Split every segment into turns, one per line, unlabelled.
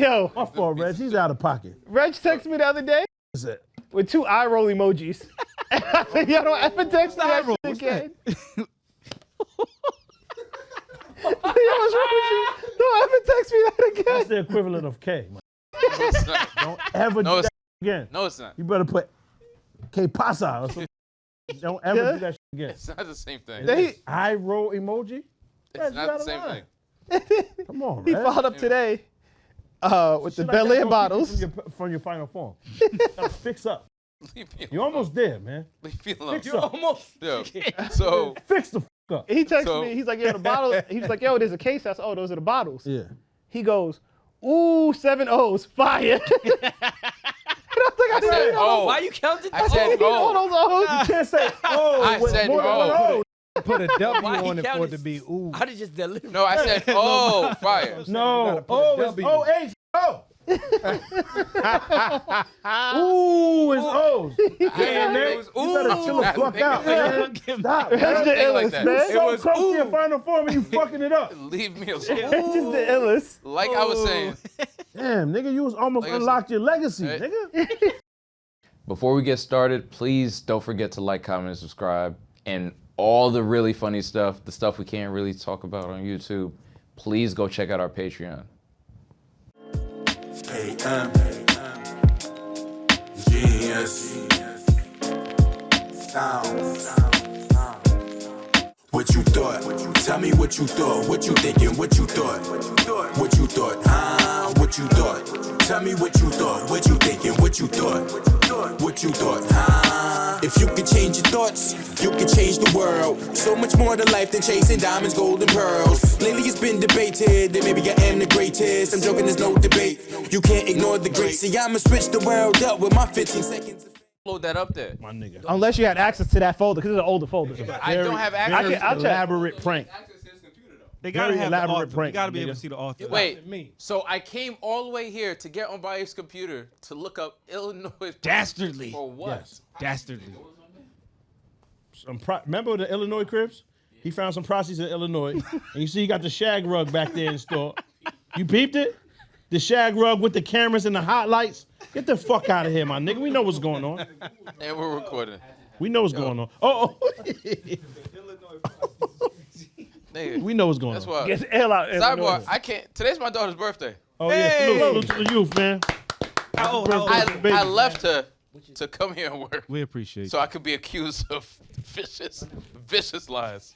Yo.
My fault, Reg. He's out of pocket.
Reg texted me the other day
What's that?
with 2 eye roll emojis. I said, yo, don't ever text me that shit again. Yo, what's wrong with you? Don't ever text me that again.
That's the equivalent of K, man. Don't ever do that again.
No, it's not.
You better put K pasa or something. Don't ever do that shit again.
It's not the same thing.
Eye roll emoji?
It's not the same thing.
Come on,
He
Reg.
followed up today with the
Shit like
Bel
that
Air
don't
bottles.
keep you from your final form. Gotta fix up.
Leave me alone.
You're almost there, man.
Leave me alone.
Fix up.
Yo, so
Fix the fuck up.
He texted me. He's like, yo, the bottles. He's like, yo, there's a case. I said, oh, those are the bottles.
Yeah.
He goes, ooh, 7 O's, fire. I don't think I
said, oh.
Why you counted?
I said,
all
oh.
those O's.
You can't say, oh,
I
with
said,
more than one
oh.
O.
Put a W
Why he
on it for
counted?
it to be ooh.
I did just deliver.
No, I said, oh, fire.
No,
put a
O is
W.
O-H-O. Ooh, it's O's.
Damn,
man.
it was
You better chill the fuck out, man. Stop, man.
That's the
Think like
illest,
that.
man.
It's so close to your final form and you fucking it up.
Leave me alone.
That's just the illest.
Like I was saying.
Damn, nigga, you was almost
Legacy.
unlocked your legacy,
Right.
nigga.
Before we get started, please don't forget to like, comment, and subscribe. And all the really funny stuff, the stuff we can't really talk about on YouTube, please go check out our Patreon.
AM, genius, sound. What you thought? Tell me what you thought. What you thinking? What you thought? What you thought? What you thought? Tell me what you thought. What you thinking? What you thought? What you thought? If you could change your thoughts, you could change the world. So much more to life than chasing diamonds, gold, and pearls. Lately it's been debated that maybe I am the greatest. I'm joking, there's no debate. You can't ignore the great. See, I'ma switch the world up with my 15 seconds.
Load that up there.
My nigga.
Unless you had access to that folder, because it's an older folder.
I don't have access.
I'll check.
Elaborate prank.
They gotta
Very
have the
elaborate
author.
prank,
You gotta be
nigga.
able to see the author.
Wait, so I came all the way here to get on Bayou's computer to look up Illinois.
Dastardly.
For what?
Yes.
Dastardly.
Remember the Illinois Crips? He found some prostitutes in Illinois, and you see he got the shag rug back there in store. You peeped it? The shag rug with the cameras and the hot lights? Get the fuck out of here, my nigga. We know what's going on.
And we're recording.
We know what's going on. Oh.
Nigga,
We know what's going
that's
on.
why.
Gets ill out.
Sidebar, I can't. Today's my daughter's birthday.
Oh, yeah. Salute to the youth, man.
How old?
I left her to come here and work
We appreciate
so I could be accused of vicious lies.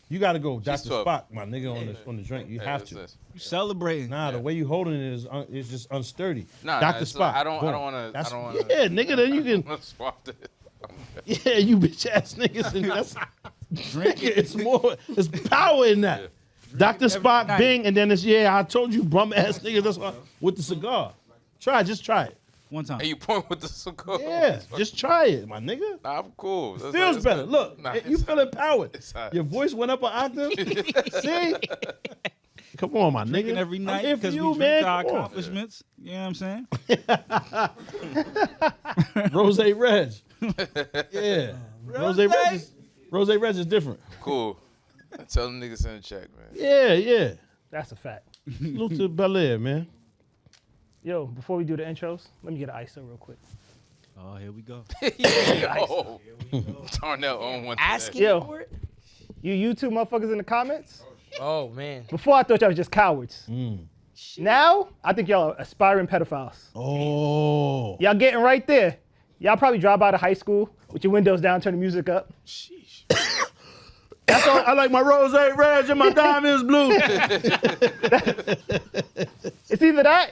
You got to go Dr.
12.
Spock, my nigga, on the drink. You have
What's
to.
this?
you celebrating.
Nah, the way you holding it is just unsturdy.
Nah,
Dr.
it's-
Spock.
I don't
boom.
wanna- I
That's-
don't wanna-
Yeah, nigga, then you can.
Let's swap it.
Yeah, you bitch ass niggas. And that's drinking. It's more. There's power in that. Dr. Spock,
night.
Bing, and then it's I told you, bum ass niggas. That's why, with the cigar. Just try it.
One time.
And you point with the cigar.
Yeah, just try it, my nigga.
Nah, I'm cool. That's
Feels better. Look,
Nah,
you feel empowered.
It's hot.
Your voice went up an octave. See? Come on, my nigga.
Drinking every
I'm
night
here for
because we
you,
drink
man.
to our
Come on.
accomplishments. You know what I'm saying?
Rose Reg. Yeah. Rose Reg is different.
Cool. Tell them niggas in the check, man.
Yeah.
That's a fact.
Salute to Bel Air, man.
Yo, before we do the intros, let me get an ISO real quick.
Oh, here we go.
Yo. Darnell on one.
Asking
Yo.
for it?
You YouTube motherfuckers in the comments.
Oh man.
Before I thought y'all was just cowards. Now I think y'all are aspiring pedophiles.
Oh.
Y'all getting right there. Y'all probably drop out of high school with your windows down, turn the music up.
That's all. I like my Rose Reg and my diamonds blue.
It's either that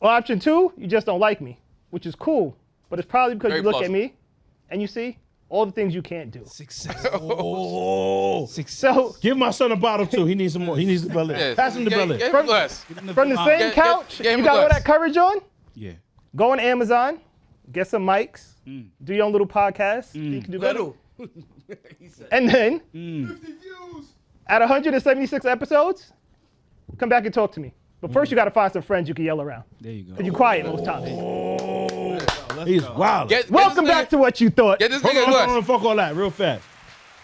or option 2, you just don't like me, which is cool. But it's probably because
Very
you look
plausible.
at me and you see all the things you can't do.
Success.
Oh.
So
Give my son a bottle too. He needs some more. He needs the Bel Air.
Yeah.
Pass him the
Get-
Bel Air.
get him a glass.
from the same
Get-
couch,
get him
you
a
got all
glass.
that courage on,
Yeah.
go on Amazon, get some mics, do your own little podcast. You can do better.
Little.
And then, at 176 episodes, come back and talk to me. But first, you got to find some friends you can yell around.
There you go.
Because you're quiet most times.
He's wild.
Welcome back to What You Thought.
Get this
Hold
nigga a
on,
glass.
fuck all that real fast.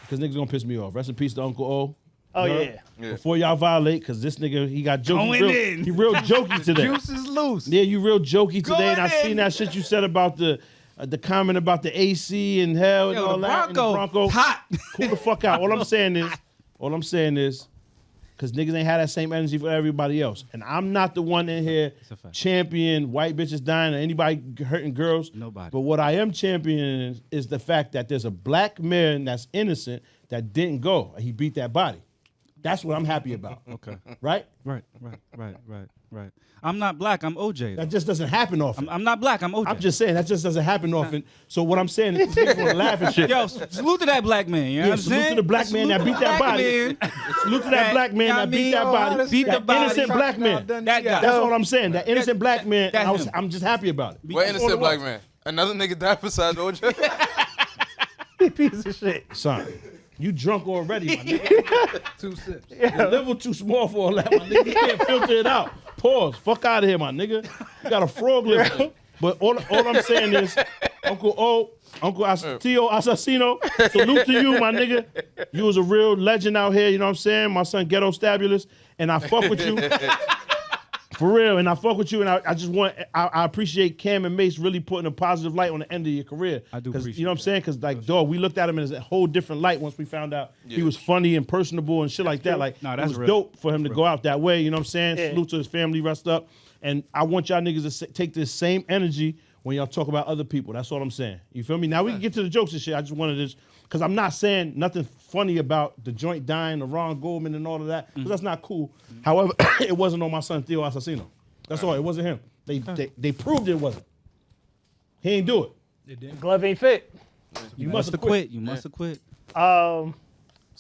Because niggas gonna piss me off. Rest in peace to Uncle O.
Oh
You know?
yeah.
Yeah.
Before y'all violate, because this nigga, he got jokey.
Going in.
He real jokey today.
Juice is loose.
Yeah, you real jokey today, and I
Going
seen
in.
that shit you said about the comment about the AC and hell and
Yo,
all
the
that. And the
Bronco,
Broncos.
hot.
Cool the fuck out. All I'm saying is, because niggas ain't had that same energy for everybody else. And I'm not the one in here
a fact.
champion white bitches dying or anybody hurting girls.
Nobody.
But what I am championing is the fact that there's a black man that's innocent that didn't go. He beat that body. That's what I'm happy about.
Okay.
Right?
Right. I'm not black. I'm OJ.
That just doesn't happen often.
I'm not black. I'm OJ.
I'm just saying that just doesn't happen often. So what I'm saying is these niggas want to laugh and shit.
Yo, salute to that black man. You know what I'm
salute
saying?
to the black man that beat that body. Salute to that black man that beat that body.
Beat the
That
body.
innocent black man.
That guy.
That's all I'm saying. That innocent black man.
That him.
I'm just happy about it.
What
That's all
innocent
it was.
black man? Another nigga died besides OJ?
Piece of shit.
Son, you drunk already, my nigga.
2 sips.
Your liver too small for all that, my nigga. You can't filter it out. Pause. Fuck out of here, my nigga. You got a frog liver. But all I'm saying is, Uncle Tio Assassino, salute to you, my nigga. You was a real legend out here, you know what I'm saying? My son Ghetto Stabulous, and I fuck with you. For real, and I fuck with you, and I just want, I appreciate Cam and Mace really putting a positive light on the end of your career.
I do
'Cause,
appreciate
you know what I'm saying? Because, like, dog, we looked at him as a whole different light once we found out he was funny and personable and shit like that. Like,
No,
it
that's
was
real.
dope for him to go out that way, you know what I'm saying?
Yeah.
Salute to his family, rest up. And I want y'all niggas to take this same energy when y'all talk about other people. That's all I'm saying. You feel me? Now we can get to the jokes and shit. I just wanted to, because I'm not saying nothing funny about the joint dying, the Ron Goldman and all of that, because that's not cool. However, it wasn't on my son Theo Assassino. That's all. It wasn't him. They proved it wasn't. He ain't do it.
Glove ain't fit.
You
must have quit. You must have quit.
So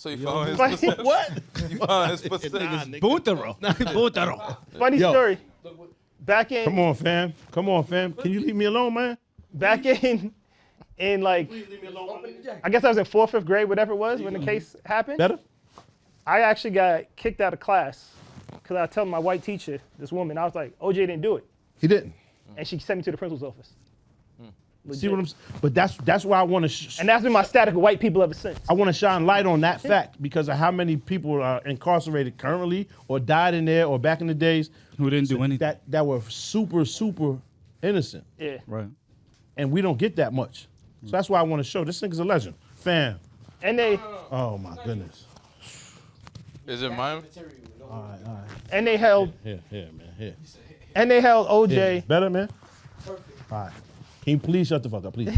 you found his
Funny,
footsteps?
What?
You found his footsteps?
Bútaro. Bútaro.
funny
Yo.
story. Back in
Come on, fam. Come on, fam. Can you leave me alone, man?
back in like I guess I was in 4th, 5th grade, whatever it was, when the case happened.
Better?
I actually got kicked out of class because I told my white teacher, this woman, I was like, OJ didn't do it.
He didn't.
And she sent me to the principal's office.
See what I'm saying? But that's why I want to.
And that's been my static of white people ever since.
I want to shine light on that fact because of how many people are incarcerated currently or died in there or back in the days
Who didn't do anything.
that were super innocent,
Yeah.
Right.
and we don't get that much. So that's why I want to show this nigga's a legend, fam.
And they
Oh my goodness.
Is it mine?
All right.
and they held
Here, man, here.
OJ.
Yeah. Better, man. Perfect. All right. Can you please shut the fuck up, please?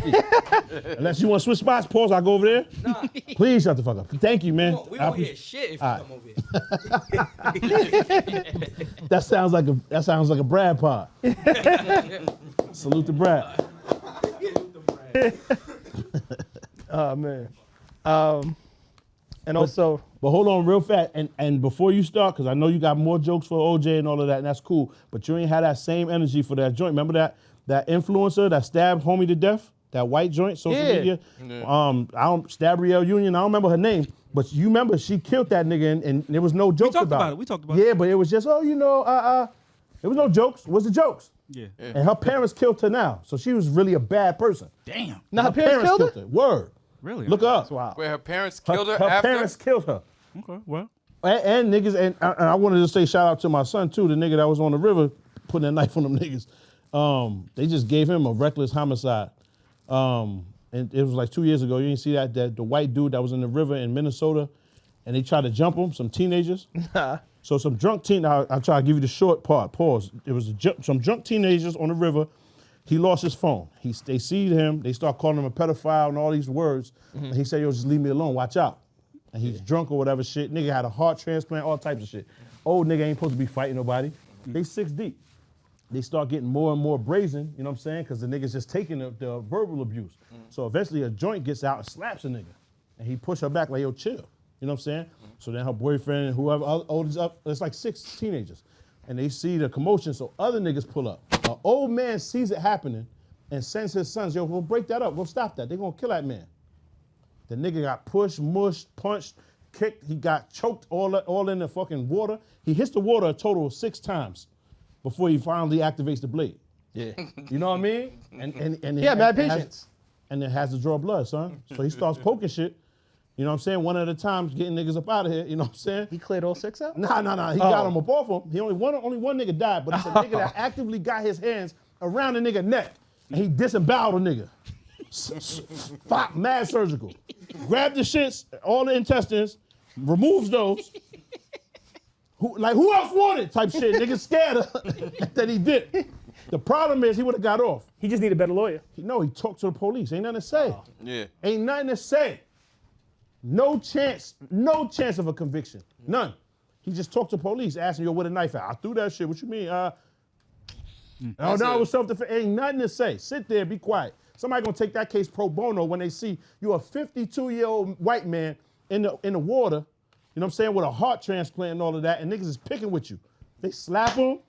Unless you want to switch spots, pause. I'll go over there.
Nah,
Please shut the fuck up. Thank you, man.
we
I
won't hear
appreciate-
shit if you
All
come over here.
That sounds like a Brad pod. Salute to Brad.
Oh man. And also
But hold on real fast, and before you start, because I know you got more jokes for OJ and all of that, and that's cool, but you ain't had that same energy for that joint. Remember that influencer that stabbed homie to death? That white joint, social
Yeah.
media? I don't, stab Riel Union, I don't remember her name, but you remember she killed that nigga and there was no jokes
talked
about
about
it.
it. We talked about
Yeah, but it was just, there was no jokes. What's the jokes?
Yeah.
And her parents killed her now, so she was really a bad person.
Damn.
now her parents killed her?
her. Word.
Really?
Look her up.
Wow.
Where her parents killed her
Her
after?
parents killed her.
Okay. Well.
And niggas, and I wanted to say shout out to my son too, the nigga that was on the river putting that knife on them niggas. They just gave him a reckless homicide. And it was like 2 years ago. You didn't see that the white dude that was in the river in Minnesota, and they tried to jump him, some teenagers. So some drunk teen, I'll try to give you the short part, pause. It was some drunk teenagers on the river. He lost his phone. They see him, they start calling him a pedophile and all these words. And he said, yo, just leave me alone, watch out. And he's drunk or whatever shit. Nigga had a heart transplant, all types of shit. Old nigga ain't supposed to be fighting nobody. They 6 deep. They start getting more and more brazen, you know what I'm saying? Because the nigga's just taking the verbal abuse. So eventually a joint gets out and slaps a nigga. And he push her back like, yo, chill. You know what I'm saying? So then her boyfriend and whoever else up, it's like 6 teenagers. And they see the commotion, so other niggas pull up. An old man sees it happening and sends his sons, yo, go break that up, go stop that. They're gonna kill that man. The nigga got pushed, mushed, punched, kicked. He got choked all in the fucking water. He hits the water a total of 6 times before he finally activates the blade.
Yeah.
You know what I mean? And
Yeah, mad
and has-
patience.
and then has to draw blood, son. So he starts poking shit. You know what I'm saying? One at a time, getting niggas up out of here. You know what I'm saying?
He cleared all 6 out?
Nah. He got him up off him. He only one nigga died, but it's a nigga that actively got his hands around the nigga neck and he disemboweled a nigga. Mad surgical. Grabbed the shits, all the intestines, removes those. Who else wanted? Type shit. Niggas scared that he did. The problem is he would have got off.
He just need a better lawyer.
He talked to the police. Ain't nothing to say.
Yeah.
Ain't nothing to say. No chance of a conviction. None. He just talked to police, asking, yo, where the knife at? I threw that shit. What you mean? Oh, no, it was self-defense. Ain't nothing to say. Sit there, be quiet. Somebody gonna take that case pro bono when they see you a 52-year-old white man in the water, you know what I'm saying, with a heart transplant and all of that, and niggas is picking with you. They slap him,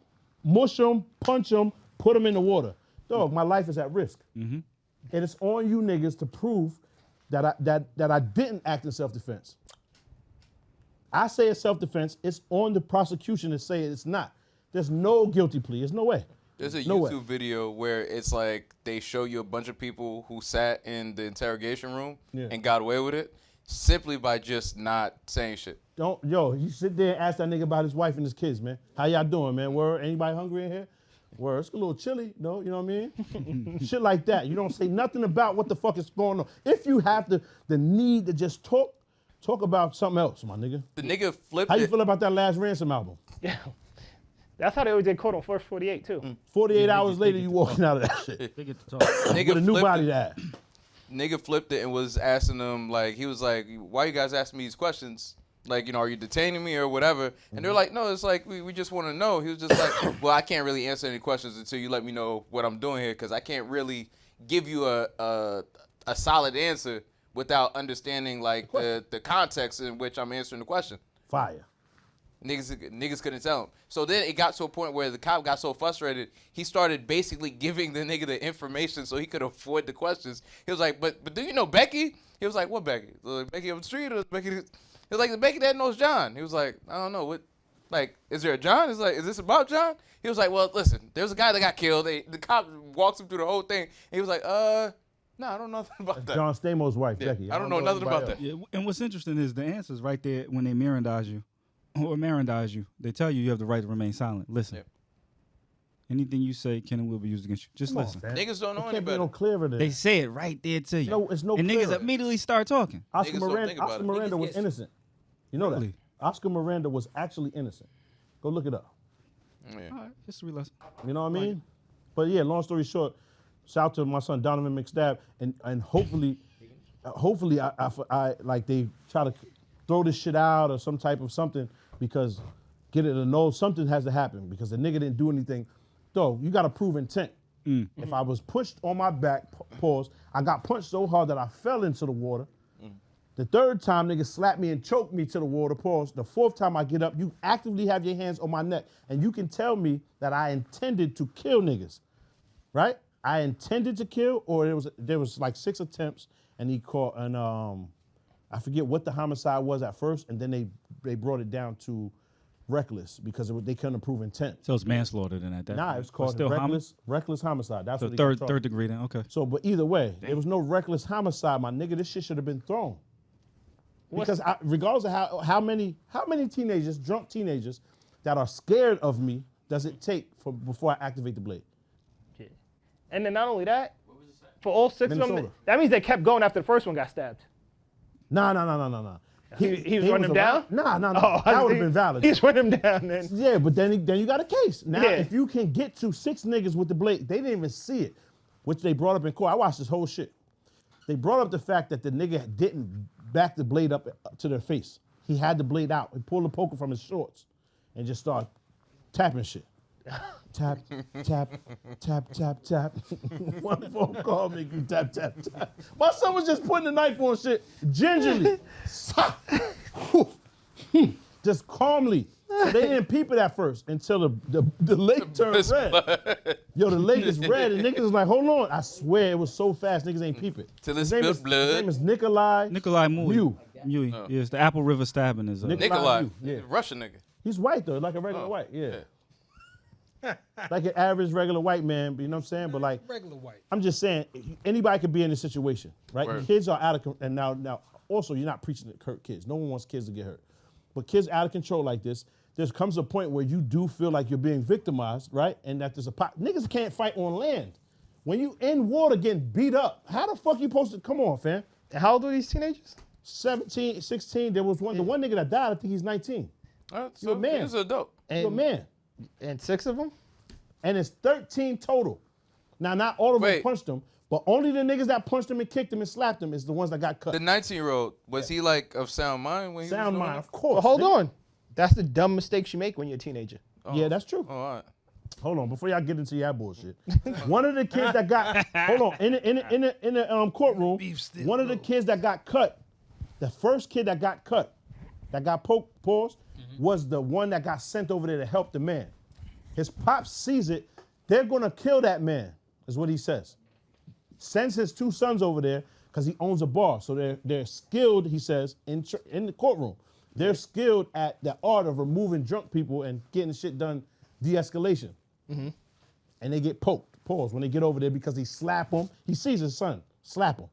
mush him, punch him, put him in the water. Dog, my life is at risk. And it's on you niggas to prove that I didn't act in self-defense. I say it's self-defense. It's on the prosecution to say it's not. There's no guilty plea. There's no way.
There's a
No
YouTube
way.
video where it's like they show you a bunch of people who sat in the interrogation room and got away with it simply by just not saying shit.
You sit there and ask that nigga about his wife and his kids, man. How y'all doing, man? Word, anybody hungry in here? Word, it's a little chilly, no, you know what I mean? Shit like that. You don't say nothing about what the fuck is going on. If you have the need to just talk about something else, my nigga.
The nigga flipped
How you
it.
feel about that last Ransom album?
Yeah. That's how they always did Code on First 48 too.
48 hours later, you walking out of that shit.
They get to talk.
Nigga
With a new
flipped
body
it.
to add.
Nigga flipped it and was asking them, like, he was like, why you guys asking me these questions? Like, you know, are you detaining me or whatever? And they're like, no, it's like, we just want to know. He was just like, well, I can't really answer any questions until you let me know what I'm doing here, because I can't really give you a solid answer without understanding, like, the context in which I'm answering the question.
Fire.
Niggas couldn't tell him. So then it got to a point where the cop got so frustrated, he started basically giving the nigga the information so he could avoid the questions. He was like, but do you know Becky? He was like, what Becky? Becky on the street or Becky? He was like, the Becky that knows John. He was like, I don't know. What? Like, is there a John? He's like, is this about John? He was like, well, listen, there's a guy that got killed. The cop walks him through the whole thing. And he was like, no, I don't know nothing about that.
John Stamos' wife,
Yeah,
Becky.
I don't know nothing about
anybody
that.
else.
Yeah, and what's interesting is the answers right there when they mirandize you or mirandize you. They tell you have the right to remain silent. Listen.
Yep.
Anything you say can and will be used against you. Just
Come on,
listen.
fam.
Niggas don't know
It
any
can't be
better.
no clearer than
They
that.
say it right there to you.
No, it's no
and niggas
clearer.
immediately start talking.
Oscar
Niggas don't
Miranda,
think about
Oscar
it.
Miranda
Niggas
was
get-
innocent. You know that.
Really?
Oscar Miranda was actually innocent. Go look it up.
Yeah.
All right, history lesson.
You know what I mean? But yeah, long story short, shout out to my son Donovan McStab, and hopefully I like they try to throw this shit out or some type of something because get it annulled. Something has to happen because the nigga didn't do anything. Though you got to prove intent. If I was pushed on my back, pause, I got punched so hard that I fell into the water. The third time, nigga slapped me and choked me to the water, pause. The fourth time I get up, you actively have your hands on my neck. And you can tell me that I intended to kill niggas, right? I intended to kill, or there was like 6 attempts, and he caught, and I forget what the homicide was at first, and then they brought it down to reckless because they couldn't prove intent.
So it's manslaughter then at that
Nah,
point.
it was
But
called
still
reckless homicide. That's
So
what they got
third degree then. Okay.
So, but either way, there was no reckless homicide, my nigga. This shit should have been thrown. Because regardless of how many teenagers, drunk teenagers, that are scared of me, does it take before I activate the blade?
Yeah. And then not only that, for all 6 of them,
Minnesota.
that means they kept going after the first one got stabbed.
Nah.
He was running him down?
Nah.
Oh,
That would have been valid.
He's running him down then.
Yeah, but then you got a case. Now,
Yeah.
if you can get to 6 niggas with the blade, they didn't even see it, which they brought up in court. I watched this whole shit. They brought up the fact that the nigga didn't back the blade up to their face. He had the blade out. He pulled the poker from his shorts and just started tapping shit. Tap, tap, tap, tap, tap. One phone call make you tap, tap, tap. My son was just putting the knife on shit gingerly. Just calmly. So they didn't peep it at first until the leg turned red. Yo, the leg is red, and niggas was like, hold on. I swear it was so fast, niggas ain't peep it.
Till it
His name
spilled
is-
blood.
His name is Nikolai
Nikolai
Mew.
Yes, the Apple River stabbing is
Nikolai
Nikolai,
Mew, yeah.
Russian nigga.
He's white though, like a regular white, yeah. like an average regular white man. You know what I'm saying? But like
Regular white.
I'm just saying, anybody could be in this situation, right?
Word.
Kids are out of control, and now also you're not preaching to hurt kids. No one wants kids to get hurt, but kids out of control like this. There comes a point where you do feel like you're being victimized, right? And that there's niggas can't fight on land. When you in water getting beat up, how the fuck you supposed to? Come on, fam.
And how old are these teenagers?
17, 16. There was one. The one nigga that died, I think he's 19.
So
a man.
He's an adult.
You're a man.
And 6 of them?
And it's 13 total. Now, not all of them
Wait.
punched him, but only the niggas that punched him and kicked him and slapped him is the ones that got cut.
The 19-year-old, was he like of sound mind when he
Sound
was doing
mind,
it?
of course.
Well, hold
nigga.
on. That's the dumb mistakes you make when you're a teenager.
Yeah, that's true.
Oh, all right.
Hold on, before y'all get into your bullshit. One of the kids that got hold on in the courtroom. One of the kids that got cut, the first kid that got cut, that got paused, was the one that got sent over there to help the man. His pops sees it. They're gonna kill that man, is what he says. Sends his 2 sons over there because he owns a bar. So they're skilled, he says, in the courtroom. They're skilled at the art of removing drunk people and getting shit done, de-escalation. And they get poked, pause, when they get over there because he slap him. He sees his son, slap him.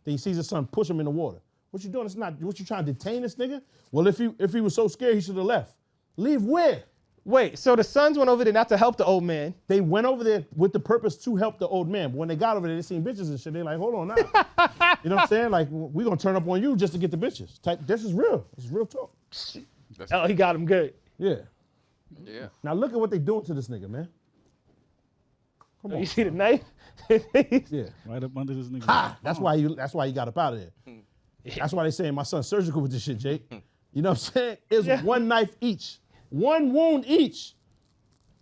Then he sees his son push him in the water. What you doing? It's not, what you trying to detain this nigga? Well, if he was so scared, he should have left. Leave where?
Wait, so the sons went over there not to help the old man.
They went over there with the purpose to help the old man. But when they got over there, they seen bitches and shit. They like, hold on now. You know what I'm saying? Like, we gonna turn up on you just to get the bitches. This is real. It's real talk.
Oh, he got him good.
Yeah.
Yeah.
Now look at what they doing to this nigga, man. Come
You
on.
see the knife?
Yeah.
Right up under this nigga.
Ha! That's why he got up out of there. That's why they saying my son's surgical with this shit, Jake. You know what I'm saying? It's one knife each. One wound each.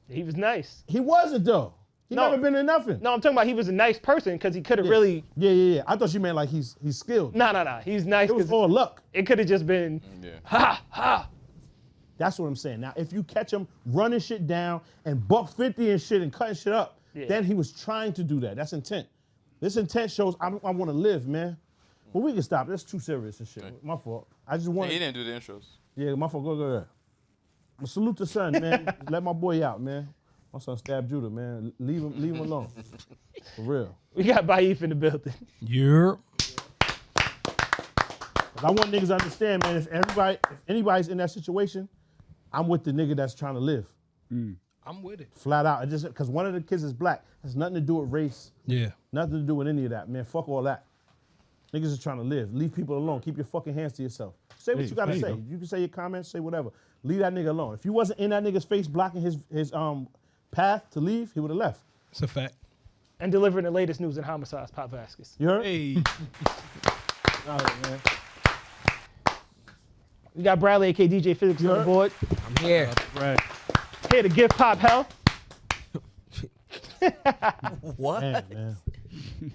He was nice.
He wasn't though. He
No.
never been in nothing.
No, I'm talking about he was a nice person because he could have really.
Yeah. I thought you meant like he's skilled.
No. He's nice
It was
because
all luck.
it could have just been
Yeah.
ha.
That's what I'm saying. Now, if you catch him running shit down and $150 and shit and cutting shit up, then he was trying to do that. That's intent. This intent shows I want to live, man. But we can stop. That's too serious and shit. My fault. I just want.
He didn't do the intros.
Yeah, my fault. Go. But salute the son, man. Let my boy out, man. My son stabbed Judah, man. Leave him alone. For real.
We got Baif in the building.
Yeah.
I want niggas to understand, man. If anybody's in that situation, I'm with the nigga that's trying to live.
I'm with it.
Flat out. It just because one of the kids is black. Has nothing to do with race.
Yeah.
Nothing to do with any of that, man. Fuck all that. Niggas is trying to live. Leave people alone. Keep your fucking hands to yourself. Say what you gotta say. You can say your comments, say whatever. Leave that nigga alone. If you wasn't in that nigga's face blocking his path to leave, he would have left.
It's a fact.
And delivering the latest news in homicides, Pop Vasquez.
You heard?
Hey.
All right, man.
We got Bradley, aka DJ Physics, on the board.
I'm here.
Right.
Here to give Pop hell.
What?
Man.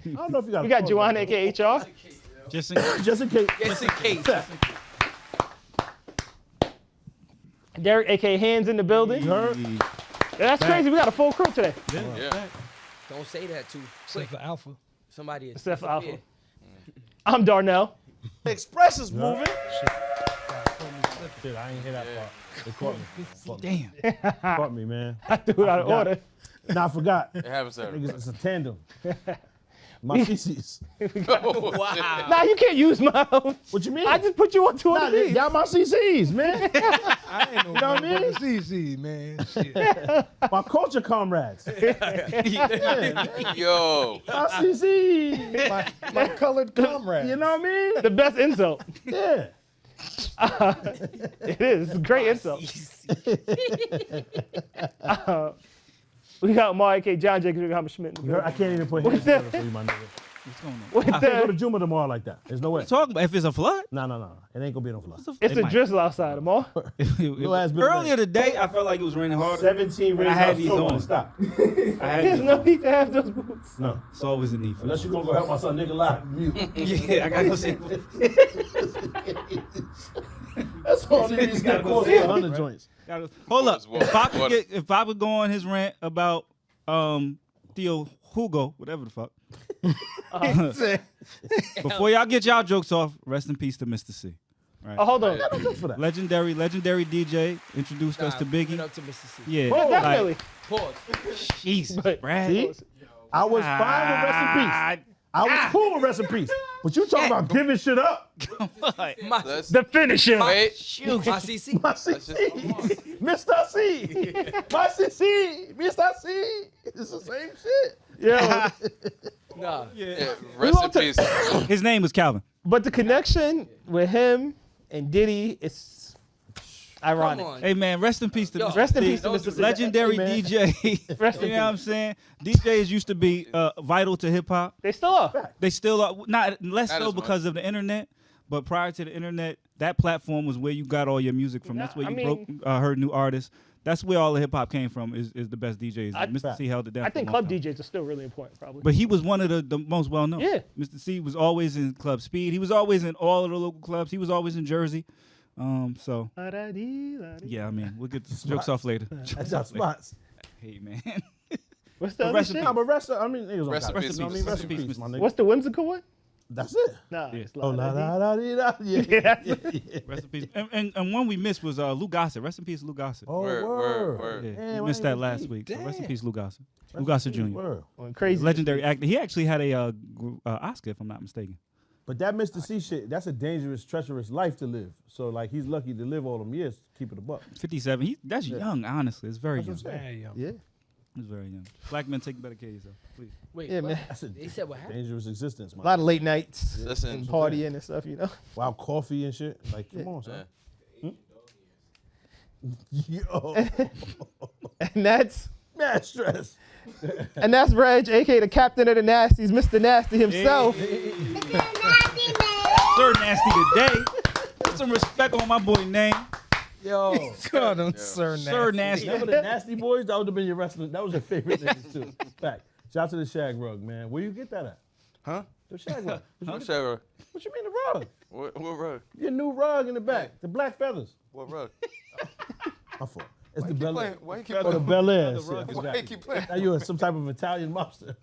I don't know if you got.
We got Juwan, aka HR.
Just in case.
Just in case.
Just in case.
Derek, aka Hands, in the building.
You heard?
Yeah, that's crazy. We got a full crew today.
Yeah.
Don't say that too
Except
quick.
for Alpha.
Somebody is
Except for Alpha.
yeah.
I'm Darnell.
Express is moving. Shit, I ain't hear that part. They caught me.
Damn.
Caught me, man.
I threw it out of
forgot.
order.
Nah, I forgot.
It happens to
Niggas, it's a tandem. My CCs.
Wow.
Nah, you can't use mine.
What you mean?
I just put you on two
Nah,
of these.
y'all my CCs, man.
I ain't no
You know what I mean?
CC, man. Shit.
My culture comrades.
Yo.
My CCs.
My colored comrade.
You know what I mean?
The best insult.
Yeah.
It is. It's a great insult. We got Mar, aka John Jacobs, Hammer Schmidt. In the
You heard? I
building.
can't even put hands together for you, my nigga.
What's going on?
With
I can't go to
the,
Juma tomorrow like that. There's no way.
Talking about if it's a flood?
No. It ain't gonna be no flood.
it's a drizzle outside, Mar.
Little ass bit of
Earlier
rain.
today, I felt like it was raining hard.
17
I
rains
had
out
these
snow
on.
and stop.
I had
There's
to,
no need to have those boots.
No.
it's always a need for
Unless you gonna go help my son Nikolai mute.
Yeah, I gotta go see.
That's all niggas just gotta go see 100 joints.
Hold up.
Water,
If I could go on his rant about Theo Hugo, whatever the fuck. Before y'all get y'all jokes off, rest in peace to Mister Cee. Right.
Oh, hold on.
No jokes for that.
Legendary DJ introduced us to
Give it
Biggie.
up to Mister Cee.
Yeah.
Well, definitely.
Pause.
Jesus,
But-
Brad.
See? I was fine with rest in peace. I was cool with rest in peace. But you talking about giving shit up?
Let's
The finisher.
wait.
My CC.
My CC. Mr. C. My CC. Mr. C. It's the same shit.
Yeah.
Nah.
Yeah, rest in
want to-
peace.
His name was Calvin.
But the connection with him and Diddy is ironic.
Come on.
Hey man, rest in peace to
Yo,
Mr.
Rest in
C.
peace to Mr. C.
Legendary
Hey, man.
DJ.
Rest in
You know what I'm saying? DJs used to be vital to hip hop.
They still are.
They still are, not less
Not
so
as much.
because of the internet, but prior to the internet, that platform was where you got all your music from. That's where
I
you
mean-
heard new artists. That's where all the hip hop came from. Is the best DJs.
I-
Mr. C held it down.
I
for
think
a long
club
time.
DJs are still really important, probably.
But he was one of the most well known.
Yeah.
Mr. C was always in Club Speed. He was always in all of the local clubs. He was always in Jersey. So yeah, I mean, we'll get the jokes off later.
That's our spots.
Hey man.
What's the
But
other
rest in
shit?
No, but rest. I mean, niggas
Rest
don't
in
got
peace,
it. You know what I mean?
Mr.
Rest in
C.
peace, my nigga.
What's the whimsical one?
That's it.
Nah.
Yeah.
It's
Oh,
la
la
da
da
dee.
da dee da. Yeah.
Yeah.
Rest in peace. And one we missed was Lou Gossett. Rest in peace, Lou Gossett.
Oh,
Word,
word.
word.
Yeah,
Damn,
we
I
missed
ain't
that
even
last
peep.
week. So rest in
Damn.
peace, Lou Gossett. Lou Gossett Jr.
Word.
Going crazy.
Legendary actor. He actually had a Oscar, if I'm not mistaken.
But that Mr. C shit, that's a dangerous, treacherous life to live. So like he's lucky to live all them years, keep it a buck.
57. That's young, honestly. It's very
That's
young.
what I'm saying.
Yeah.
It's very young. Black men take better care of yourself, please.
Wait,
Yeah,
what?
man.
That's a
They said what happened?
dangerous existence,
A
man.
lot of late nights
Listen.
and partying and stuff, you know.
Wild coffee and shit. Like, come on, son. Yo,
And that's
stress.
Reg, aka the captain of the Nasties, Mr. Nasty himself.
Sir Nasty today. Put some respect on my boy name.
Yo, call them Sir
Sir
Nasty.
Nasty.
Remember the Nasty Boys? That would have been your wrestling. That was your favorite niggas too. Fact. Shout out to the shag rug, man. Where you get that at?
Huh?
The shag rug.
I'm sure.
What you mean the rug?
What rug?
Your new rug in the back. The black feathers.
What rug?
My fault. It's the Bel Air.
Why you keep
Oh, the
playing?
Bel Air.
Why you keep playing?
Now you're some type of Italian mobster.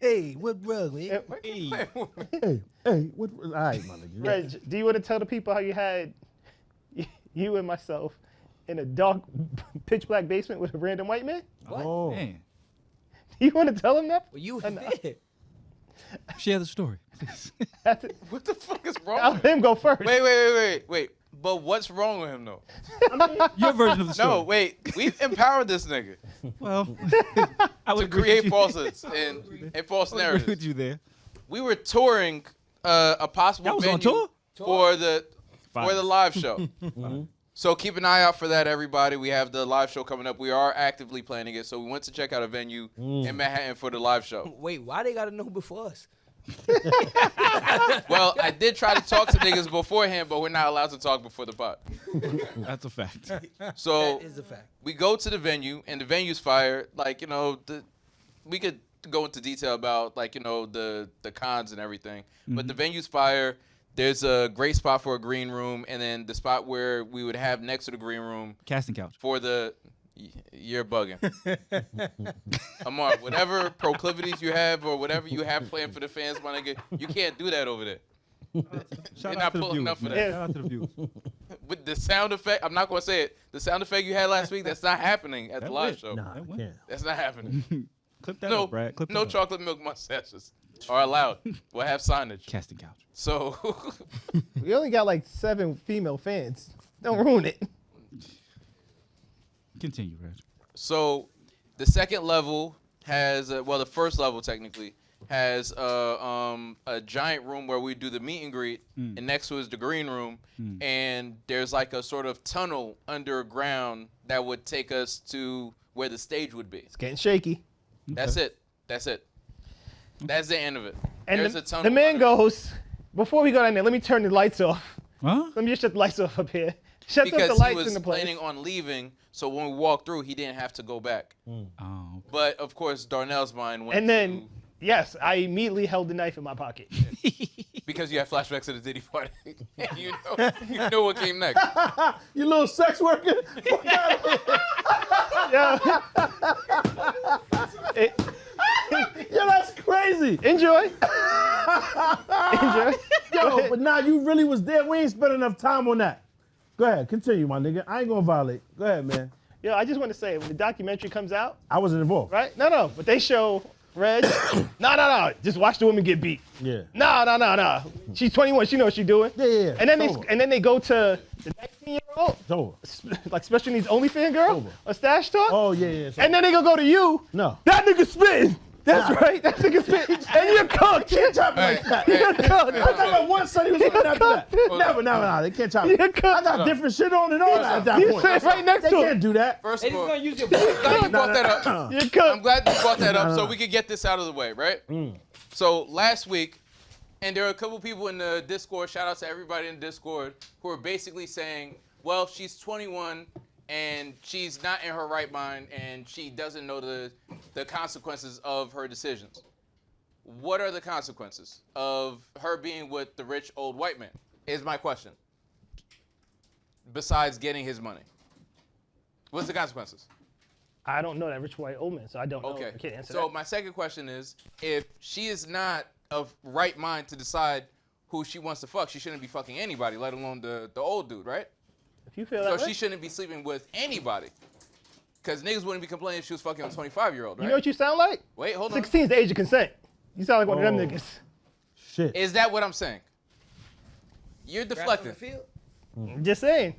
Hey, what rug, man?
Hey, what? All right, my nigga.
Reg, do you want to tell the people how you had you and myself in a dark, pitch black basement with a random white man?
What?
Oh,
Man,
Do you want to tell him that?
Well, you was
And,
there.
share the story, please.
That's it.
What the fuck is wrong
I'll
with
let
him?
him go first.
Wait. But what's wrong with him though?
Your version of the story.
No, wait. We've empowered this nigga
Well, I would
to
agree with
create
you.
falsehoods and false
I would agree with
narratives.
you there.
We were touring a possible
That was on
venue
tour?
for the
Fire.
live show. So keep an eye out for that, everybody. We have the live show coming up. We are actively planning it. So we went to check out a venue in Manhattan for the live show.
Wait, why they gotta know before us?
Well, I did try to talk to niggas beforehand, but we're not allowed to talk before the pod.
That's a fact.
So
That is a fact.
we go to the venue, and the venue's fire. Like, you know, we could go into detail about, like, you know, the cons and everything. But the venue's fire. There's a great spot for a green room, and then the spot where we would have next to the green room
Casting couch.
for the... You're bugging. Amar, whatever proclivities you have or whatever you have planned for the fans, my nigga, you can't do that over there.
Shout
You're
out
not
to the
pulling
viewers,
enough for
man.
that.
Shout out to the viewers.
With the sound effect, I'm not going to say it. The sound effect you had last week, that's not happening at the live show.
nah, I
That went.
can't.
That's not happening.
Clip that
No,
up, Brad. Clip that
no
up.
chocolate milk mustaches are allowed. We'll have signage.
Casting couch.
So,
We only got like 7 female fans. Don't ruin it.
Continue, Reg.
so the second level has, the first level technically has a giant room where we do the meet and greet, and next to is the green room, and there's like a sort of tunnel underground that would take us to where the stage would be.
It's getting shaky.
That's it. That's the end of it.
And
There's
the,
a tunnel
the man
under-
goes, before we go down there, let me turn the lights off.
Huh?
Let me just shut the lights off up here. Shuts up
because
the
he
lights
was
in the place.
planning on leaving, so when we walked through, he didn't have to go back.
Oh,
But of course, Darnell's mind went
And then, yes, I immediately held the knife in my pocket.
because you had flashbacks to the Diddy party. you know what came next.
You little sex worker. Fuck out of here.
Yeah.
Yo, that's crazy.
Enjoy. Enjoy.
Yo, Yo, but nah, you really was there. We ain't spent enough time on that. Go ahead, continue, my nigga. I ain't gonna violate. Go ahead, man.
Yo, I just want to say, when the documentary comes out,
I wasn't involved.
right? No, but they show Reg. No. Just watch the woman get beat.
Yeah.
No. She's 21. She knows what she's doing.
Yeah.
And then they go to the 19-year-old,
It's over.
like special needs only fan girl,
Over.
a stash talk.
Oh, yeah.
And then they gonna go to you.
No.
That nigga spitting. That's right. That nigga spitting. And you're cooked.
Can't chop it like that.
You're cooked.
I got one son he was looking after that. Never. They can't chop it.
You're cooked.
I got different shit on and all that at that
You
point.
sit right next
They
to him.
can't do that.
First
They
of
just
all,
gonna use your voice.
glad you brought that up.
You're
I'm
cooked.
glad you brought that up so we could get this out of the way, right? So last week, and there were a couple people in the Discord, shout out to everybody in the Discord, who are basically saying, well, she's 21 and she's not in her right mind and she doesn't know the consequences of her decisions. What are the consequences of her being with the rich old white man, is my question. Besides getting his money. What's the consequences?
I don't know that rich white old man, so I don't know.
Okay.
I can't answer
So
that.
my second question is, if she is not of right mind to decide who she wants to fuck, she shouldn't be fucking anybody, let alone the old dude, right?
If you feel
So
that way,
she shouldn't be sleeping with anybody. Because niggas wouldn't be complaining if she was fucking a 25-year-old, right?
you know what you sound like?
Wait, hold on.
16 is the age of consent. You sound like one of them niggas.
Shit.
Is that what I'm saying? You're deflecting.
I'm just saying.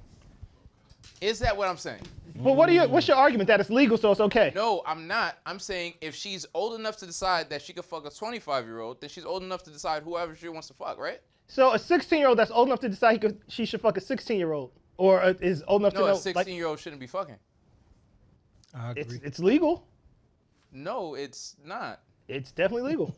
Is that what I'm saying?
But what's your argument that it's legal, so it's okay?
No, I'm not. I'm saying if she's old enough to decide that she could fuck a 25-year-old, then she's old enough to decide whoever she wants to fuck, right?
So a 16-year-old that's old enough to decide she should fuck a 16-year-old, or is old enough
No,
to know
a 16-year-old shouldn't be fucking.
I agree.
it's legal.
No, it's not.
It's definitely legal.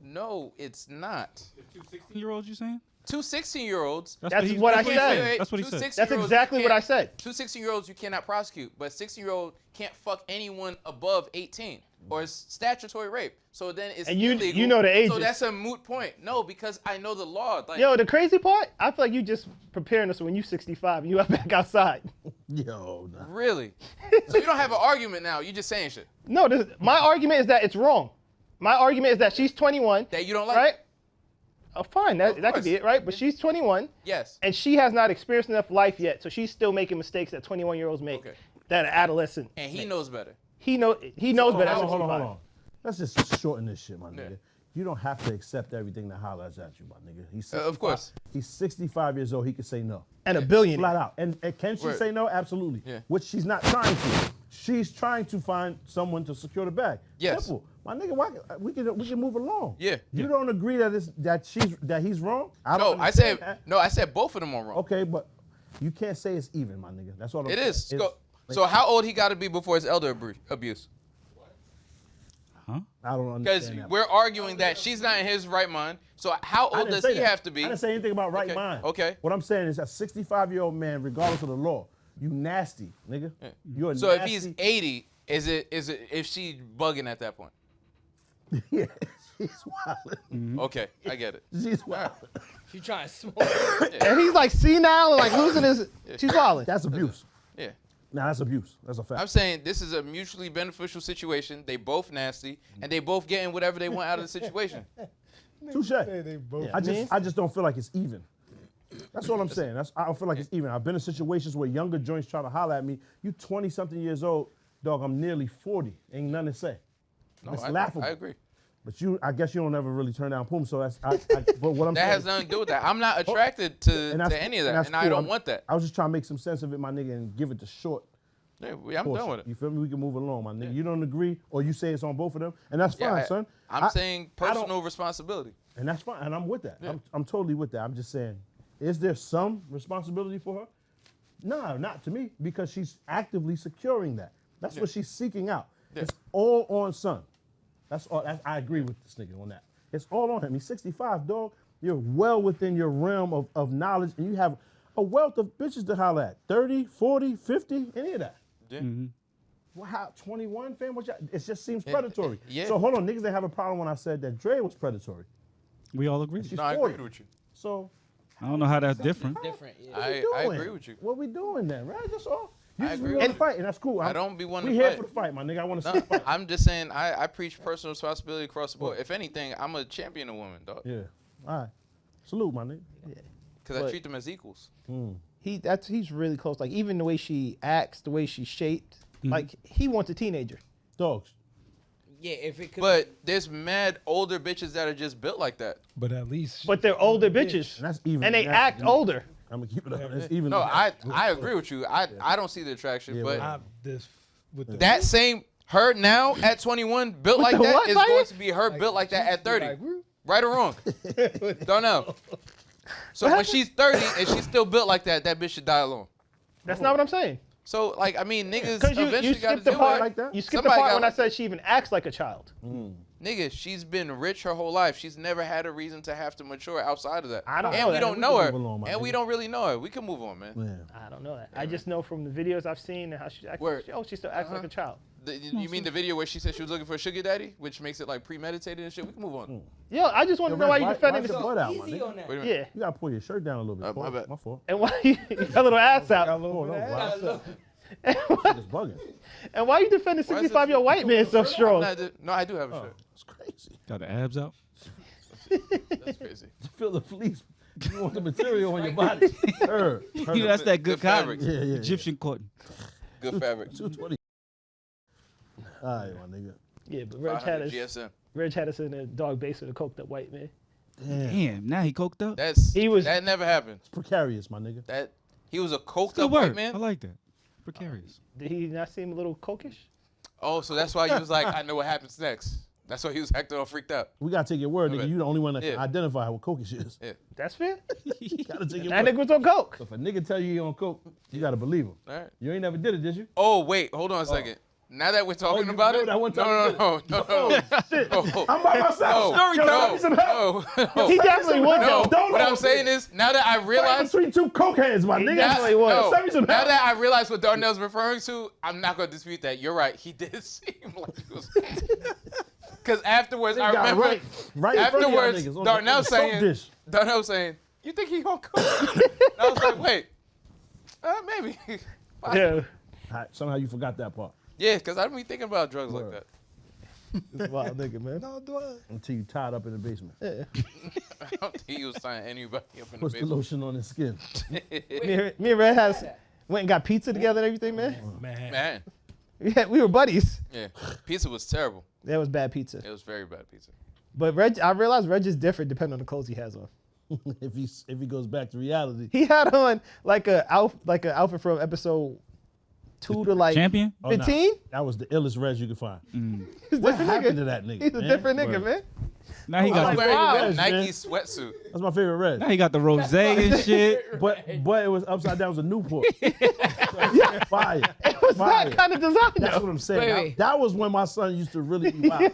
No, it's not.
16-year-olds, you saying?
Two 16-year-olds.
That's what I said.
That's what he said.
That's exactly what I said.
Two 16-year-olds you cannot prosecute, but a 16-year-old can't fuck anyone above 18, or it's statutory rape. So then it's
And you
illegal.
know the
So
ages.
that's a moot point. No, because I know the law. Like,
Yo, the crazy part, I feel like you just preparing us for when you're 65 and you are back outside.
Yo, nah.
really? So you don't have an argument now. You're just saying shit
No, my argument is that it's wrong. My argument is that she's 21,
that you don't like.
right? Oh, fine, that could
course.
be it, right? But she's 21,
Yes.
and she has not experienced enough life yet, so she's still making mistakes that 21-year-olds make.
Okay.
That an adolescent.
And he knows better.
He knows better. at
Hold
65.
on. Let's just shorten this shit, my nigga.
Yeah.
You don't have to accept everything that hollers at you, my nigga. He's
Of course.
He's 65 years old. He can say no.
And a billionaire.
Flat out. And can she
Right.
say no? Absolutely.
Yeah.
Which she's not trying to. She's trying to find someone to secure the bag.
Yes.
Simple. My nigga, we can move along.
Yeah.
You don't agree that he's wrong?
No, I said both of them are wrong.
Okay, but you can't say it's even, my nigga. That's all I'm
It
saying.
is.
It's-
So how old he got to be before his elder abuse?
I don't
Because
understand that.
we're arguing that she's not in his right mind. So how
I
old
didn't
does
say
he
that.
have to be?
I didn't say anything about right
Okay,
mind.
okay.
What I'm saying is a 65-year-old man, regardless of the law, you nasty, nigga. You're a
So if
nasty.
he's 80, is it if she bugging at that point?
Yeah, she's wild.
Okay, I get it.
She's wild.
She trying to smoke.
And he's like senile and like losing his. She's wilding.
That's abuse.
Yeah.
Nah, that's abuse. That's a fact.
I'm saying this is a mutually beneficial situation. They both nasty, and they both getting whatever they want out of the situation.
Touche.
They both.
I just don't feel like it's even. That's all I'm saying. I don't feel like it's even. I've been in situations where younger joints try to holler at me. You 20-something years old, dog. I'm nearly 40. Ain't nothing to say.
No,
It's
I
laughable.
agree.
But I guess you don't ever really turn down Puma. So but what I'm
That
saying.
has nothing to do with that. I'm not attracted to
that's-
any of that,
that's
and I
cool.
don't want that.
I was just trying to make some sense of it, my nigga, and give it the short.
Yeah, I'm done with it.
You feel me? We can move along, my nigga. You don't agree, or you say it's on both of them, and that's fine,
Yeah,
son.
I'm saying
I don't-
personal responsibility.
And that's fine, and I'm with that.
Yeah.
I'm totally with that. I'm just saying, is there some responsibility for her? No, not to me, because she's actively securing that. That's what she's seeking out.
Yeah.
It's all on son. That's all. I agree with this nigga on that. It's all on him. He's 65, dog. You're well within your realm of knowledge, and you have a wealth of bitches to holler at. 30, 40, 50, any of that.
Yeah.
Well, how 21, fam? It just seems predatory.
yeah.
So hold on, niggas didn't have a problem when I said that Dre was predatory.
We all agree.
She's
No, I
40.
agree with you.
So
I don't know how that's different.
Different. Yeah.
I
doing?
agree with you.
What we doing then, right? That's all. You
I
just
agree
want to
with
fight, and that's cool.
I don't be wanting
We
to
here
fight.
for the fight, my nigga. I want to see
No,
the fight.
I'm just saying I preach personal responsibility across the board. If anything, I'm a champion of women, dog.
Yeah. All right. Salute, my nigga.
Because I
But-
treat them as equals.
He's really close. Like even the way she acts, the way she's shaped, like he wants a teenager.
Dogs.
Yeah, if it could.
But there's mad older bitches that are just built like that.
But at least.
But they're older bitches,
And that's even.
and they
that's
act
even-
older.
I'm gonna keep it up. It's even.
No, I agree with you. I don't see the attraction,
Yeah,
but
well,
With the
that same her now at 21 built like
the
that
what,
is
Fire?
going to be her built like that at 30. Right or wrong? Don't know. So when she's 30 and she's still built like that, that bitch should die alone.
That's not what I'm saying.
So like I mean niggas
Because you
eventually got to
skipped the
deal
part.
with it.
like that.
You skipped
Somebody
the part
got
when I
like-
said she even acts like a child.
Nigga, she's been rich her whole life. She's never had a reason to have to mature outside of that.
I don't
and
know
we
that.
don't
We
know
can
her.
move along, my
And we
nigga.
don't really know her. We can move on, man.
Yeah.
I don't know that. I just know from the videos I've seen and how she acts.
Word.
She still acts like a child.
You mean the video where she said she was looking for a sugar daddy, which makes it like premeditated and shit? We can move on.
Yo, I just want to know why you defending
Why
this.
your butt out, my
easy
nigga?
on that.
Wait a minute.
Yeah,
You gotta pull your shirt down a little bit.
My bad.
My fault.
and why you your little ass out?
Oh, no, wow.
And why,
It's bugging.
and why you defending
Why is
65-year-old white man so strong?
No, I do have a shirt.
It's crazy.
Got the abs out.
That's crazy.
Feel the fleece. You want the material on your body. Her.
You know, that's that good
Good fabric.
cotton.
Yeah.
Egyptian cotton.
Good fabric.
220. All right, my nigga.
Yeah, but Reg had
500
us.
GSM.
Reg had us in a dog basement of coked up white man.
Damn, now he coked up.
That never happened.
It's precarious, my nigga.
That he was a coked
Good
up white
word. I
man.
like that. Precarious.
Did he not seem a little cokish?
Oh, so that's why he was like, I know what happens next. That's why he was acting all freaked out.
We gotta take your word, nigga.
Okay.
You the only one that can
Yeah.
identify what coke is.
Yeah.
That's fair.
You gotta take your
That
word.
nigga was on coke.
If a nigga tell you he on coke, you gotta believe him.
All right.
You ain't never did it, did you?
Oh wait, hold on a second. Now that we're talking
you
about it,
remember that one time you
no.
I'm by myself.
No, no.
He definitely would
No,
though.
Don't
what
know.
I'm saying is, now that I
Fight
realize,
between two cokeheads, my nigga.
definitely would.
no,
Send me some
now
help.
that I realize what Darnell's referring to, I'm not gonna dispute that. You're right. He did seem like he was. Because afterwards, I
got
remember.
right in front of y'all
Afterwards,
niggas, on
Darnell
the soap
saying,
dish.
you think he gonna cook? I was like, wait, maybe.
Yeah.
All right, somehow you forgot that part
Yeah, because I don't be thinking about drugs like
Word.
that.
This wild nigga, man.
No, do I?
until you tied up in the basement.
I don't think he was tying anybody up in the
Puts the
basement.
lotion on his skin.
Me and Red went and got pizza together and everything, man.
Man,
Yeah, we were buddies.
yeah, pizza was terrible.
That was bad pizza.
It was very bad pizza.
But Reg, I realized Reg is different depending on the clothes he has on.
if he goes back to reality.
He had on like a outfit from episode 2 to like
Champion?
15.
That was the illest res you could find.
He's a
What
different
happened
nigga.
to that nigga?
He's a
man?
different nigga,
Word.
man.
Now he
I
got
was
the,
wearing a
Reg,
Nike
man.
sweatsuit.
That's my favorite red.
now he got the rose and shit.
But it was upside down. It was a Newport. Fire.
It was
Fire.
that kind of design,
That's
though.
what I'm saying.
Wait,
That-
wait.
That was when my son used to really be wild.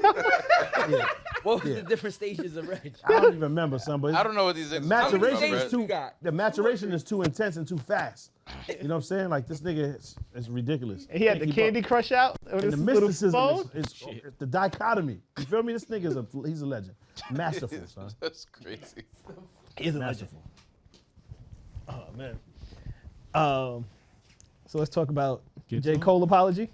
Yeah.
What was the different stages of Reg?
I don't even remember, son, but
I don't know what these niggas
maturation
talking
is
about,
too.
you got?
The maturation is too intense and too fast. You know what I'm saying? Like this nigga is ridiculous.
And he had
Can't
the
keep
Candy
up.
Crush out with
And
his
the
little
mysticism
phone.
is the dichotomy. You feel me? This nigga he's a legend. Masterful, son.
That's crazy.
He's a legend.
Masterful.
Oh man. So let's talk about
Get
J.
to it.
Cole apology.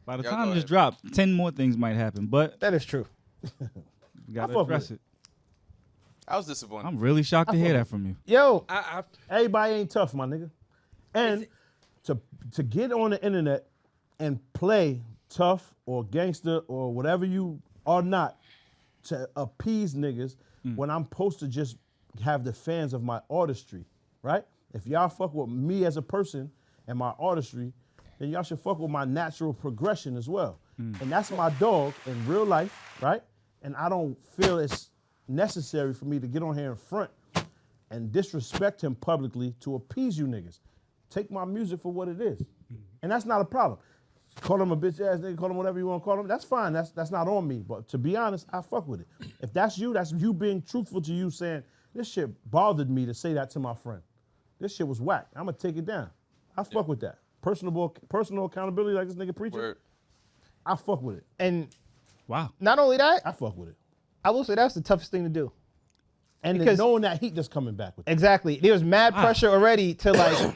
By the
Y'all
time
go
this
ahead.
dropped, 10 more things might happen, but
That is true.
we gotta
fuck with
address
it.
it.
I was disappointed.
I'm really shocked to hear that from you.
Yo,
Everybody ain't tough, my nigga. And to get on the internet and play tough or gangster or whatever you are not to appease niggas when I'm supposed to just have the fans of my artistry, right? If y'all fuck with me as a person and my artistry, then y'all should fuck with my natural progression as well. And that's my dog in real life, right? And I don't feel it's necessary for me to get on here in front and disrespect him publicly to appease you niggas. Take my music for what it is. And that's not a problem. Call him a bitch ass nigga, call him whatever you want to call him. That's fine. That's not on me. But to be honest, I fuck with it. If that's you being truthful to you saying, this shit bothered me to say that to my friend. This shit was whack. I'm gonna take it down. I fuck with that. Personal accountability like this nigga preaching.
Word.
I fuck with it.
and
Wow.
not only that,
I fuck with it.
I will say that's the toughest thing to do.
And then
Because-
knowing that heat that's coming back with it.
Exactly. There was mad pressure already to like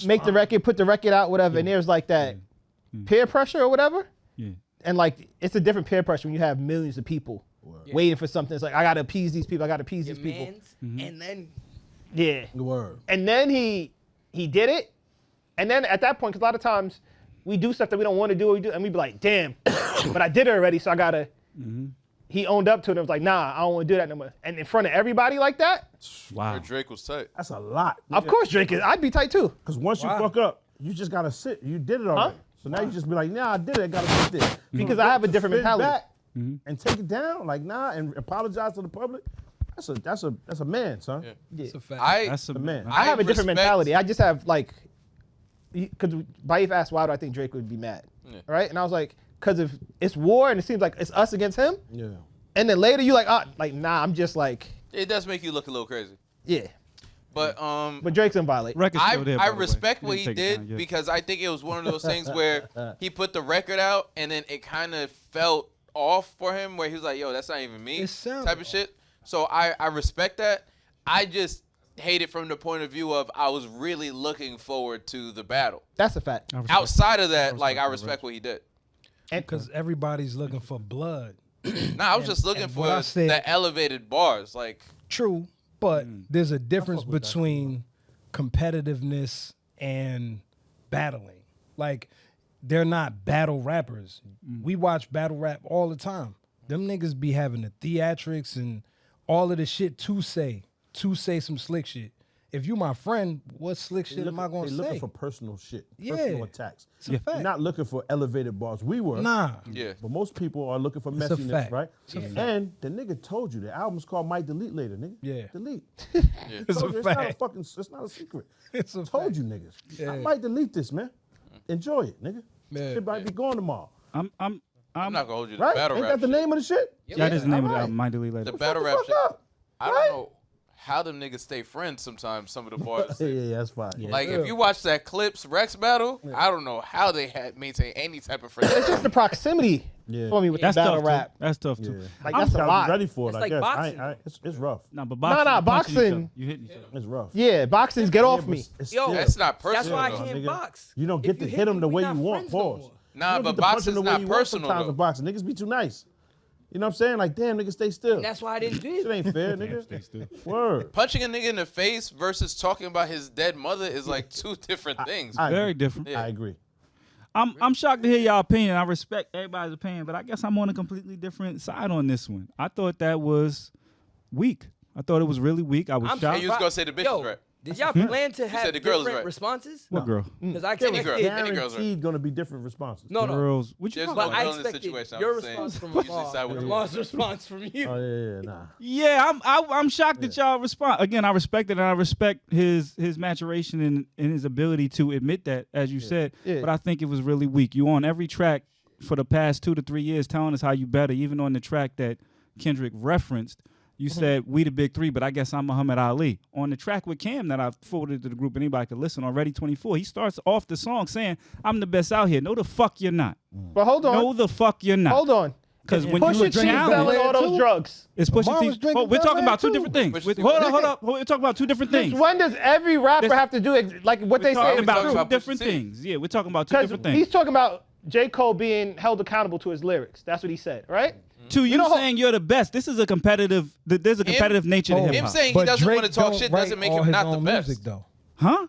make the record, put the record out, whatever. And there's like that peer pressure or whatever.
Yeah.
And like it's a different peer pressure when you have millions of people waiting for something. It's like I gotta appease these people. I gotta appease
Your
these people.
mans, and then
Yeah.
Word.
And then he did it, and then at that point, because a lot of times we do stuff that we don't want to do, and we be like, damn, but I did it already, so I gotta. He owned up to it and was like, nah, I don't want to do that no more. And in front of everybody like that,
Wow.
Drake was tight.
That's a lot.
of course Drake is. I'd be tight too.
Because once you fuck up, you just gotta sit. You did it already. So now you just be like, nah, I did it. I gotta sit there.
Because I have a different
Spin
mentality.
back and take it down, like nah, and apologize to the public. That's a man, son.
Yeah.
It's a fact.
That's a
man.
I have a different
respect-
mentality. I just have like, because Baif asked why do I think Drake would be mad, right? And I was like, because if it's war and it seems like it's us against him,
Yeah.
and then later you like nah, I'm just like,
It does make you look a little crazy.
yeah.
But
But Drake's in violate.
Record's still there,
I
by the way.
respect
He
what
didn't
he
take it
did
down yet.
because I think it was one of those things where he put the record out and then it kind of felt off for him where he was like, yo, that's not even me
It sounded
type of shit. So I respect that. I just hate it from the point of view of I was really looking forward to the battle.
That's a fact.
I respect
Outside of that, like I respect what he did.
Because everybody's looking for blood.
Nah, I was just looking
and
for
what I said-
the elevated bars. Like,
True, but there's a difference between competitiveness and battling. Like, they're not battle rappers. We watch battle rap all the time. Them niggas be having the theatrics and all of the shit to say some slick shit. If you my friend, what slick shit am I gonna
They
say?
looking for personal shit,
Yeah.
personal attacks.
It's a fact.
You're not looking for elevated bars. We were.
Nah.
yeah.
But most people are looking for
It's a
messiness,
fact.
right?
It's a fact.
And the nigga told you the album's called Might Delete Later, nigga.
Yeah.
Delete.
It's a
Told you, it's not a
fact.
fucking. It's not a secret.
It's a
Told
fact.
you niggas. I
Yeah.
might delete this, man. Enjoy it, nigga.
Yeah.
Shit might be gone tomorrow.
I'm not gonna hold you to
Right?
battle
Ain't
rap.
that the
shit.
name of the shit?
That is the name of the
Alright.
album, Mind Delete Later.
The battle
Shut
rap
the
shit.
fuck up.
I don't know how them niggas stay friends sometimes, some of the bars.
Yeah, that's fine.
Like, if you watch that Clips Rex battle, I don't know how they had maintained any type of
It's
friendship.
just the proximity
Yeah.
for me with
That's
the battle
tough,
rap.
too. That's tough, too.
Yeah.
Like
You
that's a
gotta
lot.
be ready for it,
It's
I
like
guess.
boxing.
It's rough.
Nah, but boxing,
nah,
you punching each
boxing-
other. You hitting each other.
It's rough.
Yeah, boxing's get off me.
It's
Yo,
still-
That's not personal.
That's why I
though.
can't
nigga.
box.
You don't
If
get to
you
hit them the
me,
way
we
you
not
want.
friends no
Pause.
more.
Nah,
You don't
but
get to punch
boxing's
them the way
not
you want
personal,
sometimes
though.
in boxing. Niggas be too nice. You know what I'm saying? Like, damn, nigga, stay still.
That's why I didn't do
Shit
it.
ain't fair, nigga. Word.
Punching a nigga in the face versus talking about his dead mother is like two different things.
I
Very
agree.
different.
Yeah.
I agree.
I'm shocked to hear y'all opinion. I respect everybody's opinion, but I guess I'm on a completely different side on this one. I thought that was weak. I thought it was really weak. I was
I'm
shocked.
And you was gonna say the bitch
Yo,
is right.
did y'all plan to have
said the girl is
different
right.
responses?
What girl?
Because I
Any
expected
girl. Any girls right.
Guaranteed gonna be different responses.
no.
Girls. What you
There's
talking
no
But I
girl in this
expected
situation. I'm
your
just saying,
response from
usually
Lamar,
side with you.
Lamar's response from you.
Oh yeah, nah.
Yeah, I'm shocked that y'all respond. Again, I respect it, and I respect his maturation and his ability to admit that, as you said.
Yeah.
But I think it was really weak. You on every track for the past 2 to 3 years telling us how you better. Even on the track that Kendrick referenced, you said we the big three, but I guess I'm Muhammad Ali. On the track with Cam that I forwarded to the group, anybody could listen on Ready 24. He starts off the song saying, "I'm the best out here." No, the fuck you're not.
But hold on.
No, the fuck you're not.
Hold on.
Because when
Pusha
you
T selling
challenge,
all those drugs.
it's Pusha
Lamar
T.
was drinking
Oh, we're talking about two
Darnell,
different
too.
things.
Pusha T
Hold
was
up. We're talking about two different things.
When does every rapper
This-
have to do like what they
We're
say
talking
is
about
true?
two
Pusha
different
T.
things. Yeah, we're talking about two
Because
different
he's
things.
talking about J. Cole being held accountable to his lyrics. That's what he said, right?
To you
know,
saying you're the best. This is a competitive. There's a competitive nature to hip
Him
hop.
saying he
But
doesn't
Drake
want to talk
don't
shit
write
doesn't make
all
him
his
not the
own
best.
music, though.
Huh?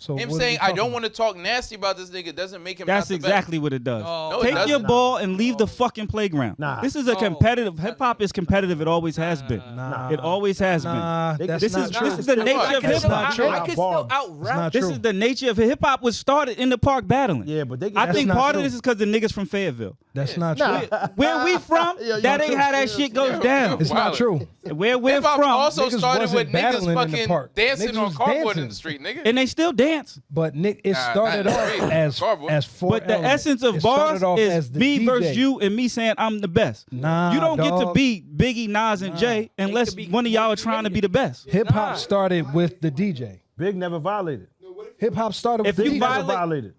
So
Him
what are
saying
we
I
talking
don't
about?
want to talk nasty about this nigga doesn't make him
That's
not the
exactly what it does.
No, it
Take your
doesn't.
ball and leave the fucking playground.
Nah.
This is a competitive. Hip hop is competitive. It always has been.
Nah.
It always has
Nah,
been.
that's
This
not
is
true.
this is the
Come on,
nature
I
of
can
hip
still-
hop.
true.
I can still
It's
out-rap.
not
This
true.
is the nature of hip hop. Was started in the park battling.
Yeah, but they
I
get
think
not
part of
true.
this is because the niggas from Fayetteville.
That's not
Nah.
true.
Where we from,
Yeah,
that
you
ain't how that shit goes down.
It's not true.
Where we're
Hip hop
from,
also
niggas
started
wasn't
with niggas
battling in the
fucking
park.
dancing
Niggas
on
was
cardboard in
dancing.
the street, nigga.
and they still dance.
But Nick, it
Nah,
started
not
off
really.
as
Cardboard.
four
But the
elements.
essence of
It
bars
started off
is
as the
me
DJ.
versus you and me saying I'm the best.
Nah,
you don't get to
dog.
beat Biggie, Nas, and Jay unless
could be
one of y'all
more
are trying to be
creative.
the best.
Hip hop started with the DJ.
Big never violated.
Hip hop started
If
with
you
the
Big
DJ.
never
violate-
violated.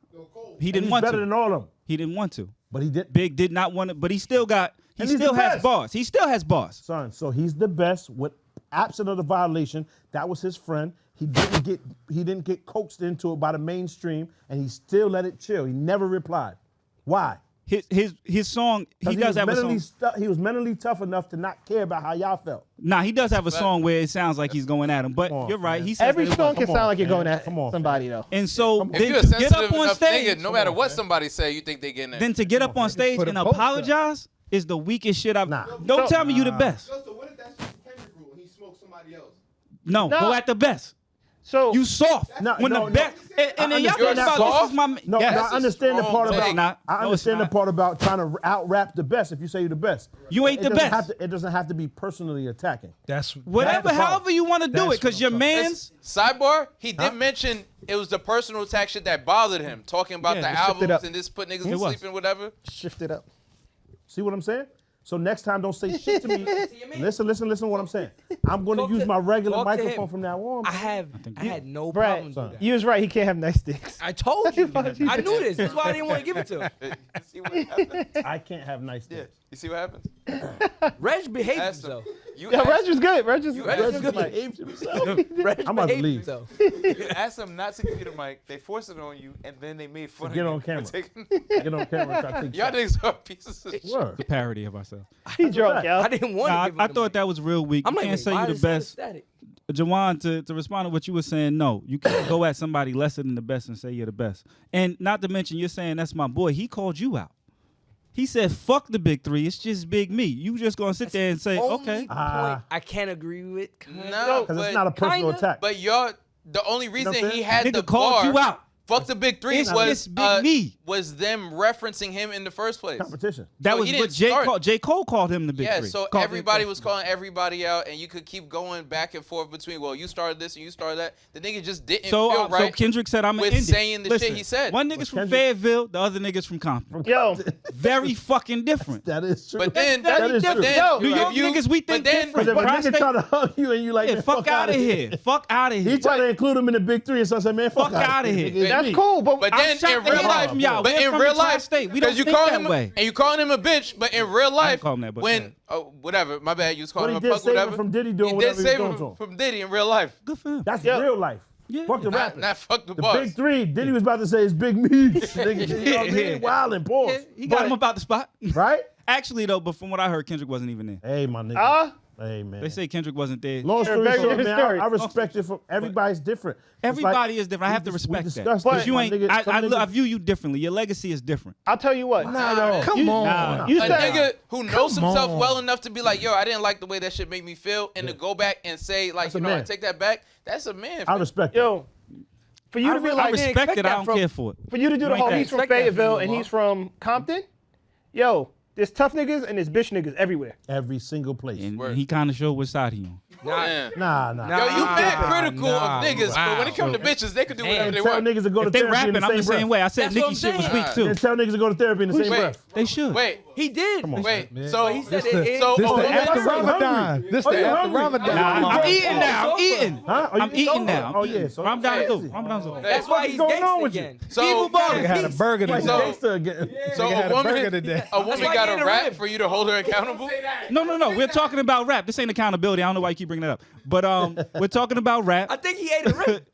He
And
didn't
he's
want
better
to.
than all of them.
He didn't want to.
But he did.
Big did not want to, but he still got. He
And he's
still
the
has
best.
bars. He still has bars.
Son, so he's the best with absent of the violation. That was his friend. He didn't get coaxed into it by the mainstream, and he still let it chill. He never replied. Why?
his song, he does have a song.
He was mentally tough enough to not care about how y'all felt.
Nah, he does have a song where it sounds like he's going at him. But
on,
you're right.
man.
He says
Every
that it
song
was.
can sound like you're
man.
going at
Come on,
somebody though.
And so
If
then
you're a
to get
sensitive
up on
enough
stage,
nigga, no matter what somebody say, you think they getting it.
then to get up on stage
Put a
and
post up.
apologize is the weakest shit I've.
Nah.
Don't tell me you the best.
So what if that's just Kendrick rule and he smoked somebody else?
No,
No.
go at the best.
So
You soft.
No,
when
no,
the
no.
best. And then y'all
understand
think
that
about
part.
this is my.
No,
yes.
no, I understand the
strong
part
take.
about.
It's not.
I
No, it's
understand the
not.
part about trying to out rap the best. If you say you're the best,
You ain't
It
the
doesn't
best.
have to- it doesn't have to be personally attacking.
That's
Whatever,
That's the
however you want to do
That's
it, because
what
your
I'm
man's.
Sidebar, he did mention it was the personal attack shit that bothered him, talking about
Yeah,
the
shift
it
albums
up.
and this put niggas
It
to
was.
sleep and whatever.
shift it up.
See what I'm saying? So next time, don't say shit to me. Listen to what I'm saying. I'm going to
Talk
use
to-
my regular
talk to
microphone
him.
from now on.
I
man.
had no
Brad,
problems with that.
you was right. He can't have nice things.
I told you. I knew this. That's why I didn't want to give it to him.
You see what happens?
I can't have nice things.
You see what happens?
Reg behaved
Ask him.
himself.
You
Yeah,
ask-
Reg was good. Reg was
Reg
good.
was good.
Behaved himself.
Reg
I'm about to
behaved
leave.
himself.
you asked them not to give you the mic. They forced it on you, and then they made fun
Get
of you.
on
for
camera.
taking-
Get on camera and try to take
Y'all
shots.
niggas are pieces of shit.
Word.
The parody of ourselves.
He drunk, yo.
I didn't want to
Nah,
give him
I
the
thought
mic.
that was real weak.
I'm
You
like,
can't
wait,
say
why
you the
is it
best.
static?
Jawan, to respond to what you were saying, no, you can't go at somebody lesser than the best and say you're the best. And not to mention, you're saying that's my boy. He called you out. He said, "Fuck the big three. It's just Big Me." You just gonna sit there and say,
Only
"Okay."
point I can't agree with.
No,
Because it's not a personal
Kinda,
attack.
But y'all, the only reason
what I'm
he
saying?
had the
Nigga called
bar,
you out.
fuck the big three,
It's
was
just Big Me.
was them referencing him in the first place.
Competition.
That
So
was
he
what
didn't
J. Cole called him the Big
Yeah,
Three.
so
Called
everybody
him-
was calling everybody out, and you could keep going back and forth between, well, you started this and you started that. The nigga just didn't
So,
feel right.
so Kendrick said, "I'm
with
gonna end it."
saying the shit
Listen,
he said.
One nigga's from
Kendrick-
Fayetteville, the other nigga's from Compton.
Yo,
Very fucking different.
That is true.
But then,
that is
but
true.
then,
Yo,
New
if
York
you-
niggas, we
but
think
then,
different.
If a nigga
Tri-State-
try to hug you and you like,
Yeah,
man,
fuck out of here. Fuck out of
He
here.
tried to include him in the big three, and so I said, man, fuck
Fuck outta here.
nigga.
that's cool, but
But
I'm
then
shocked
in
to
real
hear
life,
from y'all.
but
We're
in
from
real
the
life,
Tri-State. We don't
you
think
call
that
him
way.
and you calling him a bitch, but in real life,
call him that, but
when whatever, my bad, you was calling
But
him
he
a
did
punk,
save him
whatever.
from Diddy doing
he
whatever
did
he was
save
doing
him
to him.
from Diddy in real life,
Good for him.
That's
Yeah.
real life.
Yeah.
Fuck the
not
rappers.
fuck the
The
bars.
big three. Diddy was about to say it's Big Me. Nigga, you know what I mean? Wild and pause.
He got him about the spot.
Right?
Actually, though, but from what I heard, Kendrick wasn't even there.
Hey, my nigga. Hey, man.
They say Kendrick wasn't there.
Long story
very
short,
different
man,
story.
I respect it. From everybody's different. It's
Everybody
like-
is different. I have to
we
respect that.
discussed
But
this,
you
my
ain't.
nigga. Some
I
niggas-
view you differently. Your legacy is different.
I'll tell you what.
Come on.
You
A
said
nigga who knows
Come
himself
on.
well enough to be like, yo, I didn't like the way that shit made me feel, and to go back and say, like,
That's a
you know, I
man.
take that back. That's a man.
I respect it.
yo, for you to be
I
like,
respect
expect
it.
that
I don't
from-
care for it.
for you to do the
ain't
whole,
that.
he's from
Expect that from
Fayetteville
you,
and
Lamar.
he's from Compton. Yo, there's tough niggas and there's bitch niggas everywhere.
Every single place.
And
Word.
he kind of showed what side he on.
Man.
Nah.
Yo, you mad critical
nah,
of niggas, but when it comes to
wow.
bitches, they can do whatever
And
they
tell
want.
niggas to go to
If they
therapy in
rapping,
the
I'm the
same
same
breath.
way. I said
That's what
Nicki
I'm
shit was
saying.
weak too.
And tell niggas to go to therapy in the same
Wait.
breath.
They should.
Wait,
He did.
wait.
man.
So,
He said
This the-
it.
so,
This
oh,
the
wait,
after
wait, wait,
Ramadan.
hungry.
This
Oh,
the
you
after
hungry?
Ramadan.
Nah, I'm eating now. I'm
It's
eating.
Huh? Oh, you
I'm eating now.
Oh, yeah. So
Ramadan's over.
crazy.
Ramadan's over.
That's why he's
going on
gangster
with you?
again.
so,
Nigga had a burger
Like
today.
gangster again.
so
Nigga had
a
a burger
woman,
today.
a woman
why
got
he
a
ate a
rap
rib.
for you to hold her accountable?
No. We're talking about rap. This ain't accountability. I don't know why you keep bringing it up. But we're talking about rap.
I think he ate a rib.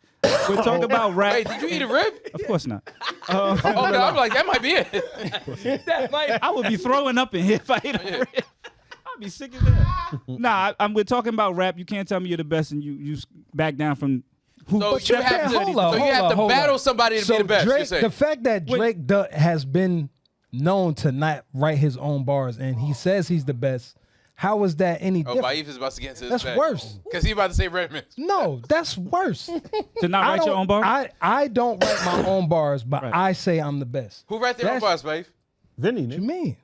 We're talking about rap.
Wait, did you eat a rib?
Of course not.
Oh, no, I'm like, that might be it.
That might.
I would be throwing up in here if I ate a rib. I'd be sick as hell. Nah, we're talking about rap. You can't tell me you're the best and you back down from who.
So you have to,
hold on,
so you
hold
have
on,
to
hold
battle
on.
somebody to
So
be the best.
Drake,
you say.
the fact that Drake has been known to not write his own bars and he says he's the best, how is that any
Oh,
different?
Baif is about to get into his
That's
bag.
worse.
Because he about to say Redman.
No, that's worse.
to not
I
write your
don't-
own bar?
I don't write my own bars, but
Right.
I say I'm the best.
Who write their own bars, Baif?
Vinny,
What you
nigga.
mean?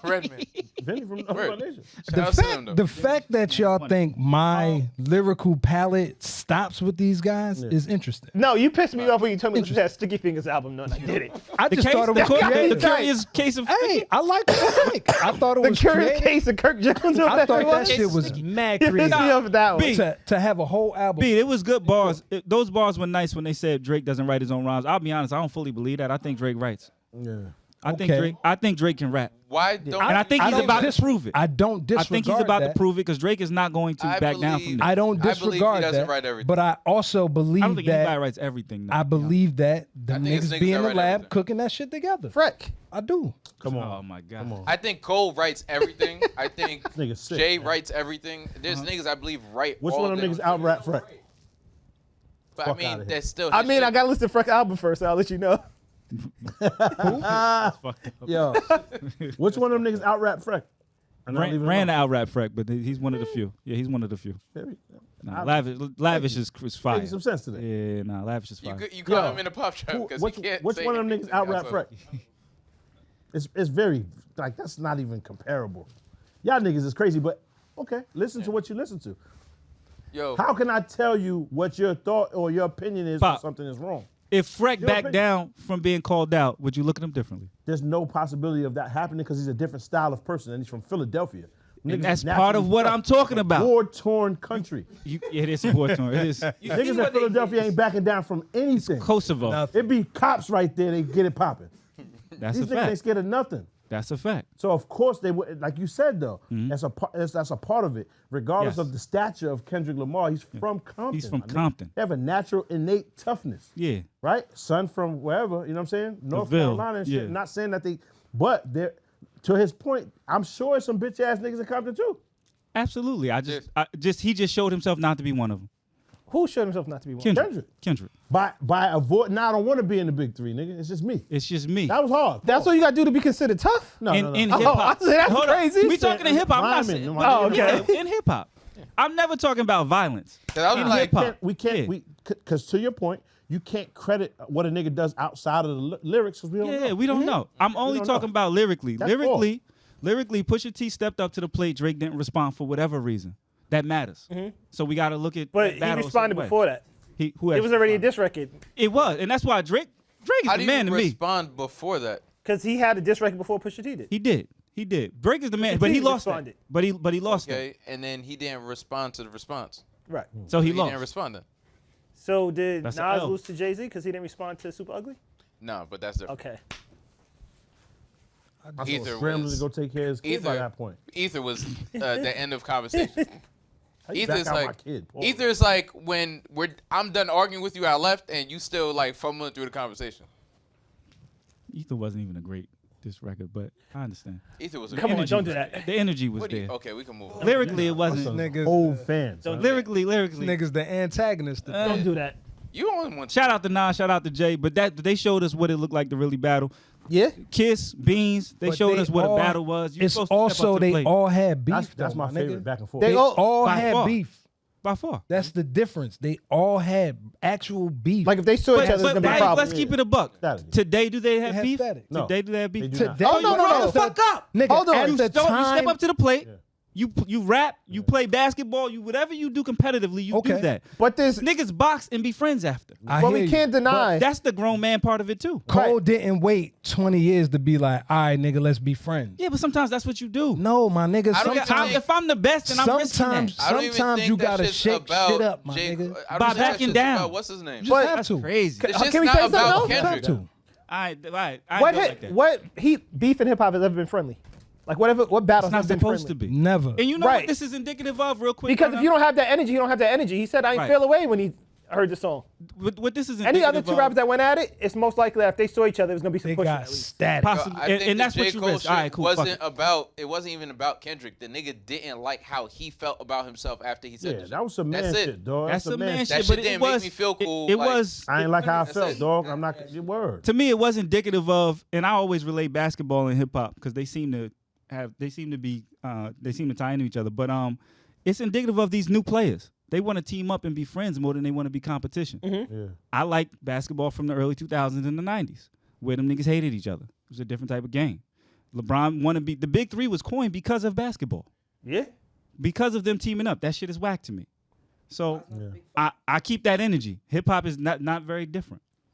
Redman.
Vinny from North
Word.
Nation.
Shout out to them, though.
The fact that y'all think my lyrical palette stops with these guys is interesting.
No, you pissed me off when you told me you had Sticky Fingers album. No, and I did it.
I
The
just
case,
thought it
the,
was
the
creative.
curious case of
Hey, I like what I like. I thought it
The
was
curious
creative.
case of Kirk Jones.
I thought that shit was mad
You pissed me
creative.
off with that one.
B.
To have a whole album.
B, it was good bars. Those bars were nice when they said Drake doesn't write his own rhymes. I'll be honest, I don't fully believe that. I think Drake writes.
Yeah.
I think Drake can rap.
Why don't?
And I think he's about to prove it.
I don't disregard
I think he's about
that.
to prove it because Drake is not going to back down from this.
I don't
I believe he
disregard
doesn't
that.
write everything.
But I also believe
I don't think
that
anybody writes everything.
I believe that the
I think it's
niggas
niggas
be in
that
the
write
lab
everything.
cooking that shit together.
Freck.
I do.
Come on.
Oh my god.
Come on.
I think Cole writes everything. I think
Nigga sick,
Jay
man.
writes everything. There's niggas I believe write.
Which
all
one of them niggas out rap Freck?
But
Fuck
I mean,
outta here.
that's still.
I
his
mean,
shit.
I gotta listen to Freck album first. So I'll let you know.
Yo, which one of them niggas out rap Freck? And I'll leave it
Ran to
alone.
out rap Freck, but he's one of the few. Yeah, he's one of the few.
Very-
Nah, Lavish is fire.
Making some sense today.
Yeah, nah, Lavish is fire.
You call
Yo,
him in a pop trap because he
Which
can't.
one
say
of them
anything
niggas out rap
outside.
Freck? It's very like that's not even comparable. Y'all niggas is crazy, but okay, listen to what you listen to.
Yo,
How can I tell you what your thought or your opinion is when
Pop.
something is wrong?
If Freck
Your
backed
opinion.
down from being called out, would you look at him differently?
There's no possibility of that happening because he's a different style of person and he's from Philadelphia. Niggas
that's
is
part of
naturally
what
tough.
I'm talking about.
War-torn country.
It is war torn. It is
Niggas in Philadelphia ain't backing down from anything.
Kosovo.
Nothing.
It be cops right there, they get it popping.
That's
These
a
niggas ain't
fact.
scared of nothing.
That's a fact.
So of course they would, like you said though, that's a part of it. Regardless
Yes.
of the stature of Kendrick Lamar, he's from Compton.
He's from
my nigga.
Compton.
They have a natural, innate toughness,
Yeah.
right? Son from wherever, you know what I'm saying? North
Ville,
Carolina and shit.
yeah.
Not saying that they, but they're, to his point, I'm sure some bitch ass niggas in Compton too.
Absolutely. He just showed himself not to be one of them.
Who showed himself not to be one?
Kendrick.
By avoid. Now I don't want to be in the big three, nigga. It's just me.
It's just me.
That was hard.
That's what you gotta do to be considered tough.
no, no, no.
In
Oh,
hip hop.
I said that's
Hold on.
crazy.
We talking in hip hop. I'm not
Rhyming,
saying.
my nigga.
Oh, okay.
Yeah, in hip hop. I'm never talking about violence.
'Cause I was
In
like,
hip-hop.
We can't,
Yeah.
because to your point, you can't credit what a nigga does outside of the lyrics because we don't know.
Yeah, we don't know. I'm only
don't
talking
know.
about lyrically.
That's
Lyrically, Pusha T stepped up to the plate. Drake didn't respond for whatever reason. That matters. So we got to look at.
But
that
he
battle a
responded
certain way.
before that.
Who
It was
actually
already a
responded?
diss record
It was, and that's why Drake is
how
the
do
man
you
to me.
respond before that?
because he had a diss record before Pusha T did.
He did. Drake is the man, but
T
he lost
responded.
that. But he lost that.
Okay, and then he didn't respond to the response.
Right.
So he
He didn't
lost.
respond then.
So did
That's
Nas
a L.
lose to Jay-Z because he didn't respond to Super Ugly?
No, but that's different.
Okay.
Ether
Scrambling
was
to go take care of his kid by
Ether.
that point.
Ether was the end of conversation.
How you
Ether's
back out my
like
kid? Pause.
Ether's like when I'm done arguing with you, I left, and you still like fumbling through the conversation.
Ether wasn't even a great diss record, but I understand.
Ether was.
Come on,
Energy
don't do
was-
that.
The energy was
What do you,
there.
okay, we can move. on.
Lyrically, it wasn't.
Some
Niggas-
old fans.
Don't
huh?
Lyrically,
Niggas the antagonist.
Don't do that.
You only want.
Shout out to Nas, shout out to Jay, but they showed us what it looked like to really battle.
Yeah.
Kiss, Beans, they
But
showed
they
us what
all-
a battle was. You're
It's
supposed to step
also
up to the
they
plate.
all had beef.
That's
though,
my favorite
nigga.
back and forth.
They all
By
had
far.
beef.
By far.
That's the difference. They all had actual beef.
Like if they saw each other, it's gonna be a
hey,
problem.
let's keep it a buck.
Static.
Today, do they have
has
beef?
static.
No.
Today, do they have beef?
They do not.
Today,
Oh, no, no,
Grow
no.
the fuck up.
nigga.
Hold on.
At
You
the
step
time,
up to the plate. You rap, you play basketball, you whatever you do competitively, you do
Okay.
that.
But there's,
Niggas box and be friends after.
I
but
hear
we
you.
can't deny.
That's the grown man part of it too.
Cole didn't wait 20 years to be like, all right, nigga, let's be friends.
Yeah, but sometimes that's what you do.
No, my nigga.
I don't
Sometimes,
think-
If I'm the best, then I'm risking
sometimes,
that.
I don't even
sometimes
think
you
that
gotta
shit's
shake
about
shit up, my
Jake-
nigga.
I don't
By
think that
backing
shit's
down.
about- what's his name?
You
But-
just have
That's
to.
crazy.
It's
Can
just
we
not
say something
about
else?
You have
Kendrick.
to.
All right. I
what
go
hit,
like that.
what heat beef in hip hop has ever been friendly? Like what battle
It's not
has been
supposed
friendly?
to be.
Never.
And you know
Right.
what this is indicative of, real quick?
Because
right
if you don't have that energy, you don't have that energy. He said I ain't
Right.
feel away when he heard the song.
what this is
Any
indicative
other two
of,
rappers that went at it, it's most likely that if they saw each other, it was gonna be some
They
pushing
got
at least.
static.
possibly,
I think
and that's
the
what
J.
you
Cole
risk.
shit
All right, cool. fuck
wasn't
it.
about. It wasn't even about Kendrick. The nigga didn't like how he felt about himself after he said
Yeah,
this.
that was some man
That's it.
shit, dog.
That's some man
That
shit,
shit
but it
didn't make
was
me feel cool,
It
like-
was.
I ain't like how I
That's
felt,
it.
dog. I'm not your word.
To me, it was indicative of, and I always relate basketball and hip hop because they seem to tie into each other. But it's indicative of these new players. They want to team up and be friends more than they want to be competition.
Yeah.
I like basketball from the early 2000s and the 90s, where them niggas hated each other. It was a different type of game. LeBron wanted to be the Big Three was coined because of basketball,
Yeah.
because of them teaming up. That shit is whack to me. So I keep that energy. Hip hop is not very different.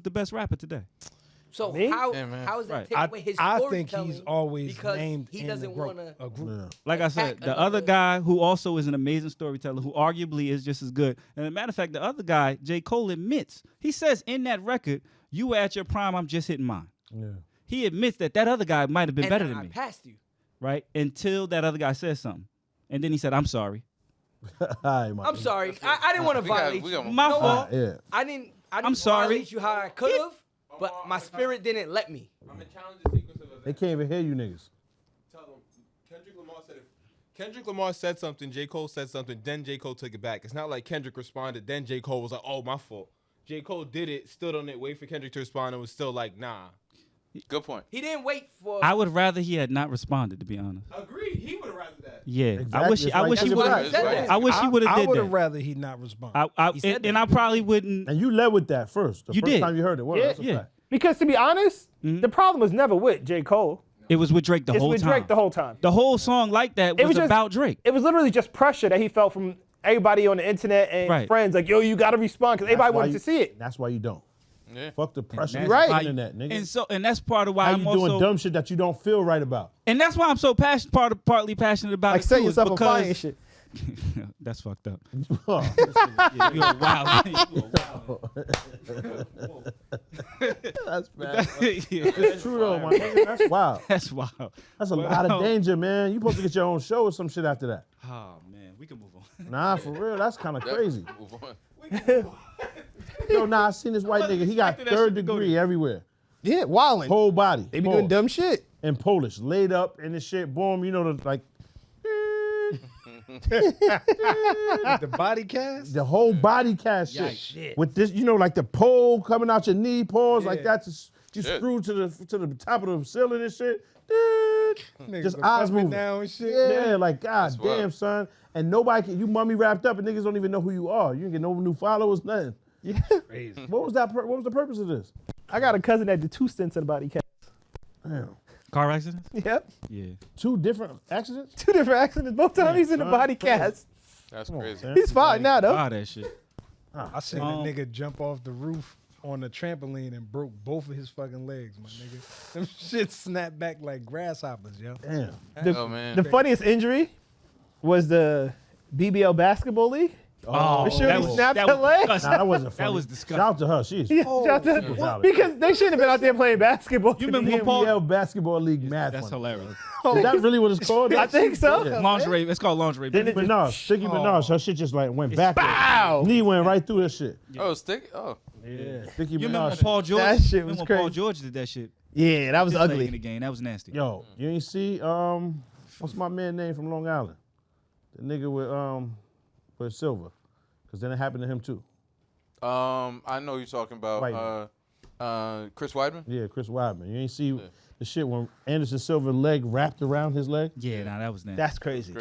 is the best rapper today?
So
Me?
how
Yeah, man.
how is that
Right.
take away his
I
storytelling?
think he's always
because
named
he
in
doesn't
the
want to.
a group.
Like I said,
attack
the other
another-
guy who also is an amazing storyteller, who arguably is just as good. And as a matter of fact, the other guy, J. Cole, admits, he says in that record, "You were at your prime, I'm just hitting mine."
Yeah.
He admits that other guy might have been
And
better
I
than me,
passed you.
right? Until that other guy says something, and then he said, "I'm sorry."
All right, my
I'm
nigga.
sorry. I didn't want to
We got-
violate
we
you.
got-
You
My
know
fault.
what?
Yeah.
I didn't
I'm sorry.
violate you how I could have, but my spirit didn't let me.
I'm gonna challenge the sequence of events.
They can't even hear you niggas.
Tell them Kendrick Lamar said if Kendrick Lamar said something, J. Cole said something, then J. Cole took it back. It's not like Kendrick responded, then J. Cole was like, "Oh, my fault." J. Cole did it, stood on it, wait for Kendrick to respond, and was still like, "Nah."
Good point.
He didn't wait for.
I would rather he had not responded, to be honest.
Agreed. He would have rather that.
Yeah,
Exactly.
I wish
It's
I
like
wish he
Kendrick
would
Lamar
have.
said that.
I wish he would have
I
did
would have
that.
rather he not respond.
He said
And
that.
I probably wouldn't.
And you led with that first. The
You
first
did.
time you heard it. Well,
Yeah,
that's a
yeah.
fact.
Because to be honest, the problem was never with J. Cole.
It was with Drake the
It's
whole
with
time.
Drake the whole time.
The whole song like that
It
was
was just-
about Drake.
It was literally just pressure that he felt from everybody on the internet and
Right.
friends. Like, yo, you got to respond because everybody
That's why
wanted
you-
to see it.
That's why you don't.
Yeah.
Fuck the pressure
That's
of
right.
the
why-
internet, nigga.
And that's part of why
How
I'm
you
also
doing dumb shit that you don't feel right about?
and that's why I'm so partly passionate about
Like,
it
set
too, is
yourself on fire and
because
shit.
that's fucked up.
Oh,
Yeah, you're wild.
that's bad.
Yeah,
It's true though, my nigga. That's wild.
that's wild.
That's a lot of danger, man. You supposed to get your own show or some shit after that.
Oh man, we can move on.
Nah, for real, that's kind of crazy.
Move on.
Yo, nah, I seen this white nigga. He got
expecting that
third
shit to go
degree everywhere.
Yeah, wilding.
Whole body.
They be doing dumb shit.
In Polish, laid up in the shit. Boom, you know the like
The body cast.
the whole body cast shit.
Shit.
With this, you know, like the pole coming out your knee, paws like
Yeah.
that. You
Shit.
screw to the top of the ceiling and shit.
Niggas
Just
was
eyes
up and
moving.
down and shit.
Yeah, like God
wild.
damn, son. And nobody can. You mummy wrapped up, and niggas don't even know who you are. You ain't get no new followers, nothing.
Yeah.
Crazy.
What was that? What was the purpose of this?
I got a cousin that did 2 stints in the body cast.
Damn.
Car accident?
Yep.
Yeah.
2 different accidents.
2 different accidents. Both times he's in the
son.
body cast.
That's
Come on,
crazy.
man.
He's fine now, though.
Ah, that shit.
I seen a nigga jump off the roof on the trampoline and broke both of his fucking legs, my nigga. Them shit snapped back like grasshoppers, yo.
Damn.
Oh man.
The funniest injury was the BBL basketball league.
Oh,
For sure, he snapped her leg.
Nah, that wasn't funny.
That was disgusting.
Shout out to her. She's
Yeah, shout out to-
valid.
because they shouldn't have been out there playing basketball.
You
to
remember
begin
when
with.
Paul-
BBL basketball league mad
That's
funny.
hilarious.
Is that really what it's called?
I think so.
Lingerie. It's called lingerie.
Then it just-
Minaj, Sticky Minaj, her shit just like went back.
Bow!
Knee went right through that shit.
Oh, stick. Oh.
Yeah. Sticky
You remember when
Minaj.
Paul George?
That shit
remember
was
when Paul
crazy.
George did that shit?
Yeah, that was
His leg in the
ugly.
game. That was nasty.
Yo, you ain't see what's my man name from Long Island? The nigga with Silver. Cause then it happened to him too.
I know you're talking about Chris Weidman.
Yeah, Chris Weidman. You ain't see the shit when Anderson Silver leg wrapped around his leg?
Yeah, nah, that was nasty.
That's crazy.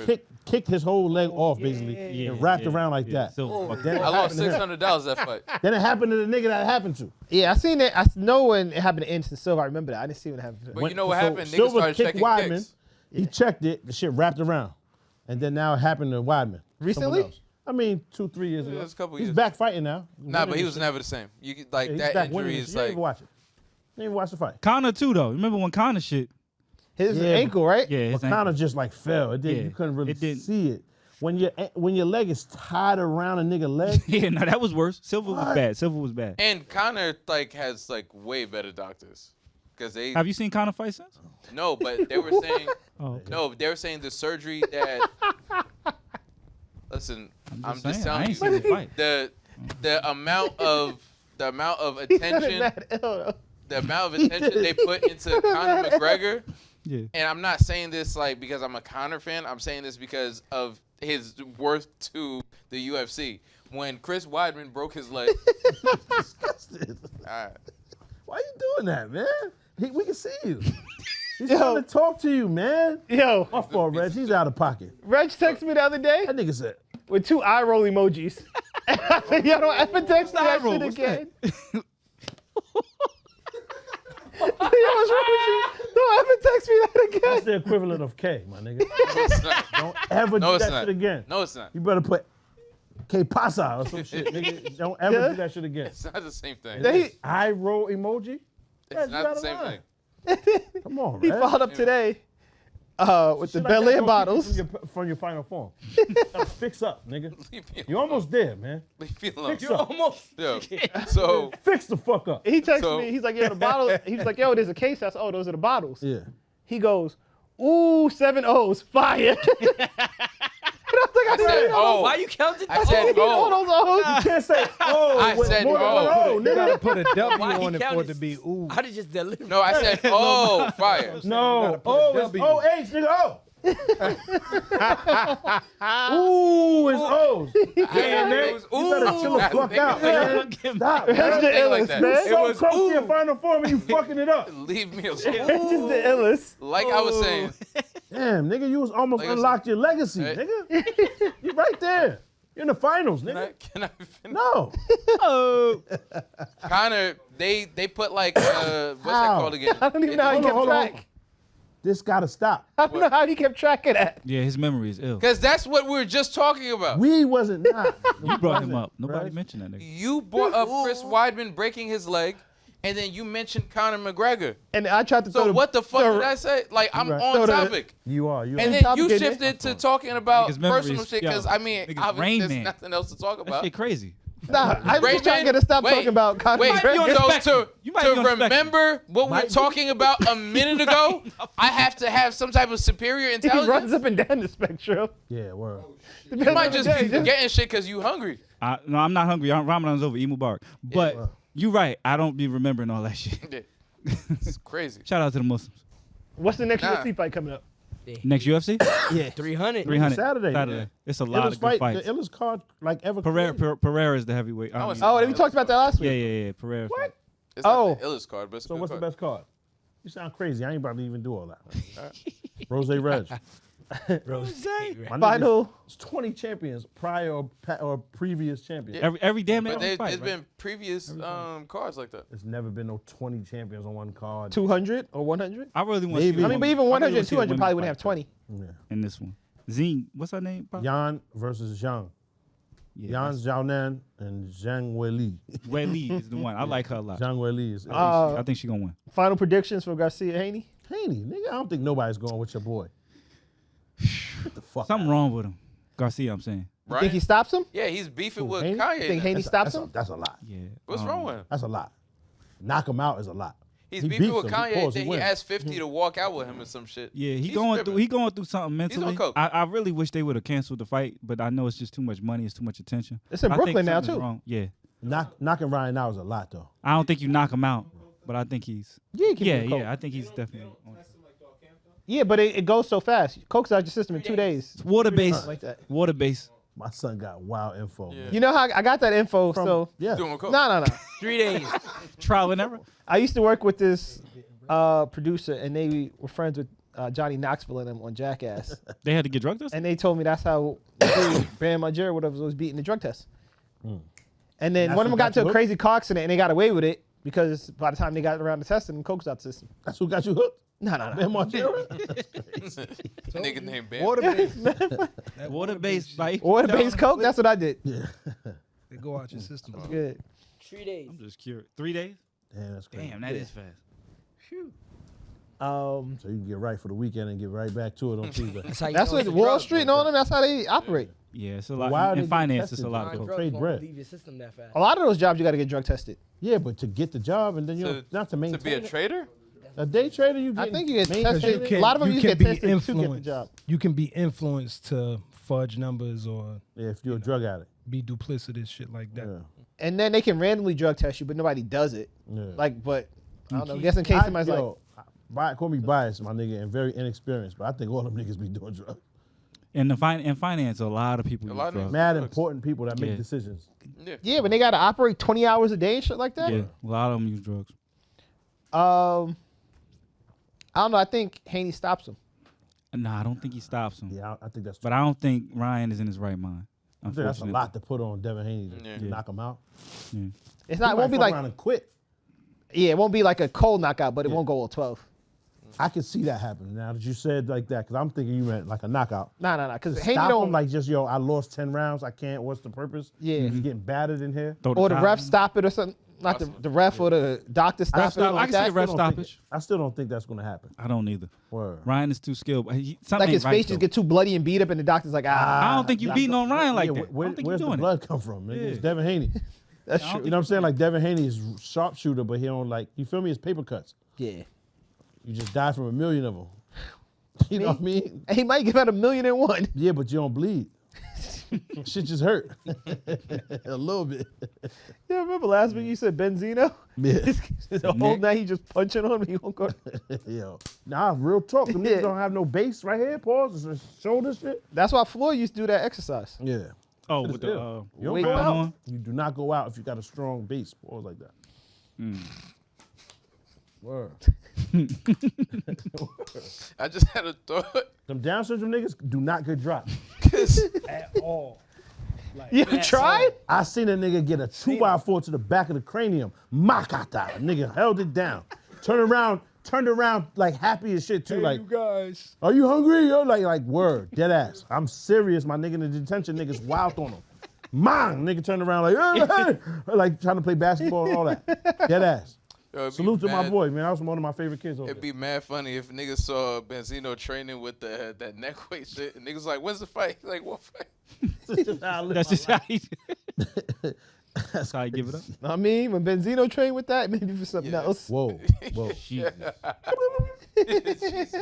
Kicked his whole leg off basically and wrapped around like that.
So
Then it
I lost
happened to him.
$600 that fight.
Then it happened to the nigga that it happened to.
Yeah, I seen it. I know when it happened to Anderson Silva. I remember that. I didn't see when it happened to him.
But you know what
So
happened? Niggas
Silver
started
kicked
checking
Weidman.
kicks.
He checked it. The shit wrapped around, and then now it happened to Weidman.
Recently?
Someone else. I mean, 2-3 years ago.
it's a couple
He's
years.
back fighting now.
Nah, but he
Winning
was
shit.
never the same. You could, like
Yeah, he's
that
back
injury
winning
is
shit. You didn't
like.
even watch it. You didn't even watch the fight.
Connor too though. Remember when Connor shit?
His
Yeah,
ankle, right?
Yeah, his
But kind
ankle.
of just like fell. It didn't.
Yeah,
You couldn't really
it didn't.
see it. When your leg is tied around a nigga leg,
Yeah, no, that was worse. Silver was
What?
bad. Silver was bad.
And Connor like has like way better doctors, because they
Have you seen Connor fight since?
no, but they were saying
Oh, okay.
no, they were saying the surgery that. Listen, I'm just
saying, I
telling
ain't
you
seen him fight.
the amount of
He said it
attention
mad ill, though.
the amount of attention they put into Conor McGregor.
Yeah.
And I'm not saying this like because I'm a Conor fan. I'm saying this because of his worth to the UFC. When Chris Weidman broke his leg,
disgusted.
all right.
Why you doing that, man? We can see you. He's
Yo.
trying to talk to you, man.
Yo,
My fault, Reg. He's out of pocket.
Reg texted me the other day
That nigga said,
with 2 eye roll emojis. I said, yo, don't ever text me that
roll?
shit
What's
again. Yo, what's wrong with you? Don't ever text me that
that's
again.
the equivalent of K, my nigga.
No, it's not.
Don't ever
No,
do
it's
that
not.
shit again.
No, it's not.
You better put K Pasa or some shit, nigga. Don't ever
Yeah.
do that shit again.
It's not the same thing.
Then he-
Eye roll emoji?
It's not the same thing.
Come on,
He
man.
followed up today with the
Shit like
Bel
that
Air
don't keep
bottles.
you from your final form. Gotta fix up, nigga.
Leave me
You almost there, man.
Leave me alone.
Fix up.
Yo, so
Fix the fuck up.
He texted
So-
me. He's like, "Yo, the bottles." He's like, "Yo, there's a case." I said, "Oh, those are the bottles."
Yeah.
He goes, "Ooh, 7 O's, fire." And I was like,
I said, oh,
Why you counted?
I said,
all
oh,
those O's.
You can't say, oh,
I
with
said,
more than
oh.
one O,
You gotta
nigga.
put a W
Why he
on it for
counted?
it to be ooh.
I did just deliver.
no, I said, oh, fire.
No,
put a
O is
W.
O-H, nigga, O. Ooh, it's O's. Damn, man.
was
You better chill the fuck out, man. Stop, man.
That's the
Think like
illest,
that.
man.
You're so close to your final form and you fucking it up.
Leave me alone.
That's just the illest.
Like I was saying,
Damn, nigga, you was almost
Like I
unlocked your legacy,
Hey.
nigga. You right there. You're in the finals, nigga.
can I finish?
No.
Connor, they put like what's that
How?
called again?
I don't even know how he
Hold on,
kept
hold on.
track.
This gotta stop.
I don't know how he kept track of that.
Yeah, his memory is ill.
Because that's what we were just talking about.
We wasn't not.
You brought him up. Nobody mentioned that nigga.
You brought up Chris Weidman breaking his leg, and then you mentioned Conor McGregor.
And I tried to throw
So
the,
what the fuck
throw-
did I say? Like I'm
Right.
on
So the-
topic.
You are.
And
on
then
topic,
you
isn't it?
shifted to talking about
Niggas' memory
personal
is-
shit because
yo,
I mean,
niggas
obviously
Rain
there's
Man.
nothing else to talk
That
about.
shit crazy.
Nah, I was just trying to get to stop
Wait,
talking about Conor
Wait,
McGregor.
so
You might be on
to
the spectrum.
remember what we were talking about a minute ago, I have to have some type of superior
He
intelligence.
runs up and down the spectrum.
Yeah, word.
You might just be forgetting shit because you hungry.
No, I'm not hungry. Ramadan's over. Eat Mubarak. But you right. I don't be remembering all that shit.
It's crazy.
Shout out to the Muslims.
What's the next
Nah.
UFC fight coming up?
Next UFC?
Yeah.
300.
300.
Saturday.
Saturday. It's a lot
Illest
of good
fight,
fights.
the illest card like ever.
Pereira is the heavyweight. I mean,
Oh, we talked about that last week.
yeah. Pereira.
What?
It's
Oh.
not the illest card, but it's a
So
good
what's
card.
the best card? You sound crazy. I ain't about to even do all that. Rose Reg.
Final.
It's 20 champions prior or previous champions.
Every damn
But
fight,
there's
right?
been previous cards like that.
There's never been no 20 champions on one card.
200 or 100?
I really want
Maybe.
to see
I mean, but even 100 and 200 probably wouldn't have
fight
20.
Yeah.
in this one. Zine, what's her name? bro?
Yan versus Zhang. Yan Xiaonan and Zhang Weili.
Wei Li is the one. I like her a lot.
Zhang Weili is.
I think she gonna win.
Final predictions for Garcia Haney?
Haney, nigga, I don't think nobody's going with your boy. Get the fuck
Something
out.
wrong with him. Garcia, I'm saying.
Right?
Think he stops him?
Yeah, he's beefing with
Haney?
Kanye.
Think
now.
Haney stops
That's
him?
that's a lot.
Yeah.
What's wrong with him?
That's a lot. Knock him out is a lot.
He's
He
beefing
beats
with
him.
Kanye.
Pause,
Then he
wins.
asked 50 to walk out with him or some shit.
Yeah,
He's
going
tripping.
through something mentally.
on coke.
I really wish they would have canceled the fight, but I know it's just too much money. It's too much attention.
It's in
I think
Brooklyn now,
something's
too.
wrong. Yeah.
Knocking Ryan out is a lot though.
I don't think you knock him out, but I think he's.
Yeah, he can
Yeah,
do coke.
yeah. I think he's definitely. On it.
Yeah, but it goes so fast. Coke's out your system in 2 days.
Water base.
Like that.
Water base.
My son got wild info. Man.
You know how I got that info? So
Yeah.
Doing coke.
no.
3 days.
Trial and error.
I used to work with this producer, and they were friends with Johnny Knoxville and them on Jackass.
They had to get drug tested.
And they told me that's how Bam Margera, whatever, was beating the drug test. And then
That's
one of them
what
got
got
into
you
a
hooked?
crazy car accident, and they got away with it because by the time they got around to testing, Coke's out the system.
That's who got you hooked.
No.
Ben Margera.
Nigga named Bam.
Water base.
Water base bite.
Water-based Coke, that's what I did.
They go out your system.
Good.
3 days.
I'm just curious. 3 days?
Damn, that's crazy.
Damn, that is fast.
So you can get right for the weekend and get right back to it on Tuesday.
That's how you
That's
know
what
it's a
Wall
drug.
Street and all them, that's how they operate.
Yeah, it's a
Why
lot.
are they
In
getting
finance, it's
tested,
a lot
though?
of coke.
Drugs
Trade
won't
bread.
leave your system that fast.
A lot of those jobs, you got to get drug tested.
Yeah, but to get the job and then you know, not to
To
maintain
be a
it.
trader?
A day trader, you
I
get.
think you get
maintain
tested.
it.
A lot of them you
can
get
be
tested to get the
influenced.
job.
You can be influenced to fudge numbers or
Yeah, if you're a drug addict.
be duplicitous, shit like that.
Yeah.
And then they can randomly drug test you, but nobody does it.
Yeah.
Like, but I don't know. Just in case somebody's
call me biased, my nigga, and very inexperienced, but I think all them niggas be doing drugs.
In finance, a lot of people
A
use
lot of
drugs.
Mad
Drugs.
important people that make
Yeah.
decisions.
Yeah.
yeah, but they got to operate 20 hours a day and shit like that.
Yeah, a lot of them use drugs.
I don't know. I think Haney stops him.
Nah, I don't think he stops him.
Yeah, I think that's.
But I don't think Ryan is in his right mind.
I think that's a
Unfortunately.
lot to put on Devin Haney to
Yeah.
knock him out.
It's not. It
He
won't be
might fuck
like.
around and quit.
Yeah, it won't be like a cold knockout, but it won't go all 12.
I can see that happening now that you said like that, because I'm thinking you meant like a knockout.
Nah. Because Haney
Stop
don't.
him like just, yo, I lost 10 rounds. I can't. What's the purpose?
Yeah.
He's getting battered in here.
Throw
or the
towel
ref
in.
stop it or something. Not the ref or the doctor stopping
I
like
can see a
that.
ref stoppage.
I still don't think that's gonna happen.
I don't either.
Word.
Ryan is too skilled. Something
Like
ain't
his
right,
face just
though.
get too bloody and beat up, and the doctor's like,
I don't think you beating on Ryan like that. I
Where's
don't think you
the
doing it.
blood come from? Nigga? It's Devin Haney.
That's
I
true.
don't
You know what I'm saying? Like Devin Haney is sharpshooter, but he don't like. You feel me? It's paper cuts.
Yeah.
You just die from a million of them. You know what I mean?
And he might give out 1,000,001.
Yeah, but you don't bleed. Shit just hurt a little bit.
Yeah, remember last week you said Benzino?
Yeah.
The whole night he just punching on me. He won't go.
Yo, nah, real talk. Them niggas don't have no base right here. Pause. It's a shoulder shit.
That's why Floyd used to do that exercise.
Yeah.
Oh,
Shit
with
is
the
ill. You don't
weight
go
cut
out.
on?
You do not go out if you got a strong base. Pause like that. Word.
I just had a thought.
Them Down syndrome niggas do not get dropped.
At all. Like,
You ever tried?
I seen a nigga get a 2x4 to the back of the cranium. Makata. Nigga held it down. Turned around like happy as shit too.
Hey,
like,
you guys.
are you hungry? Yo, like word, dead ass. I'm serious. My nigga in the detention niggas wild on him. Man, nigga turned around like, hey, like trying to play basketball and all that. Dead ass.
Yo, it'd be
Salute to my
mad-
boy, man. That was one of my favorite kids over
It'd
there.
be mad funny if niggas saw Benzino training with that neck weight shit, and niggas like, when's the fight? He's like, what fight?
That's just how I live
That's
my
just how he. That's how you give it up.
I mean, when Benzino trained with that, maybe for something else.
Whoa.
Jesus.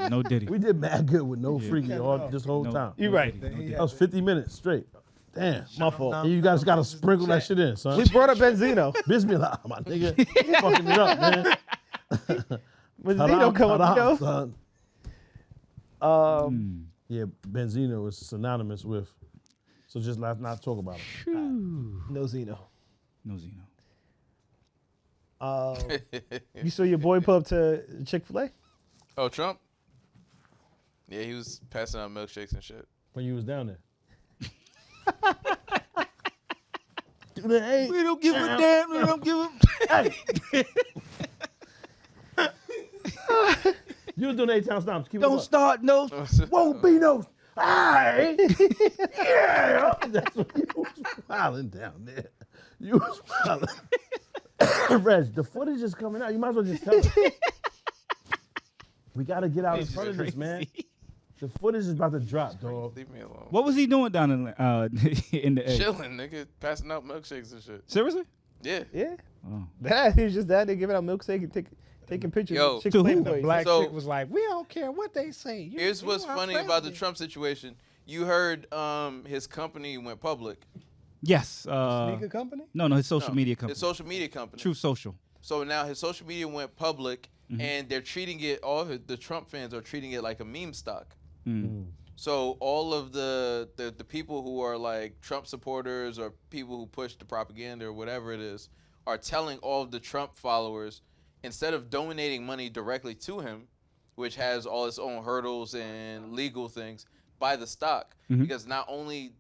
No Diddy.
We did mad good with no freaky all this whole
No,
time.
You right.
That was 50 minutes straight. Damn.
My fault.
And you guys gotta sprinkle that shit in, son.
We brought up Benzino.
Bismillah, my nigga. Fucking it up, man.
Benzino come up, you know.
Son. Yeah, Benzino is synonymous with. So just let's not talk about him.
No Zeno.
No Zeno.
You saw your boy pull up to Chick-fil-A?
Oh, Trump? Yeah, he was passing out milkshakes and shit.
When you was down there. Hey,
We don't give a damn. We don't give a.
you was doing 8 town stomps. Keep it
Don't
up.
start no.
Won't be no. Aye. Yeah. That's what you was smiling down there. You was smiling. Reg, the footage is coming out. You might as well just tell us. We got to get out in front of this, man. The footage is about to drop, dog.
Leave me alone.
What was he doing down in the A?
Chilling, nigga. Passing out milkshakes and shit.
Seriously?
Yeah.
Yeah.
Oh.
That he was just down there giving out milkshake and taking pictures.
Yo.
of Chick-fil-A
To who?
employees.
Black
So-
chick was like, we don't care what they say. You-
Here's
you
what's
our
funny about the
president."
Trump situation. You heard his company went public.
Yes.
Sneaker company?
No, his social
No,
media company.
His social media company.
True Social.
So now his social media went public, and they're treating it. The Trump fans are treating it like a meme stock. So all of the people who are like Trump supporters or people who push the propaganda or whatever it is are telling all of the Trump followers, instead of donating money directly to him, which has all its own hurdles and legal things, buy the stock. Because not only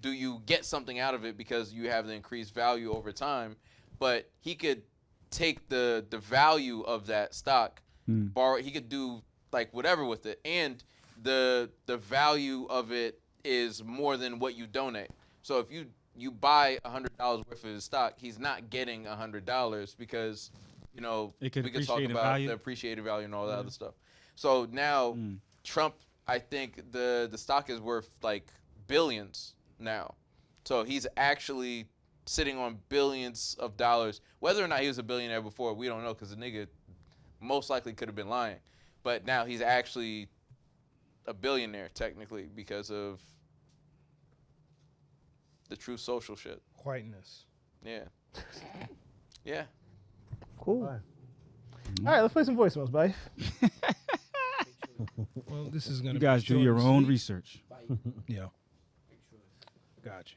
do you get something out of it because you have the increased value over time, but he could take the value of that stock, borrow. He could do like whatever with it, and the value of it is more than what you donate. So if you buy $100 worth of his stock, he's not getting $100 because
It
we
could
could talk
appreciate in
about
value.
the appreciated value and all that other stuff. So now Trump, I think the stock is worth like billions now. So he's actually sitting on billions of dollars. Whether or not he was a billionaire before, we don't know, because the nigga most likely could have been lying. But now he's actually a billionaire technically because of the True Social shit.
Whiteness.
Yeah. Yeah.
Cool. All right, let's play some voicemails, buddy.
Well, this is gonna.
You guys
be
do
short
your
and
own
sweet.
research.
Yeah. Got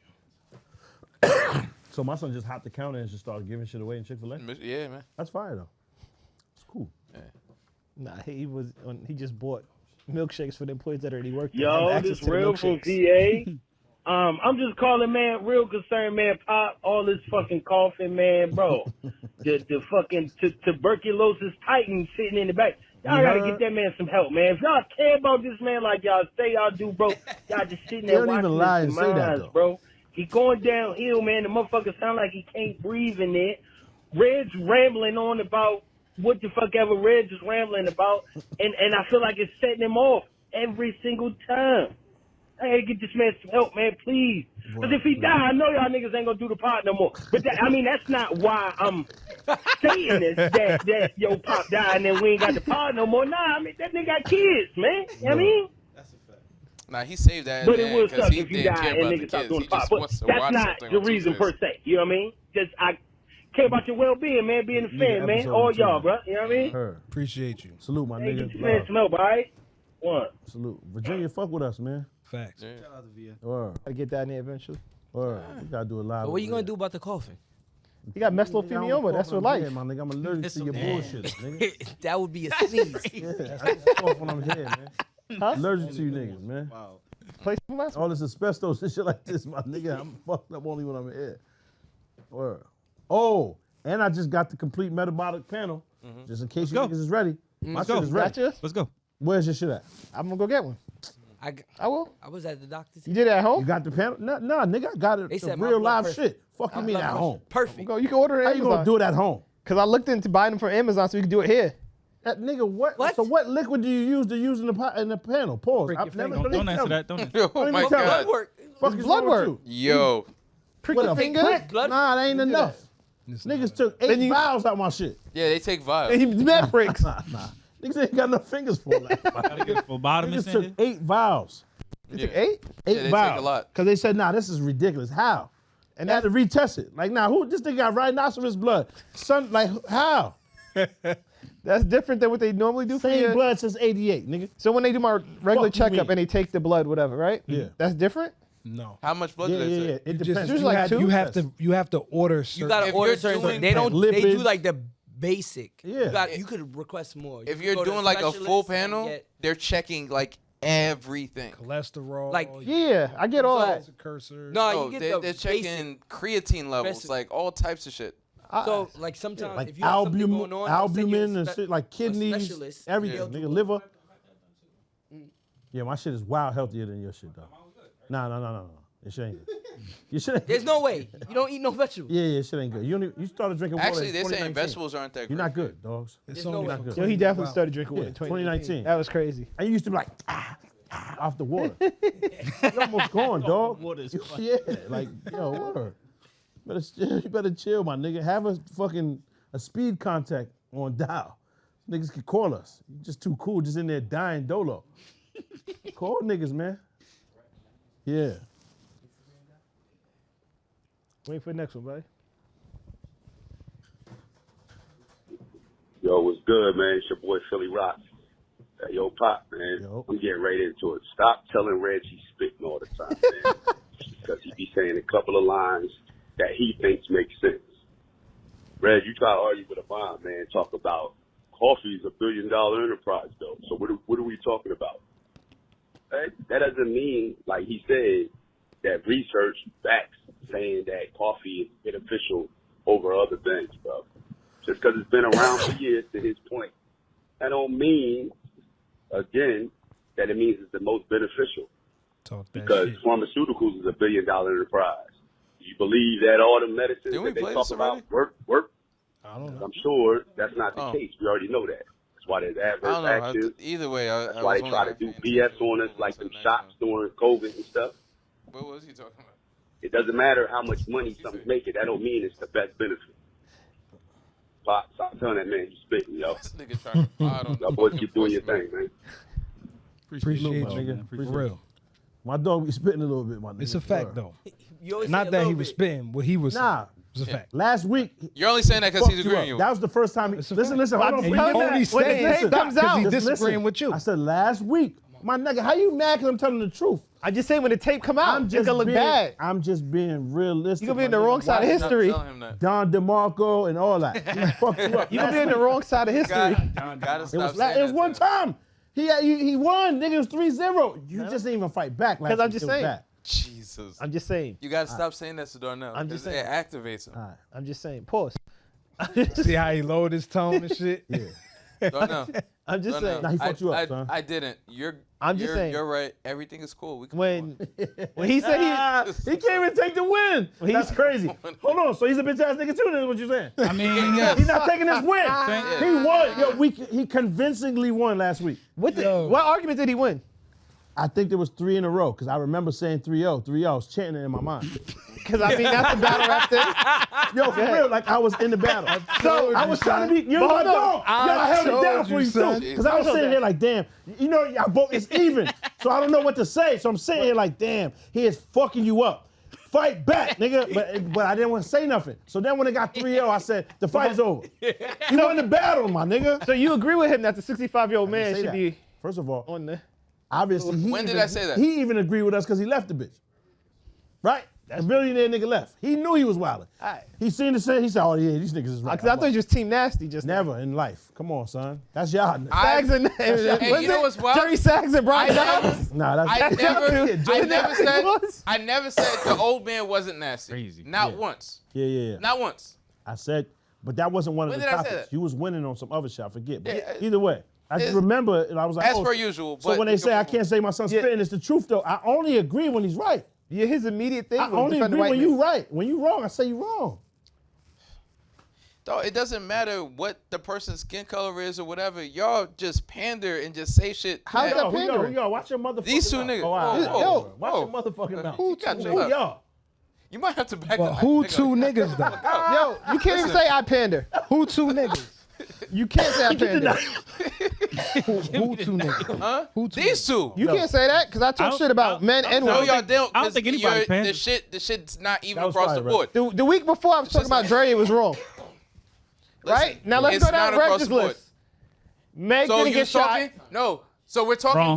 you.
So my son just hopped the counter and just started giving shit away in Chick-fil-A.
Yeah, man.
That's fire though. It's cool.
Nah, he just bought milkshakes for the employees that already work. there.
Yo,
Have access
this
to the
real from
milkshakes.
VA. I'm just calling, man, real concerned, man. Pop, all this fucking coughing, man, bro. the fucking tuberculosis titan sitting in the back. Y'all gotta get that man some help, man. If y'all care about this man like y'all say y'all do, bro, y'all just sitting there
They don't
watching
even lie
his
and say that,
demise,
though.
bro. He going downhill, man. The motherfucker sound like he can't breathe in there. Red's rambling on about what the fuck ever Red's is rambling about, and I feel like it's setting him off every single time. I gotta get this man some help, man, please. Because if he die, I know y'all niggas ain't gonna do the pod no more. But that's not why I'm saying this, that yo Pop died and then we ain't got the pod no more. Nah, I mean, that nigga got kids, man. You know what I mean?
Nah, he saved that.
But it would
because
suck
he
if you
didn't
die
care
and
about the
niggas stop
kids.
doing
He
the pod.
just
But
wants to
that's
watch
not
something
the
on
reason
Tuesdays.
per se. You know what I mean? Just I care about your well-being, man, being a fan, man.
episode
All
on
y'all,
Tuesday.
bro. You know what I mean?
Her.
Appreciate you.
Salute, my
Hey,
nigga.
get your man some help, all right? One.
Salute. Virginia, fuck with us, man.
Facts.
Word.
Gotta get that in there eventually.
Word. We gotta do a live.
But what you gonna do about the coughin'?
You got mesothelioma. That's for life.
Yeah, my nigga. I'm allergic to your bullshit, nigga.
That would be a sneeze.
Yeah, I just cough when I'm here, man. Allergic to you niggas, man.
Wow.
Play some last
All this asbestos and shit like this, my nigga. I'm fucked up only when I'm here. Word. Oh, and I just got the complete metabolic panel, just in case you
go.
niggas is ready. My shit
go.
is ready.
Gotcha.
Let's go.
Where's your shit at?
I'm gonna go get one. I will.
I was at the doctor's.
You did it at
You
home?
got the panel? Nah, nigga, I got it.
They
The
said my
real
blood
live
pressure.
shit. Fuck you mean at home?
Perfect.
Go. You can order it
How
on
you gonna
Amazon.
do it at home?
Cause I looked into buying them from Amazon so we can do it here.
That nigga, what?
What?
So what liquid do you use in the panel? Pause. I've never
Don't answer that. Don't answer.
Yo,
Don't
my
even tell
God.
Blood work.
Fuck
It's
is
blood
wrong with
work.
you?
Yo.
Prick
What
your
a
finger.
prick?
Blood-
Nah, that ain't enough. Niggas took 8 vials out my shit.
Yeah, they take vials.
He met pricks.
Nah. Niggas ain't got enough fingers for that.
Gotta get phlebotomist
Niggas
in
took
here.
8 vials.
Yeah.
8?
8
they take
vials.
a lot.
Because they said, nah, this is ridiculous. How? And they had to retest it. Like, nah, who? This nigga got rhinoceros blood. Son, like, how?
That's different than what they normally do for
Same
you.
blood since 88, nigga.
So when they do my regular
Fuck you
checkup
mean?
and they take the blood, whatever, right?
Yeah.
That's different?
No.
How much blood
Yeah,
do they
yeah, yeah.
take?
It
Just,
depends.
There's
You
like
had-
two?
you have to order
You
certain.
gotta
If
order
you're
certain.
doing
They don't. They
lipids-
do like the basic.
Yeah.
You could request more.
If
You
you're
go to
doing like a full
specialist and
panel,
get-
they're checking like everything.
cholesterol.
Like-
Yeah, I get all
So-
that.
Cursor.
No,
No,
you get
they're
the
checking creatine levels,
basic.
like all types of shit.
So like sometimes
Like
if you have something going on, they'll send you
albumin
a
and
spe-
shit, like kidneys,
specialist.
everything.
Yeah.
Nigga, liver. Yeah, my shit is wild healthier than your shit, though. Nah. Your shit ain't good. Your shit ain't
There's no way. You don't eat no vegetables.
Yeah, your shit ain't good. You started drinking water
Actually,
in
they're saying
2019.
vegetables aren't that great.
You're not good, dogs.
It's
no
only
way.
Not good.
Yo, he definitely
Wow.
started drinking water
Yeah,
in 2019.
2019.
That was crazy.
And you used to be like, off the water. You're almost gone, dog. Yeah, like, yo, word. You better chill, my nigga. Have a speed contact on dial. Niggas can call us. You just too cool, just in there dying dolo. Call niggas, man. Yeah.
Wait for the next one, buddy.
Yo, what's good, man? It's your boy Philly Rock. Hey, yo, Pop, man.
Yo.
I'm getting right into it. Stop telling Reg he's spitting all the time, man. Because he be saying a couple of lines that he thinks make sense. Reg, you try to argue with a bomb, man. Talk about coffee is $1 billion enterprise, though. So what are we talking about? That doesn't mean, like he said, that research backs saying that coffee is beneficial over other things, bro. Just because it's been around for years, to his point, that don't mean, again, that it means it's the most beneficial.
Talk that
Because
shit.
pharmaceuticals is $1 billion enterprise. Do you believe that all the medicines
Didn't we
that they
play
talk
this already?
about work?
I don't know.
I'm sure that's not the
Oh.
case. We already know that. That's why there's
I
adverse
don't know.
actions.
Either way, I
That's why
was
they
only
try to do
paying attention
BS on us
to
like
the
them
next
shops
one.
during COVID and stuff.
What was he talking about?
It doesn't matter how much money something's making. That don't mean it's the best benefit. Pop, stop telling that man you spitting, yo.
This nigga trying to pod on
Y'all
the
boys
fucking
keep doing your
voicemail.
thing, man.
Appreciate
my
you,
nigga.
man. For
Appreciate
real.
My dog be spitting a little bit, my nigga.
It's a fact,
Word.
though.
You always say
Not
a
that he
little
was
bit.
spitting. What he was
Nah.
saying was a fact.
Last week,
You're only saying that because
fucked
he's
you
agreeing
up.
with you.
That was the first time.
It's a
Listen,
fact.
hold on.
And
before
you
you get
only
mad.
saying
Listen,
it comes out.
He's
Just
disagreeing
listen.
with you.
I said last week, my nigga. How you mad? Because I'm telling the truth.
I just say when the tape come out,
I'm
it's
just
gonna look
being,
bad.
I'm just being realistic.
You gonna be on
my
the
nigga.
wrong side of
Why-
Stop
history.
telling him that.
Don DeMarco and all that. He fucked you up.
You gonna be
last
on the
week.
wrong side of history.
Gotta
It
stop
was,
saying
it was
that
one
to him.
time. He won. Nigga, it was 3-0. You just didn't even fight back last
'Cause I'm
week.
just
It was
saying.
bad.
Jesus.
I'm just saying.
You gotta stop saying that to Darnell.
I'm just
'cause
saying.
It activates him.
All right.
I'm just saying. Pause.
See how he lowered his tone and shit?
Yeah.
Darnell,
I'm just saying.
Nah, he fucked you up, son.
I didn't.
I'm just saying.
You're right. Everything is cool. We can
When he said
he can't even take the win. That's crazy. Hold on. So he's a bitch ass nigga too. Then is what you're saying?
I mean,
He's not taking this win.
Yeah.
He won. Yo, he convincingly won last week.
what argument did he win?
I think there was 3 in a row because I remember saying 3-0. 3-0. I was chanting it in my mind.
Because I mean that's the battle rap thing.
Yo, for real, like I was in the battle. So I was trying to be, you're my dog. Yo, I held it down for you too. Because I was sitting here like, damn, you know, y'all both is even. So I don't know what to say. So I'm sitting here like, damn, he is fucking you up. Fight back, nigga. But I didn't want to say nothing. So then when it got 3-0, I said, the fight is over. He won the battle, my nigga.
So you agree with him that the 65-year-old man
say
should
that.
be
First of all,
on the.
obviously,
When did I say that?
He even agreed with us because he left the bitch. Right? The billionaire nigga left. He knew he was wilding.
Aight.
He seen the shit. He said, oh yeah, these niggas is right.
Because I thought you was Team Nasty just now.
Never in life. Come on, son. That's y'all.
Sags and
you know what's wild?
Jerry Sags and Brian Adams.
Nah, that's
I never said the old man wasn't nasty.
Crazy.
Not once.
Yeah.
Not once.
I said, but that wasn't one of
When
the
did I say
topics.
that?
You was winning on some other shit. I forget. But
Yeah,
either way, I just
it's-
remember, and I was like,
As
oh.
per usual.
So
but
when they say I can't say my son's spitting, it's the truth though. I only agree when he's right.
Yeah, his immediate thing
I
was
only
defend the
agree
white
when
man.
you right. When you wrong, I say you wrong.
Dog, it doesn't matter what the person's skin color is or whatever. Y'all just pander and just say shit.
How's
that-
that
Who
pandering?
y'all? Watch your motherfucking
These two
mouth.
niggas.
Oh, all right.
Whoa,
Watch
whoa.
your motherfucking mouth.
You got
Who y'all?
You might have to back
But
the
who
nigga.
two niggas though?
Yo, you can't even say I pander.
Who two niggas?
You can't say I pander.
Who two niggas?
Huh?
Who two
These two.
You can't say that because I talk shit about men and
No,
women.
y'all don't.
I don't think anybody
the
panders.
shit's not even
That was
across the
fire,
board.
The week before I was talking about Dre, it was wrong. Right?
Listen,
Now let's
it's
go down
not across
Reg's
the board.
list. Meg
So
didn't
you
get shot.
talking? No. So we're talking
Wrong.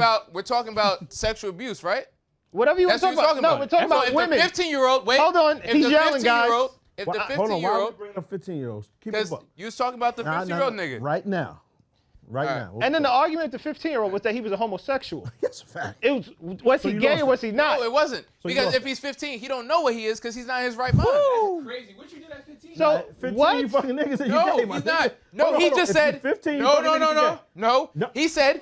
about sexual abuse, right?
Whatever you want
That's
to
what
talk
you're
about.
talking
No, we're talking
So
about women.
If the 15-year-old, wait.
Hold on,
If
he's
the
yelling,
15-year-old,
guys.
If
Hold
the
on, why are we
15-year-old,
bringing up 15-year-olds? Keep it
because
up.
you was talking about the 15-year-old nigga.
Right now. Right
All right.
now.
And then the argument with the 15-year-old was that he was a homosexual.
That's a fact.
It was he
you
gay
lost
or was he not?
No, it wasn't.
So you
Because
lost
if he's 15, he don't know what he is because he's not in his right mind.
Crazy. What you did at 15?
So
15
what?
you fucking niggas and
No,
you gay, my
he's
nigga.
not. No,
Hold on,
he
hold on.
just
If
said.
you 15, you
No.
fucking niggas gay.
No. He said.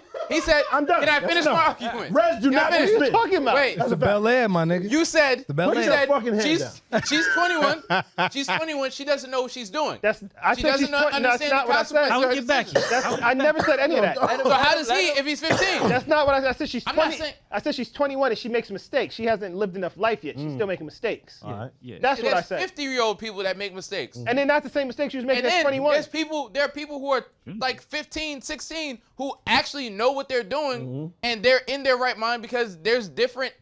I'm done.
Can I
That's
finish
enough.
my argument?
Reg, do
Can I
not
finish?
spit.
What are you talking about?
Wait.
That's a Bel Air, my nigga.
You said.
The Bel
You
Air.
said
Fucking hands
she's 21. She's 21. She doesn't know what she's doing.
I
She
said
doesn't
she's 20. That's
understand
not
the
what I said.
consequences.
I
of
would
her
get back.
decisions.
I never said any of that.
So how does he if he's 15?
That's not what I said. I said she's
I'm not
20.
saying-
I said she's 21 and she makes mistakes. She hasn't lived enough life yet. She's still making mistakes.
All right.
Yeah.
That's what I
There's
said.
50-year-old people that make mistakes.
And then that's the same mistake she was making
And
at
then
21.
there are people who are like 15, 16 who actually know what they're doing and they're in their right mind because there's different.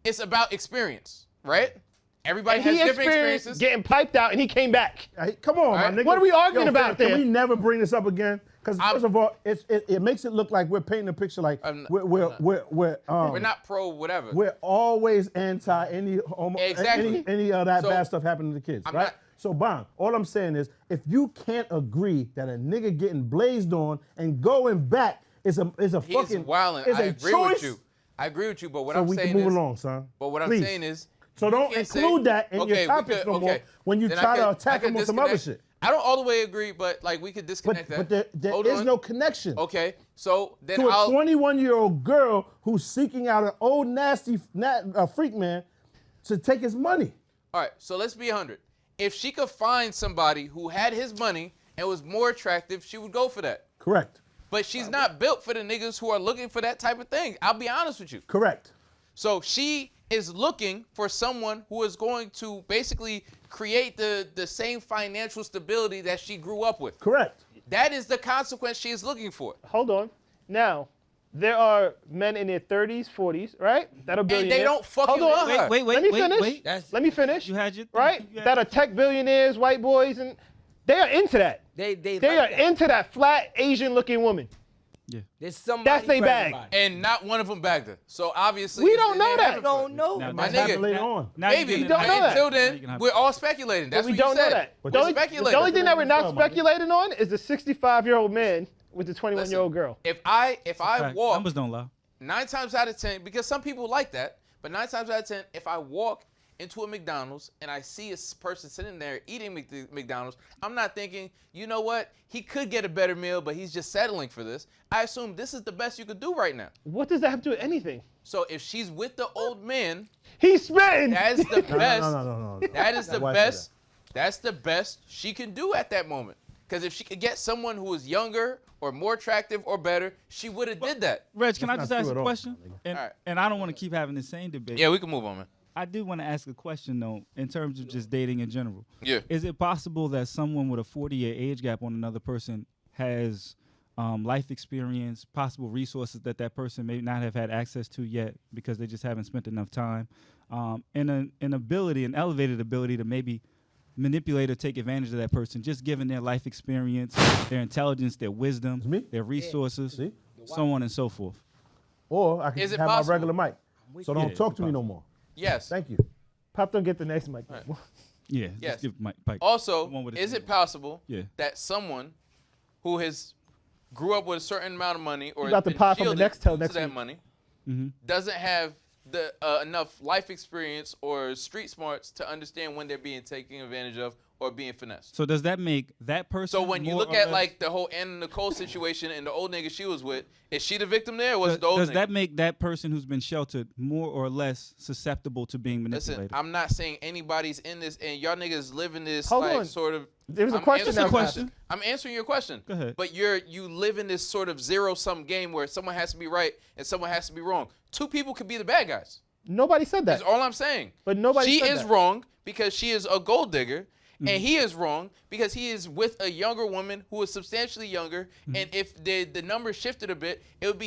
It's about experience, right? Everybody
And
has
he
different
experienced
experiences.
getting piped out and he came back.
Hey, come on,
right.
my nigga.
What are we arguing
Yo,
about
fam,
there?
Can we never bring this up again? Because first of all, it makes it look like we're painting a picture like
We're not pro whatever.
we're always anti any
Exactly.
any of that
So,
bad stuff happening to kids,
I'm
right?
not-
So, Bond, all I'm saying is, if you can't agree that a nigga getting blazed on and going back is a
He's
fucking
wilding.
is
I
a
agree
choice,
with you. I agree with you, but what
so
I'm
we
saying
can move
is,
along, son.
but what I'm
Please.
saying is,
So
you
don't
can't
include that in your topics no more when you
Then
try
I
to
could-
attack
I could
them on some other
disconnect.
shit.
I don't all the way agree, but like we could disconnect
But
that.
there
Hold
is
on.
no connection
Okay, so then
to a
I'll.
21-year-old girl who's seeking out an old nasty freak man to take his money.
All right, so let's be 100. If she could find somebody who had his money and was more attractive, she would go for that.
Correct.
But she's not built for the niggas who are looking for that type of thing. I'll be honest with you.
Correct.
So she is looking for someone who is going to basically create the same financial stability that she grew up with.
Correct.
That is the consequence she is looking for.
Hold on. Now, there are men in their 30s, 40s, right? That are
And
billionaires.
they don't fucking
Hold on.
want her.
Wait,
Let me finish.
wait.
Let me finish.
You had your
right? That are tech billionaires, white boys, and they are into that.
They
They
like
are
that.
into that flat Asian-looking woman.
There's somebody
That's they
for
bag.
everybody.
And not one of them bagged her. So obviously
We
it's-
don't
it
know
ain't
that.
happening
You
for her.
don't know.
Now,
My
That's
nigga,
happened later on.
Now
Maybe.
you're
We don't know that.
Until
Now
then,
you can have-
we're all speculating. That's
But we
what you
don't know
said.
that.
But
The
We're
only,
speculating.
the only thing that we're not
Tell, my nigga.
speculating on is the 65-year-old man with the 21-year-old
Listen,
girl.
If I
Fact.
walk
Numbers don't lie.
9 times out of 10, because some people like that, but 9 times out of 10, if I walk into a McDonald's and I see a person sitting there eating McDonald's, I'm not thinking, you know what? He could get a better meal, but he's just settling for this. I assume this is the best you could do right now.
What does that have to do with anything?
So if she's with the old man,
he's spitting.
that is the best.
No.
That is the
Why
best. That's the best she can do at that moment. Because if she could get someone who is younger or more attractive or better, she would have did that.
Reg, can I
That's
just
not
ask
true
a
at all,
question?
my
And,
All right.
and I don't want to keep having the same debate.
Yeah, we can move on, man.
I do want to ask a question, though, in terms of just dating in general.
Yeah.
Is it possible that someone with a 40-year age gap on another person has life experience, possible resources that person may not have had access to yet because they just haven't spent enough time, and an ability, an elevated ability to maybe manipulate or take advantage of that person, just given their life experience, their intelligence, their wisdom, their resources,
See?
so on and so forth?
Or I can
Is
just
it
have
possible?
my regular mic. So don't
Yeah,
talk
it's
to me no more.
Yes.
Thank you.
Pop, don't get the next mic.
Right.
Yeah.
Yes.
Just give Mike Pike.
Also,
the one with the
is
table.
it possible
Yeah.
that someone who has grew up with a certain amount of money or
You about to
been
pop from the
shielded
next tell
to
next
that
week.
money
Mm-hmm.
doesn't have the enough life experience or street smarts to understand when they're being taken advantage of or being finessed?
So does that make that person?
So when you
more
look
or
at
less-
like the whole Anna Nicole situation and the old nigga she was with, is she the victim there or was it the old
does
nigga?
that make that person who's been sheltered more or less susceptible to being manipulated?
Listen, I'm not saying anybody's in this and y'all niggas live in this
Hold
like
on.
sort of.
There's a
I'm
question
answering
that
your
was asked.
I'm answering your question.
Go ahead.
But you live in this sort of zero-sum game where someone has to be right and someone has to be wrong. Two people could be the bad guys.
Nobody said that.
That's all I'm saying.
But nobody
She
said
is
that.
wrong because she is a gold digger, and he is wrong because he is with a younger woman who is substantially younger. And if the number shifted a bit, it would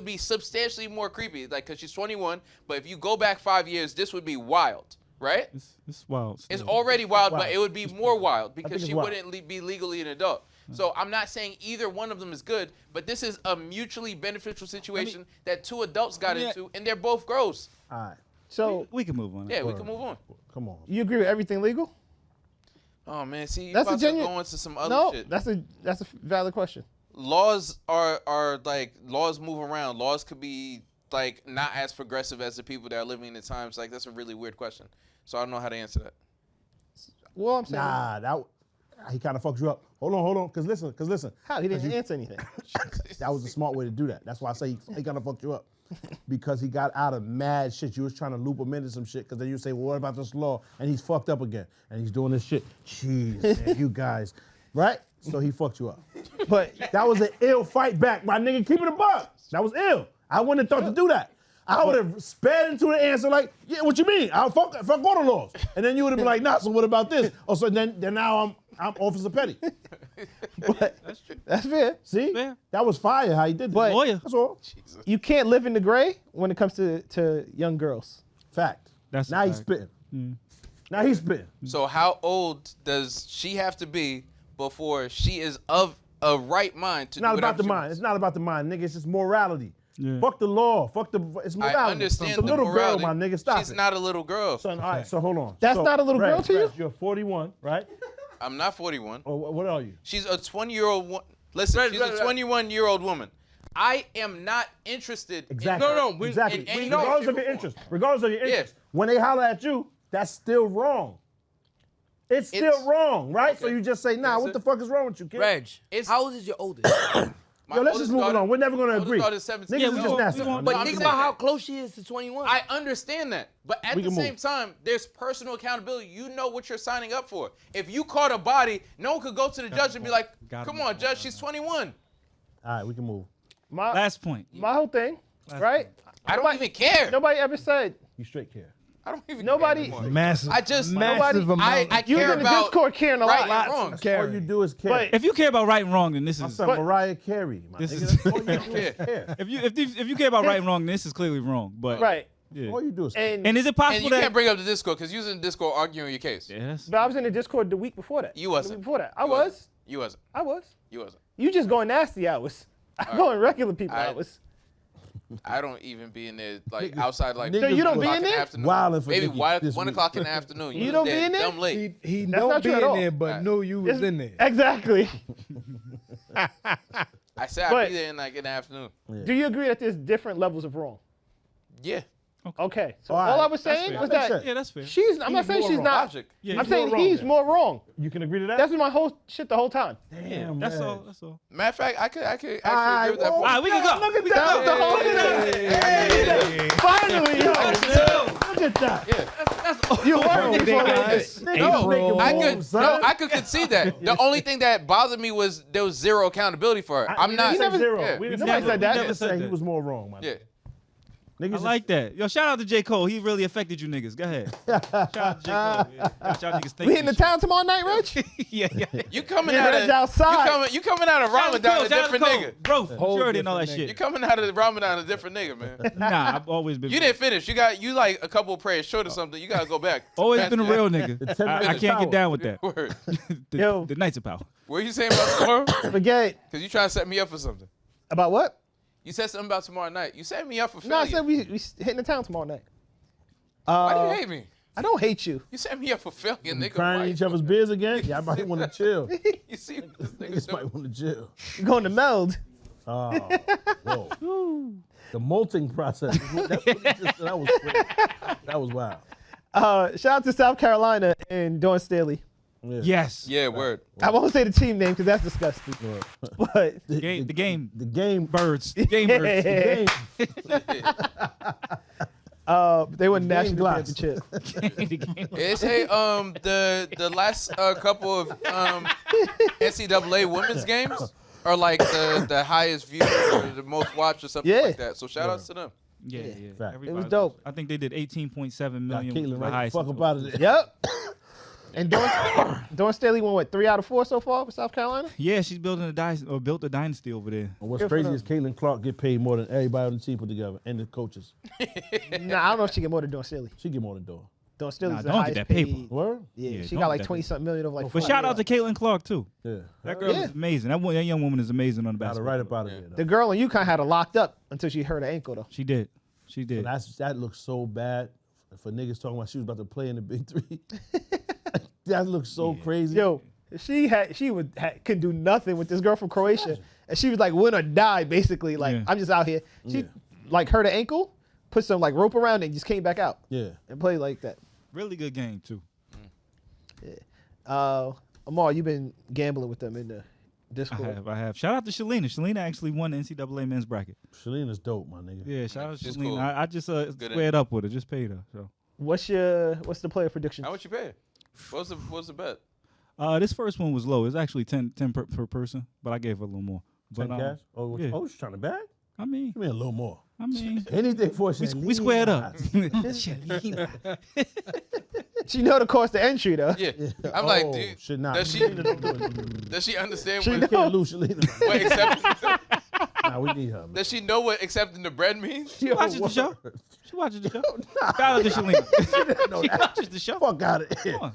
be substantially more creepy. Like, because she's 21, but if you go back 5 years, this would be wild, right?
It's wild.
It's
still.
already wild,
wild.
but it would be more wild because
it's
she
wild.
wouldn't be legally an adult. So I'm not saying either one of them is good, but this is a mutually beneficial situation that two adults got into, and they're both gross.
All right.
So
We can move on.
Yeah, we can move on.
Come on.
you agree with everything legal?
Oh man, see, you
That's a
about to
genuine-
go into some other
No,
shit.
that's a valid question.
Laws are like laws move around. Laws could be like not as progressive as the people that are living in the times. Like that's a really weird question. So I don't know how to answer that.
Well, I'm saying
Nah, he kind of fucked you up. Hold on. Cause listen.
how he didn't answer anything.
That was a smart way to do that. That's why I say he kind of fucked you up. Because he got out of mad shit. You was trying to loop him into some shit. Because then you say, well, what about this law? And he's fucked up again. And he's doing this shit. Jeez, man, you guys. Right? So he fucked you up.
But
That was an ill fight back, my nigga. Keep it a buck. That was ill. I wouldn't have thought to do that. I would have sped into the answer like, yeah, what you mean? I'll fuck all the laws. And then you would have been like, nah, so what about this? Oh, so then now I'm Officer Petty.
but that's fair.
See?
Fair.
That was fire how he did that.
But-
Lawyer.
That's all.
You can't live in the gray when it comes to young girls.
Fact.
That's a
now he's
fact.
spitting. Now he's spitting.
So how old does she have to be before she is of a right mind to
It's not
do
about
whatever
the
she
mind.
wants?
It's not about the mind, nigga. It's just morality.
Yeah.
Fuck the law. It's morality.
I understand
It's a
the
little
morality.
girl, my nigga. Stop
She's
it.
not a little girl.
Son, all right, so hold on.
That's not a little
Reg,
girl to you?
Reg, you're 41, right?
I'm not 41.
Or what are you?
She's a 20-year-old. Listen, she's a 21-year-old woman. I am not interested.
Exactly.
In
exactly.
in any
Regardless
way,
of your interest. Regardless of your
Yeah.
interest. When they holler at you, that's still wrong. It's still wrong, right? So
Okay.
you just say, nah,
Yes,
what
sir.
the fuck is wrong with you, kid?
Reg,
It's-
how old is your oldest?
My
Yo, let's
oldest
just move
daughter-
on. We're never going to
oldest
agree.
daughter's 17.
Niggas
Yeah,
is
we
just
won't-
nasty.
we won't-
But
I'm
think
saying
about how
that.
close she is to 21.
I understand that. But at
We
the
can
same
move.
time, there's personal accountability. You know what you're signing up for. If you caught a body, no one could go to the judge and be like,
Got
come
him.
on, judge, she's 21.
All right, we can move.
My
Last point.
whole thing, right?
I don't even care.
Nobody ever said
You straight care.
I don't even
Nobody-
care anymore.
Massive.
I just-
massive
nobody-
amount.
I
you
care
in the
about
Discord caring a
right
lot.
and wrong.
All
Carry.
you do is care.
But-
If you care about right and wrong, then this
My
is.
son Mariah Carey, my
This
nigga.
is-
That's all you do is care.
If you care about right and wrong, then this is clearly wrong. But
Right.
yeah.
All you do is care.
And
And is it
And
possible
you
that?
can't bring up the Discord because you was in the Discord arguing your case.
Yes.
but I was in the Discord the week before that.
You wasn't.
The week before that. I
You
was.
wasn't. You wasn't.
I was.
You wasn't.
You just going nasty hours. I going regular people
Alright.
hours.
I don't even be in there like outside like.
So you don't
1
be
o'clock
in
the
there?
afternoon.
Wildin' for
Maybe
Nicki this
1
week.
o'clock in the afternoon.
You
was
don't be
there
in there?
Dumb late.
He
That's
don't
not
be
true at
in
all.
there, but knew you was in there.
Exactly.
I said I'd
But-
be there in like in the afternoon.
Do you agree that there's different levels of wrong?
Yeah.
Okay. So
All
all
right.
I was saying
fair.
was
That makes
that
sense.
Yeah, that's fair.
I'm not saying
more
she's
wrong.
not.
Logic.
Yeah,
I'm
he's
saying
more wrong
he's
then.
more wrong.
You can agree to that?
That's my whole shit the whole time.
Damn,
That's
man.
all. That's all.
Matter of fact, I could actually agree
Alright,
with that.
whoa.
point.
All right, we can go.
Look at
We
that.
can go.
The whole thing. Finally,
Look at that.
you learned
Big
before
guys.
that.
April.
I could concede that. The only thing that bothered me was there was zero accountability for her. I'm not.
Zero.
Yeah.
We didn't
Nobody
say
said that.
We
Never
just
said
said he
that.
was more wrong, man.
Yeah.
Niggas
I like that. Yo, shout out to J. Cole. He really affected you niggas. Go ahead. Shout out to J. Cole. Yeah. Got y'all niggas
We hitting the town tomorrow night, Rich?
Yeah.
You coming
Yeah,
out
Reg
of
outside.
You coming out of Ramadan a different nigga.
Bro,
Whole
maturity and all that
different
shit.
You coming out of Ramadan a different nigga, man.
Nah, I've always been.
You didn't finish. You like a couple of prayers short or something. You gotta go back.
Always been a real nigga.
10
I
minutes
can't
power.
get down with that.
Word.
Yo.
The Knights of Power.
What you saying about tomorrow?
Forget
Because you trying to set me up for something.
about what?
You said something about tomorrow night. You set me up for
No, I
failure.
said we hitting the town tomorrow night.
Why do you hate me?
I don't hate you.
You set me up for failure, nigga.
crying
Why
in each other's beers again? Yeah, I might want to chill.
You see what this nigga
Niggas
doing?
might want to chill.
You going to meld?
Oh, whoa. The molting process. That's what you just, that was crazy. That was wild.
Shout out to South Carolina and Dawn Staley.
Yeah.
Yes.
Yeah, word.
I won't say the team name because that's disgusting. But
The game.
The game.
Birds. Game birds.
The game.
they won
Game
national
Glocks.
championship.
The game.
They say the last couple of NCAA women's games are like the highest views or the most watched or something
Yeah.
like that. So shout outs to them.
Yeah.
Fact.
Everybody-
It was dope.
I think they did 18.7
Got
million.
Caitlin
the
right the
highest.
fuck up out of there.
Yep. And Dawn Staley won what, 3 out of 4 so far for South Carolina?
Yeah, she's building a dynasty or built a dynasty over there.
And what's
Good for
crazy
them.
is Caitlin Clark get paid more than everybody on the team put together and the coaches.
Nah, I don't know if she get more than Dawn Staley.
She get more than Dor.
Dawn Staley's
Nah,
the
Dawn get
highest
that paper.
paid.
Word?
Yeah,
Yeah,
she
Dawn
got like
get that
20 something million over like.
But
4
shout out to
years.
Caitlin Clark too.
Yeah.
That girl
Yeah.
is amazing. That young woman is amazing on the
Got her
basketball.
right up out of there.
The girl in UConn had her locked up until she hurt her ankle though.
She did. She did.
That looks so bad for niggas talking about she was about to play in the Big Three. That looks so crazy.
Yo, couldn't do nothing with this girl from Croatia, and she was like win or die basically. Like
Yeah.
I'm just out here. She like hurt her ankle, put some like rope around it, and just came back out
Yeah.
and played like that.
Really good game too.
Amar, you've been gambling with them in the Discord.
I have. Shout out to Shalina. Shalina actually won the NCAA men's bracket.
Shalina's dope, my nigga.
Yeah, shout out to
She's
Shalina.
cool.
I just
Good
squared up with her. Just paid her. So
What's the player prediction?
How much you pay? What's the bet?
this first one was low. It's actually 10 per person, but I gave her a little more.
10
But
cash? Oh,
yeah.
she's trying to bag?
I mean,
Give me a little more.
we
Anything for Shalina.
we squared up.
She know the cost of entry though.
Yeah. I'm like,
Oh,
dude,
shit, nah.
does she
Shalina don't do it.
does she understand
She
what,
know.
Can't lose Shalina.
what accepting?
Nah, we need her, man.
Does she know what accepting the bread means?
She watches the show. She watches the show. Shout out to Shalina. She watches the show.
Fuck out of here.
Come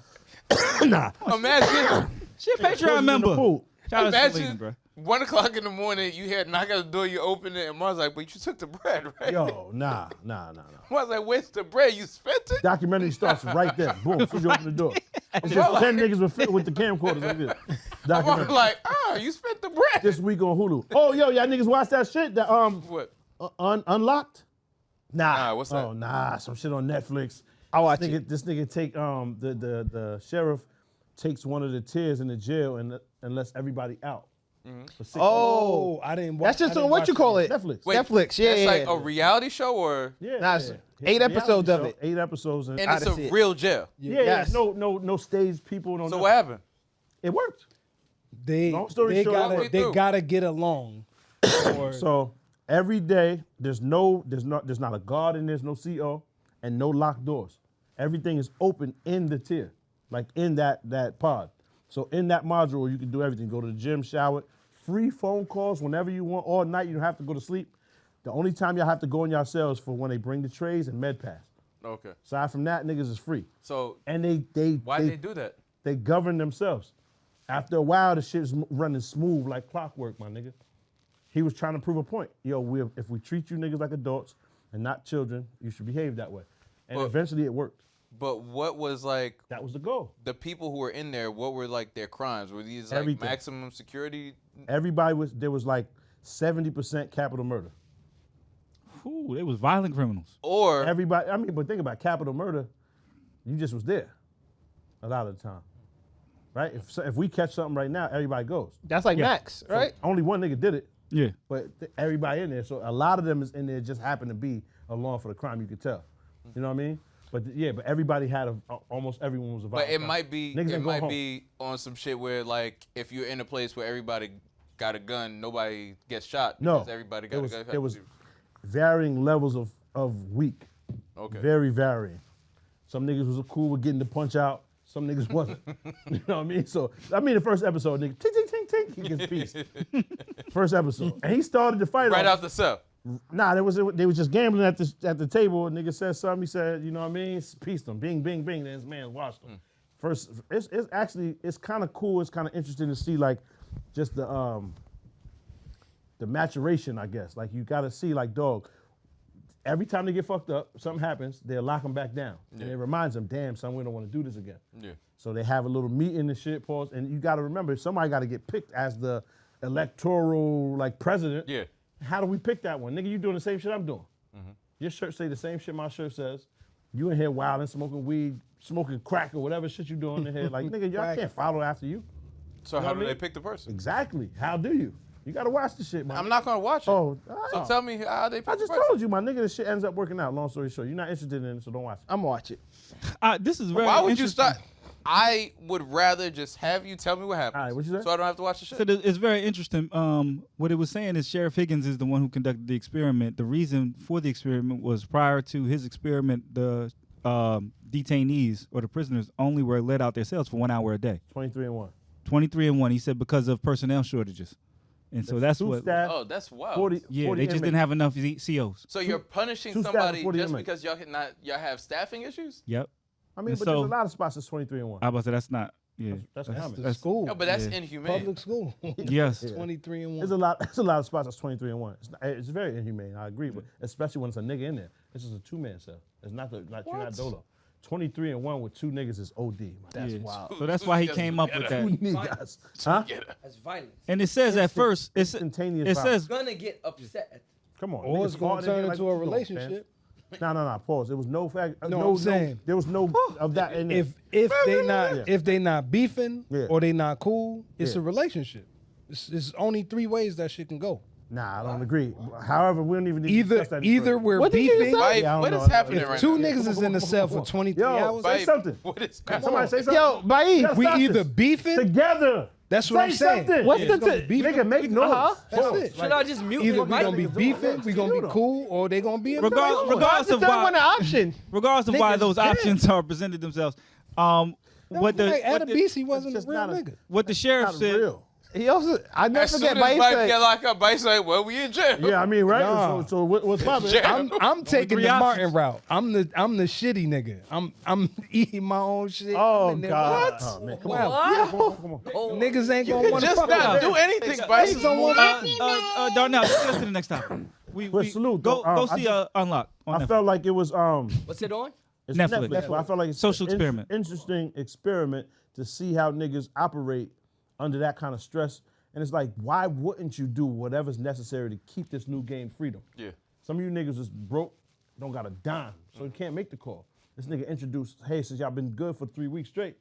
on.
Nah.
Imagine,
She a Patreon
in the
member.
pool.
Shout out to Shalina,
imagine
bro.
1 o'clock in the morning, you hear knock at the door, you open it, and Mar's like, but you took the bread, right?
Yo, nah.
Mar's like, where's the bread? You spent it?
Documentary starts right there. Boom, as soon as you open the door. It's just 10 niggas with the camcorders like this.
Mar's
Documentary.
like, you spent the bread.
This week on Hulu. Oh, yo, y'all niggas watch that shit? That
What?
Unlocked?
Nah, what's that?
Oh, nah, some shit on Netflix.
I watch
This nigga,
it.
this nigga take the sheriff takes one of the tiers in the jail and lets everybody out. For 6
Oh,
I didn't watch.
that's just
I didn't
on what
watch
you call
it.
it.
Netflix.
Wait,
Netflix. Yeah,
It's
yeah.
like
yeah.
a reality show, or
Yeah,
Nah, it's
yeah.
8 episodes of it.
8 episodes and
and
I
it's
done
a
see it.
real jail.
yeah,
Yes.
no stage people. No,
So
nothing.
what happened?
It worked.
They
Long story
they
short,
walk me
gotta they
through.
gotta get along. Or
So every day there's not a guard and there's no CO and no locked doors. Everything is open in the tier, like in that pod. So in that module you can do everything. Go to the gym, shower, free phone calls whenever you want all night. You don't have to go to sleep. The only time y'all have to go in your cells for when they bring the trays and med pass.
Okay.
Aside from that, niggas is free.
So
And they
why did they do that?
they govern themselves. After a while, the shit's running smooth like clockwork, my nigga. He was trying to prove a point. Yo, if we treat you niggas like adults and not children, you should behave that way. And
But-
eventually it worked.
But what was like
That was the goal.
the people who were in there? What were like their crimes? Were these like
Everything.
maximum security?
There was like 70% capital murder.
cool. They was violent criminals.
Or
Everybody, I mean, but think about it, capital murder. You just was there a lot of the time, right? If we catch something right now, everybody goes.
That's like Max, right?
Only one nigga did it,
Yeah.
but everybody in there. So a lot of them is in there just happened to be along for the crime. You could tell. You know what I mean? But but everybody had almost everyone was a violent
But it
crime.
might be
Niggas
it
ain't
might
going
be on some shit where like if you're in a place where everybody got a gun, nobody gets shot
No,
because everybody got a gun.
it was varying levels of weak.
Okay.
Very varying. Some niggas was cool with getting the punch out. Some niggas wasn't. You know what I mean? So the first episode, nigga, ting ting ting ting, he gets pieced. First episode, and he started the fight
right
off.
out the cell.
Nah, they was just gambling at the table. A nigga said something. He said, you know what I mean? Pieced him. Bing, bing, bing. Then his man watched him. First, it's kind of cool. It's kind of interesting to see like just the maturation, I guess. Like you got to see like dog. Every time they get fucked up, something happens, they'll lock them back down. And it reminds them, damn, son, we don't want to do this again.
Yeah.
So they have a little meeting and shit, pause. And you got to remember, somebody got to get picked as the electoral like president.
Yeah.
How do we pick that one? Nigga, you doing the same shit I'm doing. Your shirt say the same shit my shirt says. You in here wilding, smoking weed, smoking crack or whatever shit you doing in here. Like, nigga, y'all can't follow after you.
So
You know
how
what
do
I
they
mean?
pick the person?
Exactly. How do you? You got to watch the shit, man.
I'm not gonna watch it.
Oh,
So tell me how they pick
I
the
just
person.
told you, my nigga, this shit ends up working out. Long story short, you're not interested in it, so don't watch it.
I'm gonna watch it.
This is very
Why would you
interesting.
start? I would rather just have you tell me what happened.
All right, what you say?
So I don't have to watch the shit.
So it's very interesting. What it was saying is Sheriff Higgins is the one who conducted the experiment. The reason for the experiment was prior to his experiment, the detainees or the prisoners only were let out their cells for 1 hour a day.
23-1.
23-1. He said because of personnel shortages, and so that's
Two
what.
staff,
Oh, that's wild.
40,
Yeah,
40
they just
inmates.
didn't have enough COs.
So you're punishing
two staff
somebody
and 40
just
inmates.
because y'all have staffing issues?
Yep.
I mean,
And
but
so-
there's a lot of spots that's 23-1.
I was about to say that's not. Yeah.
That's common.
The school.
No, but that's
Yeah.
inhumane.
Public school.
Yes.
23-1.
There's a lot of spots that's 23-1. It's very inhumane. I agree, but especially when it's a nigga in there. This is a 2-man cell. It's not you're not dolo. 23-1 with 2 niggas is OD. Man. That's
Yeah.
wild.
So that's why he came up with
Two
that.
niggas. Huh?
That's violence.
And it says at first,
Instantaneous
it
violence.
says
Gonna get upset.
Come on.
Or
niggas
it's gonna
fought in
turn
there
into
like,
a
what you doing, fam?
relationship.
No. Pause. There was no fact.
No, I'm saying.
there was no of that in there.
If they not beefing
Yeah.
or they not cool, it's
Yeah.
a relationship. It's only 3 ways that shit can go.
Nah, I don't agree. However, we don't even need to discuss that any
Either
further.
we're
What did you
beefing.
say?
Babe,
Yeah, I don't
what
know.
is happening
If
right
2
now?
niggas is in the cell for 23
Yo,
hours,
say
Babe,
something.
What is
Somebody say something.
Yo, Baif,
Yeah,
we
stop
either
this.
beefing.
Together.
That's what I'm
Say
saying.
something.
what's
It's
the
gonna be beefing.
Nigga, make noise.
That's
Pause.
it.
Should I just mute
Either
him?
we gonna be
Niggas doing
beefing,
that.
we gonna
You
be
know.
cool, or they gonna be in
regardless of
the third
why,
one an option.
regardless of why
Niggas
those
can.
options are presented themselves. What the
Adam Beasy wasn't a
just
real
not a-
nigga.
what the sheriff
Not
said.
real.
He also, I never
As soon
forget,
as
Baif
Mike
said,
get locked up, Mike's like, well, we in jail.
Yeah, I mean, right?
Nah.
So what's poppin'?
Jail.
I'm taking
3
the
options.
Martin route. I'm the shitty nigga. I'm eating my own shit.
Oh,
I'm in there.
God.
What?
Oh, man, come
Wow.
on. Come on.
Niggas ain't gonna want to
Just
fuck
not
with
do
that.
anything, Spice.
Darnell, let's get to the next topic.
But salute,
Go
though.
see Unlock on
I
Netflix.
felt like it was
What's it on?
it's
Netflix.
Netflix. But I felt like it's
Social
an
experiment.
Interesting experiment to see how niggas operate under that kind of stress. And it's like, why wouldn't you do whatever's necessary to keep this new game freedom?
Yeah.
Some of you niggas is broke, don't got a dime, so you can't make the call. This nigga introduced, hey, since y'all been good for 3 weeks straight,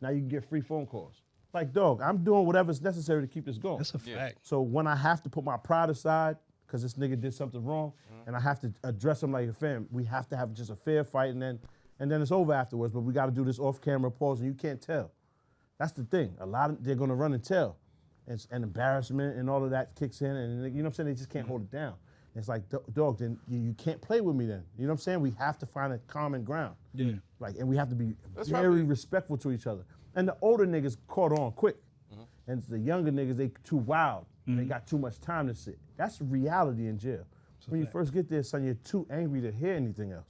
now you can get free phone calls. Like, dog, I'm doing whatever's necessary to keep this going.
That's a fact.
So when I have to put my pride aside, because this nigga did something wrong, and I have to address him like a fam, we have to have just a fair fight, and then it's over afterwards. But we got to do this off-camera pause, and you can't tell. That's the thing. A lot of they're gonna run and tell, and embarrassment and all of that kicks in, and you know what I'm saying. They just can't hold it down. It's like, dog, then you can't play with me then. You know what I'm saying? We have to find a common ground.
Yeah.
Like, and we have to be
That's
very
probably-
respectful to each other. And the older niggas caught on quick. And the younger niggas, they too wild. And they got too much time to sit. That's reality in jail. When you first get there, son, you're too angry to hear anything else.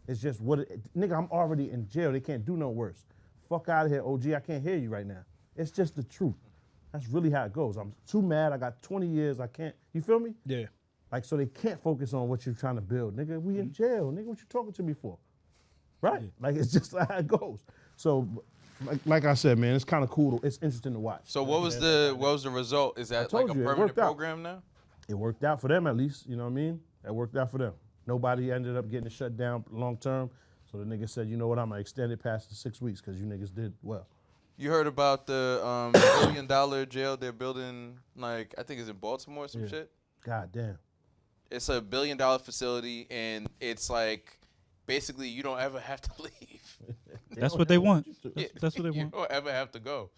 It's just nigga, I'm already in jail. They can't do no worse. Fuck out of here, OG. I can't hear you right now. It's just the truth. That's really how it goes. I'm too mad. I got 20 years. I can't. You feel me?
Yeah.
Like, so they can't focus on what you're trying to build. Nigga, we in jail. Nigga, what you talking to me for? Right? Like, it's just how it goes. So, like I said, man, it's kind of cool. It's interesting to watch.
So what was the result? Is that
told
like a
you, it
permanent
worked out.
program now?
It worked out for them at least, you know what I mean? That worked out for them. Nobody ended up getting it shut down long term. So the nigga said, you know what, I'm gonna extend it past the 6 weeks because you niggas did well.
You heard about the $1 billion jail they're building, like, I think it's in Baltimore or some shit?
God damn.
It's a $1 billion facility, and it's like, basically, you don't ever have to leave.
That's what they want. That's what they
You
want.
don't ever have to go.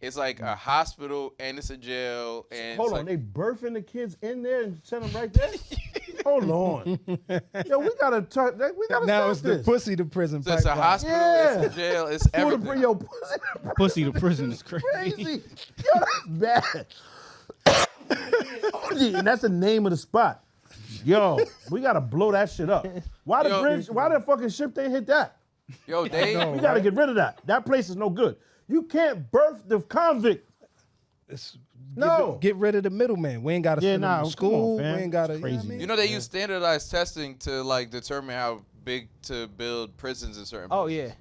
It's like a hospital, and it's a jail, and
Hold
it's
on,
like,
they birthing the kids in there and send them right there? Hold on. Yo, we gotta talk. We gotta
Now
stop
it's
this.
the pussy to prison.
so it's a
pipeline.
hospital,
Yeah.
it's a jail, it's everything.
Yo, pussy
Pussy to prison is crazy.
crazy. Yo, that's bad. And that's the name of the spot. Yo, we gotta blow that shit up. Why the
Yo.
bridge? Why the fucking ship they hit that?
Yo, they,
We gotta get rid of that. That place is no good. You can't birth the convict. No.
Get rid of the middleman. We ain't got to
Yeah,
send them
nah,
to
come
school.
on, fam.
We ain't got to.
It's
You know what I
crazy.
mean?
you know they use standardized testing to like determine how big to build prisons in certain
Oh
places.
yeah.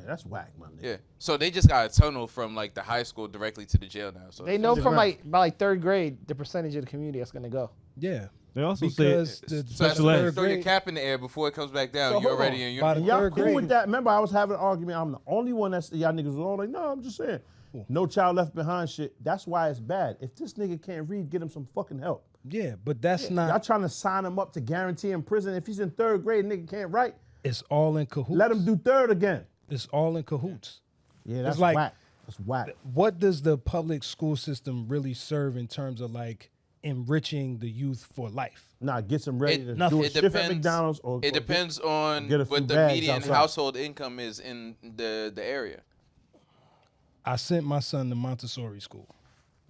Yeah, that's whack, my nigga.
Yeah. So they just got a tunnel from like the high school directly to the jail now. So
They know
That's
from
right.
like by like 3rd grade the percentage of the community that's gonna go.
Yeah.
They also
Because
say
the
so that's
special ed.
throw your cap in the air before it comes back down.
So
You're
hold
already
on.
in
By
uniform.
the
Y'all
third
cool
grade.
with that? Remember, I was having an argument. I'm the only one that's y'all niggas was all like, no, I'm just saying. No child left behind shit. That's why it's bad. If this nigga can't read, get him some fucking help.
Yeah, but that's
Y'all
not.
trying to sign him up to guarantee him prison. If he's in 3rd grade, nigga can't write,
It's all in cahoots.
let him do 3rd again.
It's all in cahoots.
Yeah, that's
like-
whack. That's whack.
What does the public school system really serve in terms of like enriching the youth for life?
Nah, get some ready
It-
to
nothing.
do a
It
shift at
depends.
McDonald's or
It depends on
get a few
what the
bags
median
outside.
household income is in the area.
I sent my son to Montessori school.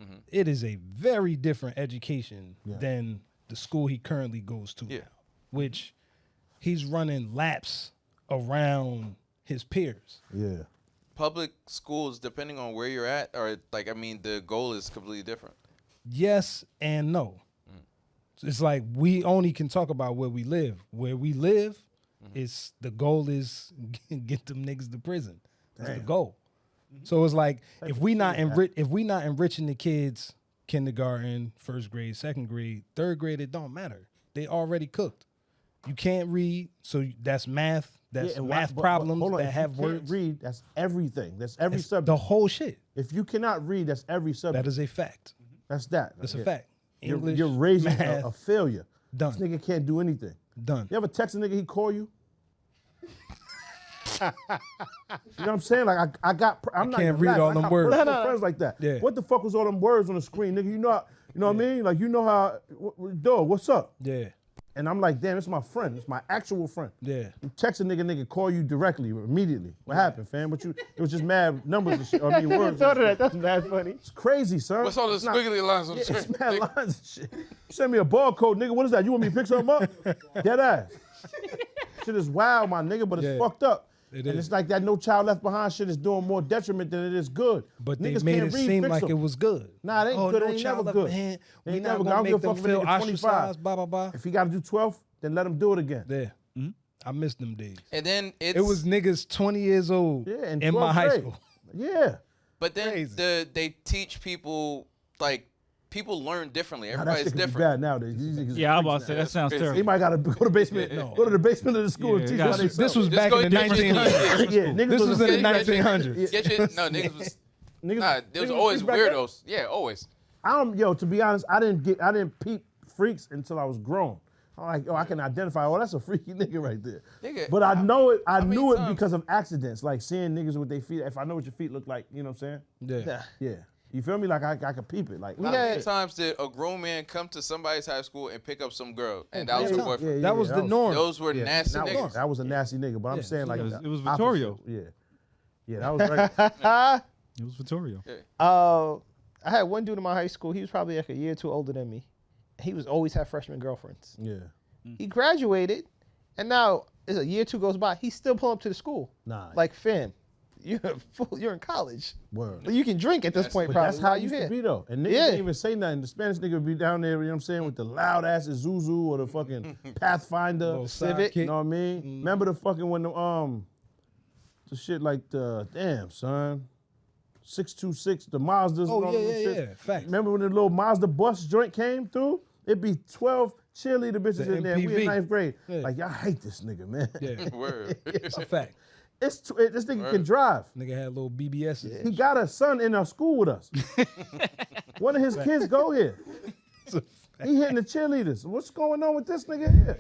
Mm-hmm.
It is a very different education than the school he currently goes to,
Yeah.
now, which he's running laps around his peers.
Yeah.
Public schools, depending on where you're at, or like, I mean, the goal is completely different.
Yes and no. It's like we only can talk about where we live. Where we live, it's the goal is get them niggas to prison. That's the goal. So it's like if we not enriching the kids, kindergarten, 1st grade, 2nd grade, 3rd grade, it don't matter. They already cooked. You can't read, so that's math. That's
Yeah, and
math
but
problems
hold on,
that
if
have
you can't
words.
read, that's everything. That's every
It's
subject.
the whole shit.
If you cannot read, that's every subject.
That is a fact.
That's that.
That's a
Yeah.
fact. English,
You're raising
math,
a failure.
done.
This nigga can't do anything.
Done.
You ever text a nigga, he call you? You know what I'm saying? Like I'm not
can't
even
read
laughing.
all
I
them
got
words.
personal friends like that.
Yeah.
What the fuck was all them words on the screen, nigga? You know what I mean? Like you know how, dog, what's up?
Yeah.
And I'm like, damn, it's my friend. It's my actual friend.
Yeah.
You text a nigga call you directly, immediately. What happened, fam? But it was just mad numbers and shit. I mean, words.
Thought of that. That's mad funny.
It's crazy, son.
What's all the
It's not-
squiggly lines on the
Yeah,
screen?
it's mad lines and shit. Send me a barcode, nigga. What is that? You want me to pick something up? Dead ass. Shit is wild, my nigga, but it's
Yeah.
fucked up.
It
and
is.
it's like that no child left behind shit is doing more detriment than it is good.
But
Niggas
they made
can't
it
read,
seem
fix
like
them.
it was good.
Nah, it ain't
oh,
good.
No
It ain't
child
never
left
good.
behind.
They
We
ain't
not
never good. I
gonna
don't
make
give a
them
fuck for
feel
nigga 25.
ostracized. Blah blah blah.
If he got to do 12, then let him do it again.
Yeah. I miss them days.
And then
It was niggas 20 years old
Yeah,
in my
12th
high
grade.
school.
Yeah.
But then
Crazy.
they teach people, like, people learn differently.
Nah, that
Everybody's
shit could be
different.
bad nowadays. These niggas
Yeah, I was
freaks
about to say
now.
that sounds
He
He
terrible.
might gotta go to the basement. Go to the basement of the school and
Yeah,
teach
you
how
gotta-
they
This was
Just
back
go
in the
different schools.
1900s.
Yeah, niggas
This was in the
Yeah,
1900s.
Get your, no, niggas was,
niggas,
nah, there was
niggas
always
freaks back then?
weirdos. Yeah, always.
To be honest, I didn't peep freaks until I was grown. I'm like, I can identify. Oh, that's a freaky nigga right there.
Nigga,
But I know it. I
how many
knew it
times-
because of accidents, like seeing niggas with their feet. If I know what your feet look like, you know what I'm saying?
Yeah.
Yeah. You feel me? Like I could peep it. Like
How many times did a grown man come to somebody's high school and pick up some girl, and that was her boyfriend?
That was the norm.
Those were nasty
that
niggas.
was, that was a nasty nigga. But I'm saying like
it was
the
Vittorio.
opposite. Yeah. Yeah, that was right.
It was Vittorio.
I had one dude in my high school. He was probably like a year or two older than me. He was always had freshman girlfriends.
Yeah.
He graduated, and now as a year or two goes by, he's still pulling up to the school.
Nah.
Like, fam, you're in college.
Word.
You can drink at this point,
But
probably.
that's how
Why
it used
you
to
here?
be though. And niggas didn't even say nothing. The Spanish nigga would be down there, you know what I'm saying, with the loud ass Isuzu or the fucking Pathfinder.
Little
Civic.
You know what I mean? Remember the fucking when the shit like the damn son. 626, the Mazdas. and
Oh,
all
yeah,
them
yeah,
shit.
yeah. Facts.
Remember when the little Mazda bus joint came through? It'd be 12 cheerleader bitches
The
in there. We
MPV.
in 9th grade.
Yeah.
Like, y'all hate this nigga, man.
Yeah,
Word.
it's a fact.
This nigga can drive.
Nigga had little BBSs.
He got a son in our school with us. One of his kids go here. He hitting the cheerleaders. What's going on with this nigga here?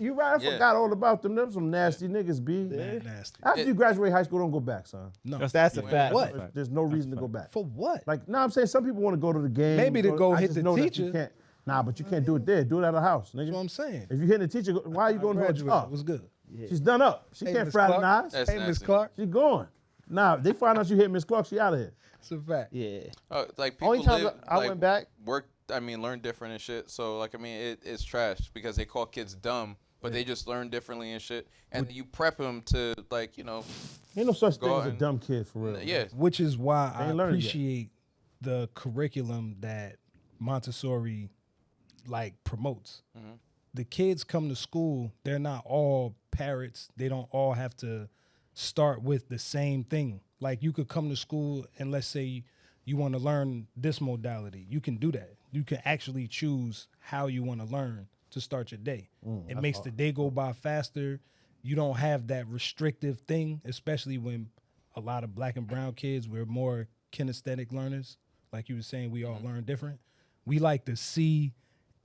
You right? I forgot all about them. Them some nasty niggas, B.
Nasty.
After you graduate high school, don't go back, son.
No.
That's a fact.
What?
There's no reason to go back.
For what?
Like, no, I'm saying some people want to go to the game.
Maybe to go
I
hit
just
the
know that you
teacher.
can't. Nah, but you can't do it there. Do it at the house, nigga.
That's what I'm saying.
If you hitting the teacher, why are you going to her
Graduate.
job?
Was good.
She's done up. She
Hey,
can't
Miss
fraternize.
That's
Hey, Miss
nasty.
Clark.
She going. Nah, they find out you hit Miss Clark, she out of here.
It's a fact.
Yeah.
Like people
Only time
live,
I
like,
went back.
work. I mean, learn different and shit. So like, I mean, it's trash because they call kids dumb, but they just learn differently and shit. And you prep them to like, you know.
Ain't no such thing
Go
as a
and-
dumb kid for real.
Yeah.
Which is why I
ain't learned yet.
appreciate the curriculum that Montessori like promotes. The kids come to school, they're not all parrots. They don't all have to start with the same thing. Like you could come to school and let's say you want to learn this modality. You can do that. You can actually choose how you want to learn to start your day. It makes the day go by faster. You don't have that restrictive thing, especially when a lot of black and brown kids, we're more kinesthetic learners. Like you were saying, we all learn different. We like to see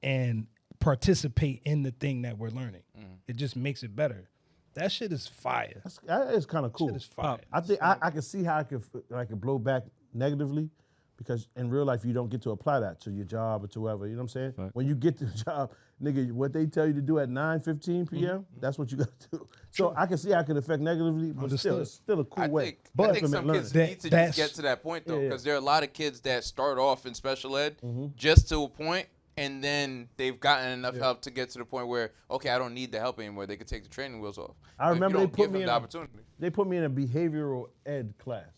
and participate in the thing that we're learning. It just makes it better. That shit is fire.
That is kind of cool.
Shit is fire.
I think I can see how I could blow back negatively because in real life you don't get to apply that to your job or to whoever. You know what I'm saying? When you get to the job, nigga, what they tell you to do at 9:15 p.m. That's what you got to do. So I can see how it could affect negatively, but still, it's still a cool way.
I think some kids need to just get to that point though,
Yeah, yeah.
because there are a lot of kids that start off in special ed just to a point, and then they've gotten enough help to get to the point where, okay, I don't need the help anymore. They could take the training wheels off.
I
But if
remember
you
they
don't
put
give
me
them
in
the opportunity.
They put me in a behavioral ed class,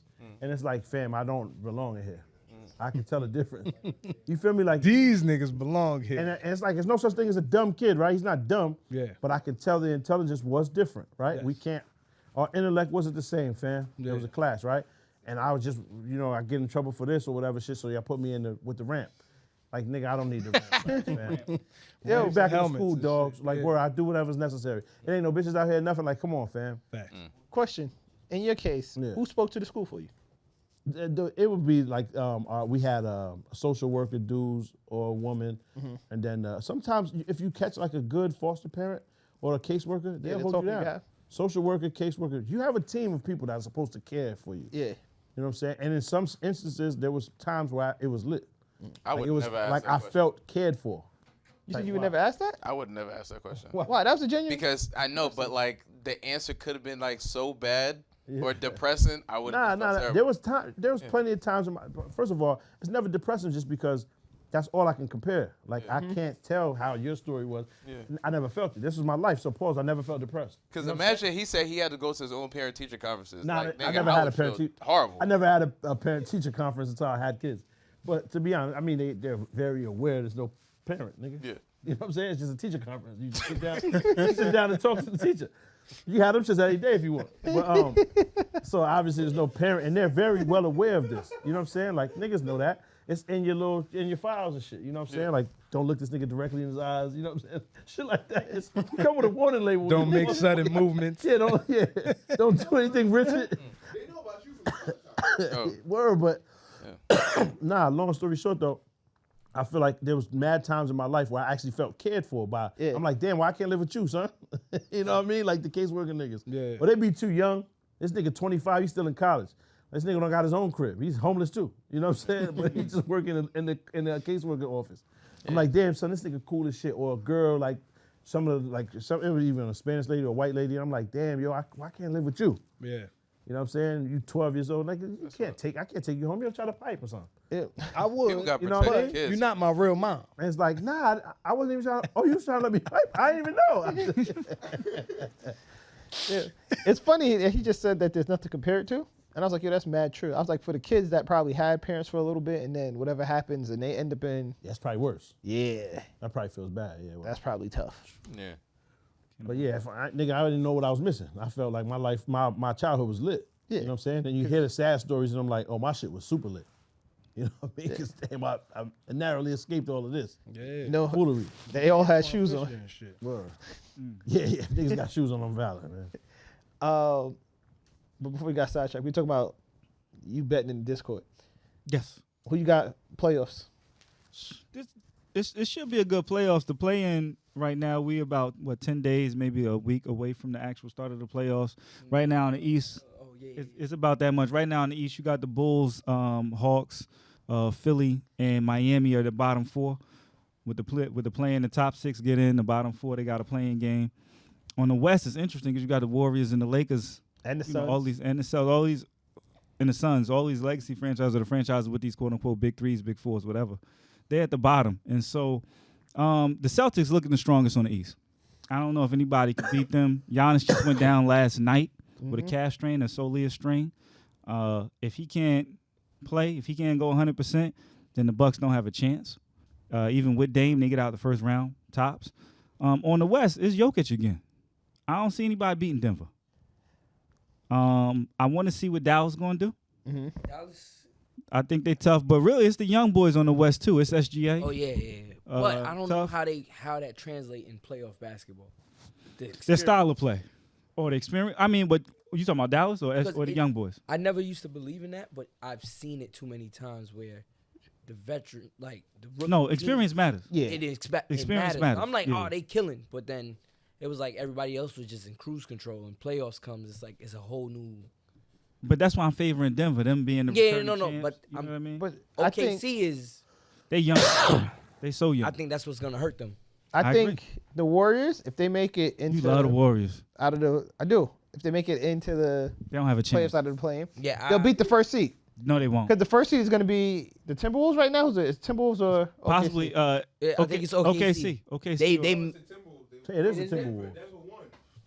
and it's like, fam, I don't belong in here. I can tell the difference. You feel me? Like
These niggas belong here.
and it's like there's no such thing as a dumb kid, right? He's not dumb.
Yeah.
But I can tell the intelligence was different, right?
Yes.
We can't. Our intellect wasn't the same, fam. There was
Yeah.
a class, right? And I was just, I get in trouble for this or whatever shit, so y'all put me in with the ramp. Like, nigga, I don't need the ramp, man. Yo, back in
helmets
school,
and
dogs.
shit.
Like,
Yeah.
where I do whatever's necessary. It ain't no bitches out here, nothing. Like, come on, fam.
Facts.
Question. In your case,
Yeah.
who spoke to the school for you?
It would be like we had a social worker dudes or a woman, and then sometimes if you catch like a good foster parent or a caseworker, they'll
the
hold
talking
you down.
guy.
Social worker, caseworker, you have a team of people that are supposed to care for you.
Yeah.
You know what I'm saying? And in some instances, there was times where it was lit.
I would
it was
never ask
like
that
I
question.
felt cared for.
You said you would never ask that?
I would never ask that question.
Why? That was a genuine.
Because I know, but like the answer could have been like so bad or depressing. I would.
Nah. There was plenty of times. First of all, it's never depressing just because that's all I can compare. Like I can't tell how your story was.
Yeah.
I never felt it. This was my life. So pause. I never felt depressed.
Because imagine he said he had to go to his own parent-teacher conferences.
Nah,
like,
I
nigga,
never had a
would feel
parent.
Horrible.
I never had a parent-teacher conference until I had kids. But to be honest, I mean they're very aware there's no parent, nigga.
Yeah.
You know what I'm saying? It's just a teacher conference. You just sit down and talk to the teacher. You have them just every day if you want. But, so obviously there's no parent, and they're very well aware of this. You know what I'm saying? Like niggas know that. It's in your files and shit. You know what I'm saying? Like don't look this nigga directly in his eyes. You know what I'm saying? Shit like that. It's come with a warning label.
Don't make sudden movements.
Yeah, don't do anything, Richard.
They know about you from
Oh.
Word, but nah. Long story short, though, I feel like there was mad times in my life where I actually felt cared for by.
Yeah.
I'm like, damn, why I can't live with you, son? You know what I mean? Like the caseworker niggas.
Yeah.
But they be too young. This nigga 25, he's still in college. This nigga don't got his own crib. He's homeless too. You know what I'm saying? But he's just working in the caseworker office. I'm like, damn, son, this nigga cool as shit. Or a girl like it was even a Spanish lady or a white lady. I'm like, damn, yo, why can't I live with you?
Yeah.
You know what I'm saying? You 12 years old, like I can't take you home. You'll try to pipe or something.
I would.
People got
You know what I
protected
mean?
kids.
You're not my real mom.
And it's like, nah, I wasn't even trying to, you was trying to let me pipe? I didn't even know.
It's funny that he just said that there's nothing to compare it to. And I was like, yo, that's mad true. I was like, for the kids that probably had parents for a little bit and then whatever happens and they end up in,
That's probably worse.
yeah,
That probably feels bad. Yeah. Well.
that's probably tough.
Yeah.
But yeah, nigga, I didn't know what I was missing. I felt like my life, my childhood was lit.
Yeah.
You know what I'm saying? Then you hear the sad stories and I'm like, oh, my shit was super lit. You know what I mean? Because damn, I narrowly escaped all of this.
Yeah.
No,
Foolery.
they all had shoes on.
And shit.
Word. Yeah, niggas got shoes on them valid, man.
But before we got sidetracked, we talking about you betting in the Discord.
Yes.
Who you got playoffs?
It should be a good playoffs to play in. Right now, we about 10 days, maybe a week away from the actual start of the playoffs. Right now in the East, it's about that much. Right now in the East, you got the Bulls, Hawks, Philly, and Miami are the bottom four. With the play in the top six get in, the bottom four they got a playing game. On the West, it's interesting because you got the Warriors and the Lakers
And the
you know,
Suns.
all these and the Suns, all these legacy franchises or the franchises with these quote unquote big threes, big fours, whatever. They're at the bottom, and so the Celtics looking the strongest on the East. I don't know if anybody can beat them. Giannis just went down last night with a calf strain, a soleus strain. If he can't play, if he can't go 100%, then the Bucks don't have a chance. Even with Dame, they get out the first round tops. On the West, it's Jokic again. I don't see anybody beating Denver. I want to see what Dallas going to do.
Dallas.
I think they tough, but really it's the young boys on the West too. It's SGA.
Oh yeah. But I don't know
tough.
how that translate in playoff basketball.
Their style of play or the experience. I mean, but you talking about Dallas or the young boys?
I never used to believe in that, but I've seen it too many times where the veteran, like the rookie
No,
team,
experience matters.
Yeah.
it
Experience
matters.
matters,
I'm like,
yeah.
oh, they killing, but then it was like everybody else was just in cruise control, and playoffs comes, it's like it's a whole new.
But that's why I'm favoring Denver. Them being the returning champs,
but
you know what I mean?
But I think
OKC is.
They young. They so young.
I think that's what's gonna hurt them.
I
I
think the Warriors, if they make it into
you love the Warriors.
out of the, I do. If they make it into the
They don't have a chance.
playoffs out of the play-in,
Yeah,
they'll beat the first seed.
No, they won't.
Because the first seed is going to be the Timberwolves right now. Is it Timberwolves or OKC?
Possibly.
I think it's OKC.
OKC.
They
It is a Timberwolves.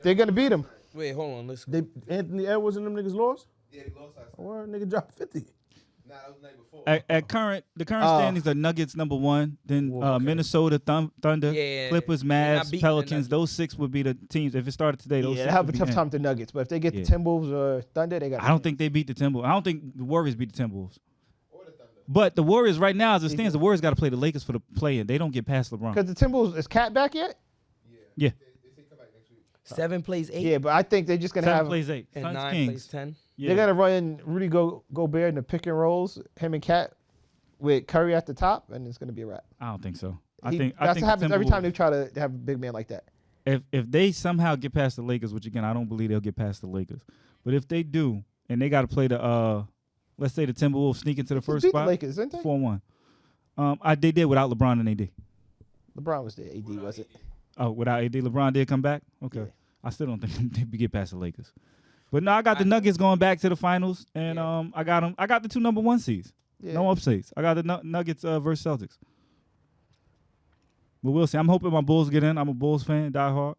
They're going to beat them.
wait, hold on, listen.
They Anthony Edwards and them niggas lost?
Yeah, they lost last time.
Or nigga dropped 50.
Nah, that was the night before.
The current standings are Nuggets number 1, then Minnesota Thunder,
Yeah,
Clippers,
they're not
Mavs,
beating the
Pelicans.
Nuggets.
Those 6 would be the teams. If it started today, those
Yeah,
6
they have
would
a
be
tough
in.
time with the Nuggets. But if they get
Yeah.
the Timberwolves or Thunder, they got.
I don't think they beat the Timberwolves. I don't think the Warriors beat the Timberwolves. But the Warriors right now, as it stands, the Warriors got to play the Lakers for the play-in. They don't get past LeBron.
Because the Timberwolves is Cat back yet?
Yeah,
7 plays 8,
Yeah, but I think they're just going to
7
have.
plays 8.
and
Suns
9
Kings.
plays 10.
Yeah.
They're going to run Rudy Gobert in the pick and rolls, him and Cat, with Curry at the top, and it's going to be a wrap.
I don't think so.
That's
I think
what happens every time
Timberwolves-
they try to have a big man like that.
If they somehow get past the Lakers, which again I don't believe they'll get past the Lakers, but if they do, and they got to play the let's say the Timberwolves sneak into the
Just
first
beat
spot,
the Lakers, didn't they?
4-1. They did without LeBron and AD.
LeBron was there. AD was it?
Oh, without AD, LeBron did come back. Okay,
Yeah.
I still don't think they get past the Lakers, but no, I got the Nuggets going back to the finals, and I got them. I got the 2 number 1 seeds.
Yeah.
No upsets. I got the Nuggets versus Celtics. But we'll see. I'm hoping my Bulls get in. I'm a Bulls fan, die hard.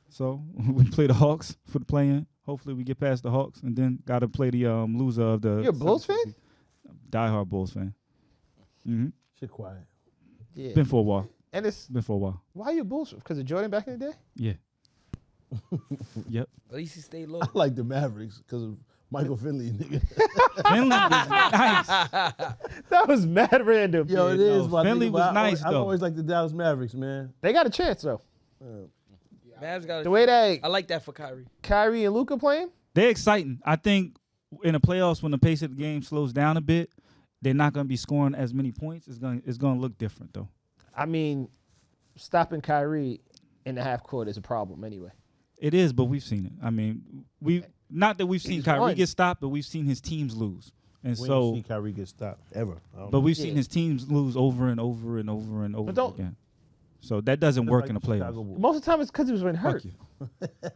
So we play the Hawks for the play-in. Hopefully we get past the Hawks, and then got to play the loser of the.
You're a Bulls fan?
Die hard Bulls fan. Mm-hmm.
Shit quiet.
Yeah.
Been for a while.
And it's
Been for a while.
why are you Bulls? Because of Jordan back in the day?
Yeah. Yep.
At least he stayed low.
I like the Mavericks because of Michael Finley, nigga.
Finley was nice.
That was mad random.
Yo, it is. my
Finley
nigga,
was
but I
nice,
always, I
though.
always like the Dallas Mavericks, man.
They got a chance though.
Mavs got
The way that
I like that for Kyrie.
Kyrie and Luka playing,
They're exciting. I think in the playoffs, when the pace of the game slows down a bit, they're not going to be scoring as many points. It's going to look different though.
I mean, stopping Kyrie in the half court is a problem anyway.
It is, but we've seen it. I mean, not that we've seen
He's
Kyrie
won.
get stopped, but we've seen his teams lose, and
We
so.
ain't see Kyrie get stopped ever.
But we've
Yeah.
seen his teams lose over and over and over and over
But don't-
again. So that doesn't work in the playoffs.
Chicago Bulls.
Most of the time it's because he was been hurt.
Fuck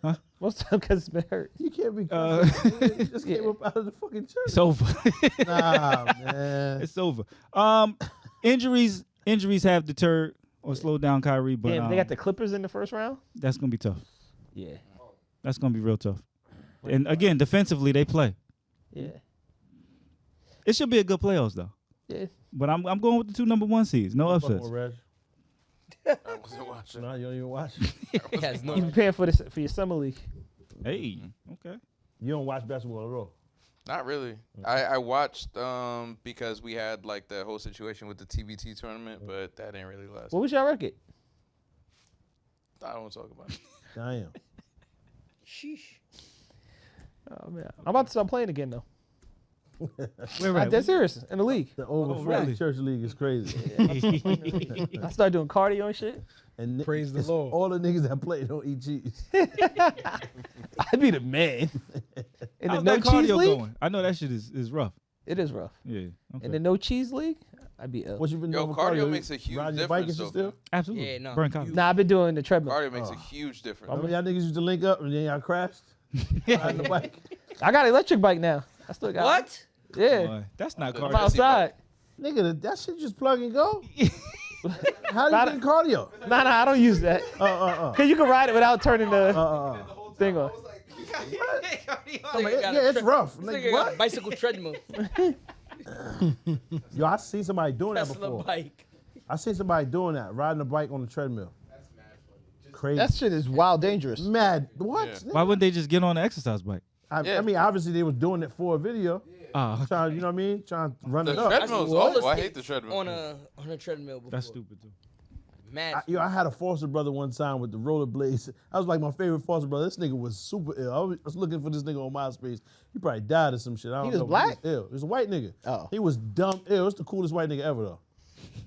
you.
Most of the time because he's been hurt.
You can't be. He just came up out of the fucking church.
It's over.
Nah, man.
It's over. Injuries have deterred or slowed down Kyrie, but
Damn, they got the Clippers in the first round.
that's gonna be tough.
Yeah,
That's gonna be real tough. And again, defensively they play.
yeah,
It should be a good playoffs though.
yeah.
But I'm going with the 2 number 1 seeds. No
Fuck
upsets.
with Reg.
I wasn't watching.
Nah, you don't even watch.
He has no.
You preparing for this for your summer league?
Hey, okay.
You don't watch basketball at all.
Not really. I watched because we had like the whole situation with the TBT tournament, but that didn't really last.
What was your record?
I don't want to talk about it.
Damn.
Sheesh.
Oh man, I'm about to start playing again though.
Wait,
I'm dead serious in the league.
The overflow
really?
church league is crazy.
I started doing cardio and shit.
And
Praise the
it's
Lord.
All the niggas that play don't eat cheese.
I'd be the man. In the
How's
no
that
cheese
cardio
league,
going? I know that shit is rough.
it is rough.
Yeah. Okay.
In the no cheese league, I'd be ill.
What you been
Yo,
doing for
cardio makes a huge
Riding your bike and
difference,
shit
though,
still?
Absolutely.
Yeah, no.
Burn calories.
Nah, I've been doing the treadmill.
Cardio makes a huge difference.
How many y'all niggas used to link up and then y'all crashed? Riding the bike.
I got an electric bike now. I still got
What?
it. Yeah,
Boy, that's not
I'm
I'm
cardio.
outside.
Nigga, that shit just plug and go. How do you get cardio?
Nah, I don't use that. Cause you can ride it without turning the thing on.
Yeah, it's rough.
This
Like,
nigga got a
what?
bicycle treadmill.
Yo, I seen somebody doing that
Tesla
before.
bike.
I seen somebody doing that, riding a bike on the treadmill. Crazy.
That shit is wild dangerous.
mad. What?
Yeah.
Why wouldn't they just get on the exercise bike?
I mean, obviously they was doing it for a video. Trying, you know what I mean? Trying to run it
The
up.
treadmill's awful. I hate the treadmill.
On a treadmill before.
That's stupid too.
Mad.
I had a foster brother one time with the rollerblades. I was like my favorite foster brother. This nigga was super ill. I was looking for this nigga on MySpace. He probably died or some shit. I don't
was
know.
black?
He was ill. He was a white nigga.
Oh.
He was dumb ill. It's the coolest white nigga ever though.